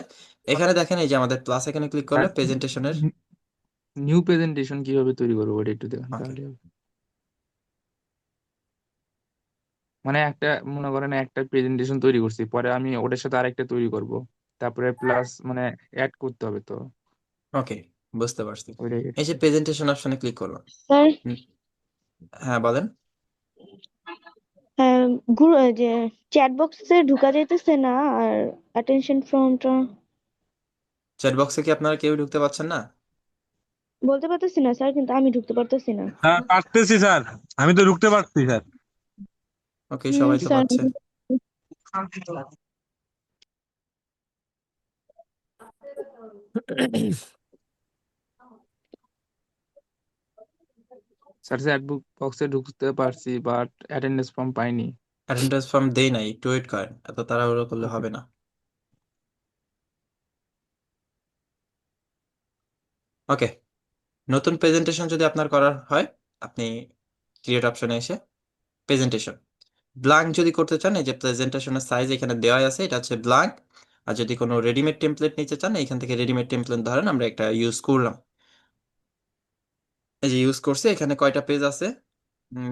এখানে দেখেন, এই যে আমাদের প্লাস এখানে ক্লিক করলে প্রেজেন্টেশনের। নিউ প্রেজেন্টেশন কিভাবে তৈরি করবো ওটা একটু দেখেন ওকে। তাহলে হবে। মানে একটা মনে করেন একটা প্রেজেন্টেশন তৈরি করছি, পরে আমি ওটার সাথে আরেকটা তৈরি করব, তারপরে প্লাস মানে অ্যাড করতে হবে তো, ওকে, বুঝতে পারছি। ওইটাই এই যে একটু। প্রেজেন্টেশন অপশনে ক্লিক করলাম। স্যার হুম, হ্যাঁ বলেন। যে চ্যাট বক্সে ঢুকা যাইতেছে না, আর অ্যাটেনশন ফ্রমটা চ্যাট বক্সে কি আপনারা কেউ ঢুকতে পারছেন না? বলতে পারতেছি না স্যার, কিন্তু আমি ঢুকতে পারতেছি না। হ্যাঁ পারতেছি স্যার, আমি তো ঢুকতে পারছি স্যার। ওকে, সবাই তো স্যার পাচ্ছে। স্যার চ্যাট বক্সে ঢুকতে পারছি বাট অ্যাটেন্ডেন্স ফর্ম পাইনি। অ্যাটেন্ডেন্স ফর্ম দেই নাই, একটু ওয়েট করেন, এত তাড়াহুড়ো করলে ওকে। হবে না। ওকে, নতুন প্রেজেন্টেশন যদি আপনার করার হয়, আপনি ক্রিয়েট অপশনে এসে প্রেজেন্টেশন ব্ল্যাঙ্ক যদি করতে চান, এই যে প্রেজেন্টেশনের সাইজ এখানে দেওয়া আছে, এটা হচ্ছে ব্ল্যাঙ্ক। আর যদি কোনো রেডিমেড টেমপ্লেট নিতে চান, এখান থেকে রেডিমেড টেমপ্লেট ধরেন আমরা একটা ইউজ করলাম। এই যে ইউজ করছে, এখানে কয়টা পেজ আছে?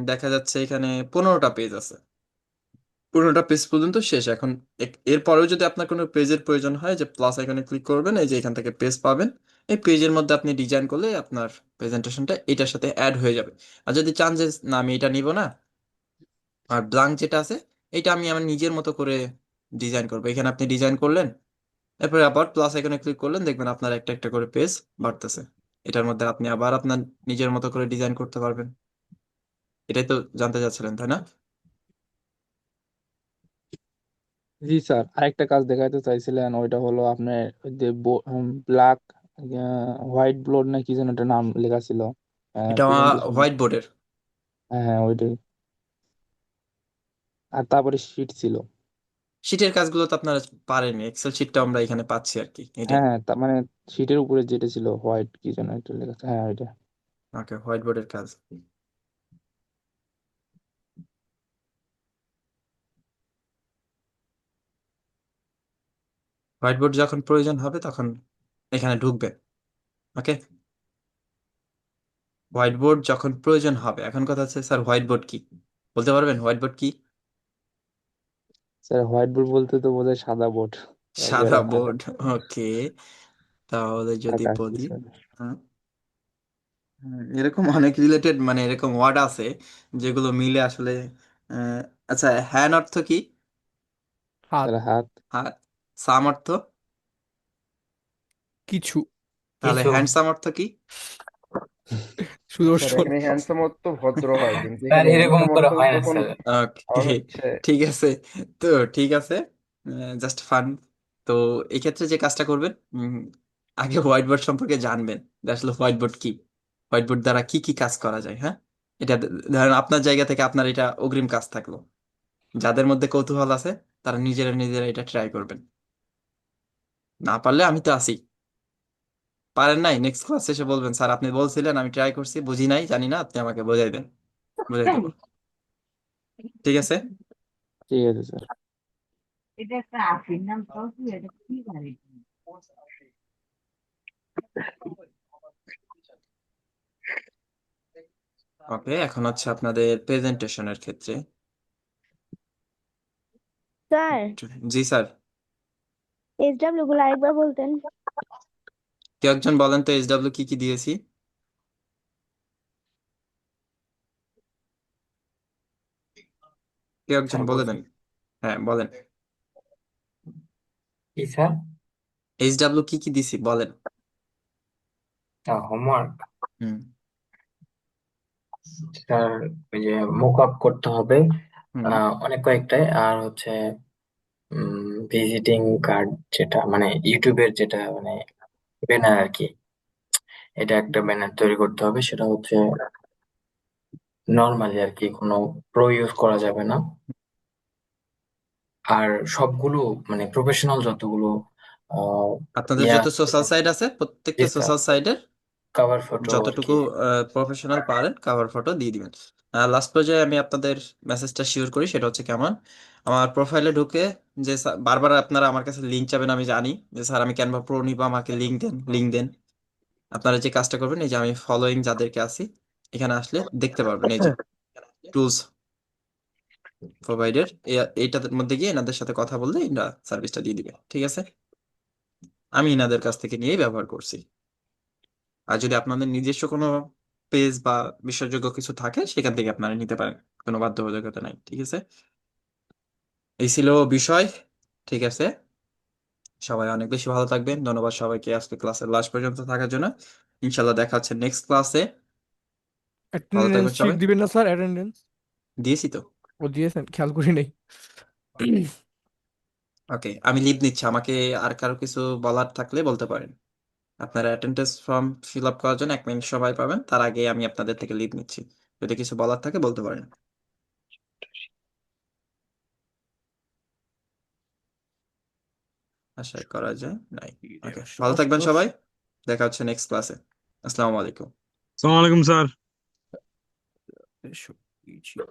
দেখা যাচ্ছে এখানে 15টা পেজ আছে। 15টা পেজ পর্যন্ত শেষ এখন। এরপরেও যদি আপনার কোনো পেজের প্রয়োজন হয়, যে প্লাস এখানে ক্লিক করবেন, এই যে এখান থেকে পেজ পাবেন। এই পেজের মধ্যে আপনি ডিজাইন করলে আপনার প্রেজেন্টেশনটা এটার সাথে অ্যাড হয়ে যাবে। আর যদি চান যে না আমি এটা নিব না, আর ব্ল্যাঙ্ক যেটা আছে এটা আমি আমার নিজের মতো করে ডিজাইন করবো, এখানে আপনি ডিজাইন করলেন, এরপরে আবার প্লাস এখানে ক্লিক করলেন, দেখবেন আপনার একটা একটা করে পেজ বাড়তেছে। এটার মধ্যে আপনি আবার আপনার নিজের মতো করে ডিজাইন করতে পারবেন। এটাই তো জানতে চাচ্ছিলেন, তাই না? জি স্যার, আরেকটা কাজ দেখাইতে চাইছিলেন, ওইটা হলো আপনার ওই যে ব্ল্যাক হোয়াইট বোর্ড না কি যেন একটা নাম লেখা ছিল এটা প্রেজেন্টেশন। হোয়াইট বোর্ডের। হ্যাঁ হ্যাঁ ওইটাই। আর তারপরে শিট ছিল। শিটের কাজগুলো তো আপনারা পারেননি, এক্সেল শিটটা আমরা এখানে পাচ্ছি আর কি, এটাই। হ্যাঁ হ্যাঁ, তার মানে শিটের উপরে যেটা ছিল হোয়াইট কি যেন একটা লেখা আছে, হ্যাঁ ওইটা। ওকে, হোয়াইট বোর্ডের কাজ। হোয়াইট বোর্ড যখন প্রয়োজন হবে তখন এখানে ঢুকবেন। ওকে, হোয়াইট বোর্ড যখন প্রয়োজন হবে, এখন কথা হচ্ছে স্যার হোয়াইট বোর্ড কি, বলতে পারবেন হোয়াইট বোর্ড কি? স্যার হোয়াইট বোর্ড বলতে তো বোধহয় সাদা বোর্ড, সাদা একবারে ফাঁকা, বোর্ড। ওকে, তাহলে যদি ফাঁকা বলি, কিছু। হ্যাঁ, এরকম অনেক রিলেটেড মানে এরকম ওয়ার্ড আছে যেগুলো মিলে আসলে আহ, আচ্ছা, হ্যান অর্থ কি? হাত। স্যার হাত। হাত। সাম অর্থ? কিছু। তাহলে কিছু। হ্যান্ডসাম অর্থ কি? স্যার সুদর্শন। এখানে হ্যান্ডসাম অর্থ ভদ্র হয়, কিন্তু স্যার এখানে এরকম হ্যান্ডসাম করে অর্থ হয় না যখন স্যার। ওকে, আর হচ্ছে ঠিক আছে। তো ঠিক আছে, জাস্ট ফান। তো এই ক্ষেত্রে যে কাজটা করবেন, আগে হোয়াইট বোর্ড সম্পর্কে জানবেন, যে আসলে হোয়াইট বোর্ড কি, হোয়াইট বোর্ড দ্বারা কি কি কাজ করা যায়। হ্যাঁ, এটা ধরেন আপনার জায়গা থেকে আপনার এটা অগ্রিম কাজ থাকলো। যাদের মধ্যে কৌতূহল আছে তারা নিজেরা নিজেরা এটা ট্রাই করবেন, না পারলে আমি তো আছি। পারেন নাই, নেক্সট ক্লাস এসে বলবেন স্যার আপনি বলছিলেন, আমি ট্রাই করছি, বুঝি নাই, জানি না, আপনি আমাকে বোঝাই দেন, বুঝাই দেবো। ঠিক আছে। ঠিক আছে স্যার। ওকে, এখন হচ্ছে আপনাদের প্রেজেন্টেশনের ক্ষেত্রে। স্যার জি স্যার। SW গুলো আরেকবার বলতেন। কেউ একজন বলেন তো এইচডব্লিউ কি কি দিয়েছি? কেউ একজন স্যার বলে বলছি। দেন। হ্যাঁ বলেন। কি স্যার? এইচডব্লিউ কি কি দিছি বলেন। হোমওয়ার্ক। হুম। স্যার ওই যে মুক আপ করতে হবে হুম। অনেক কয়েকটাই, আর হচ্ছে ভিজিটিং কার্ড, যেটা মানে ইউটিউবের যেটা মানে ব্যানার আর কি, এটা একটা ব্যানার তৈরি করতে হবে। সেটা হচ্ছে নর্মালি আর কি, কোনো প্রো ইউজ করা যাবে না। আর সবগুলো মানে প্রফেশনাল যতগুলো আহ আপনাদের ইয়া যত সোশ্যাল সাইট আছে জি প্রত্যেকটা স্যার, সোশ্যাল সাইটের কভার ফটো আর যতটুকু কি। প্রফেশনাল পারেন কভার ফটো দিয়ে দিবেন। লাস্ট পর্যায়ে আমি আপনাদের মেসেজটা শিওর করি, সেটা হচ্ছে কেমন, আমার প্রোফাইলে ঢুকে যে বারবার আপনারা আমার কাছে লিঙ্ক চাবেন, আমি জানি যে স্যার আমি ক্যানভা প্রো নিবো, আমাকে লিঙ্ক দেন লিঙ্ক দেন। আপনারা যে কাজটা করবেন, এই যে আমি ফলোইং যাদেরকে আছি এখানে আসলে দেখতে পারবেন, এই যে টুলস প্রোভাইডার, এইটার মধ্যে গিয়ে এনাদের সাথে কথা বললে এরা সার্ভিসটা দিয়ে দিবে, ঠিক আছে? আমি এনাদের কাছ থেকে নিয়েই ব্যবহার করছি। আর যদি আপনাদের নিজস্ব কোনো পেজ বা বিশ্বাসযোগ্য কিছু থাকে সেখান থেকে আপনারা নিতে পারেন, কোনো বাধ্যবাধকতা নাই, ঠিক আছে? এই ছিল বিষয়, ঠিক আছে? সবাই অনেক বেশি ভালো থাকবেন, ধন্যবাদ সবাইকে আজকে ক্লাসের লাস্ট পর্যন্ত থাকার জন্য। ইনশাল্লাহ দেখা হচ্ছে নেক্সট ক্লাসে। ভালো অ্যাটেন্ডেন্স থাকবেন শিট সবাই। দিবেন না স্যার? অ্যাটেন্ডেন্স দিয়েছি তো। ও দিয়েছেন, খেয়াল করি নাই। ওকে, আমি লিভ নিচ্ছি, আমাকে আর কারো কিছু বলার থাকলে বলতে পারেন। আপনারা অ্যাটেন্ডেন্স ফর্ম ফিল আপ করার জন্য 1 মিনিট সময় পাবেন, তার আগে আমি আপনাদের থেকে লিভ নিচ্ছি। যদি কিছু বলার থাকে বলতে পারেন। আশা করা যায় নাই। ওকে, ভালো থাকবেন সবাই, দেখা হচ্ছে নেক্সট ক্লাসে। আসসালামু আলাইকুম। আসসালামু আলাইকুম স্যার।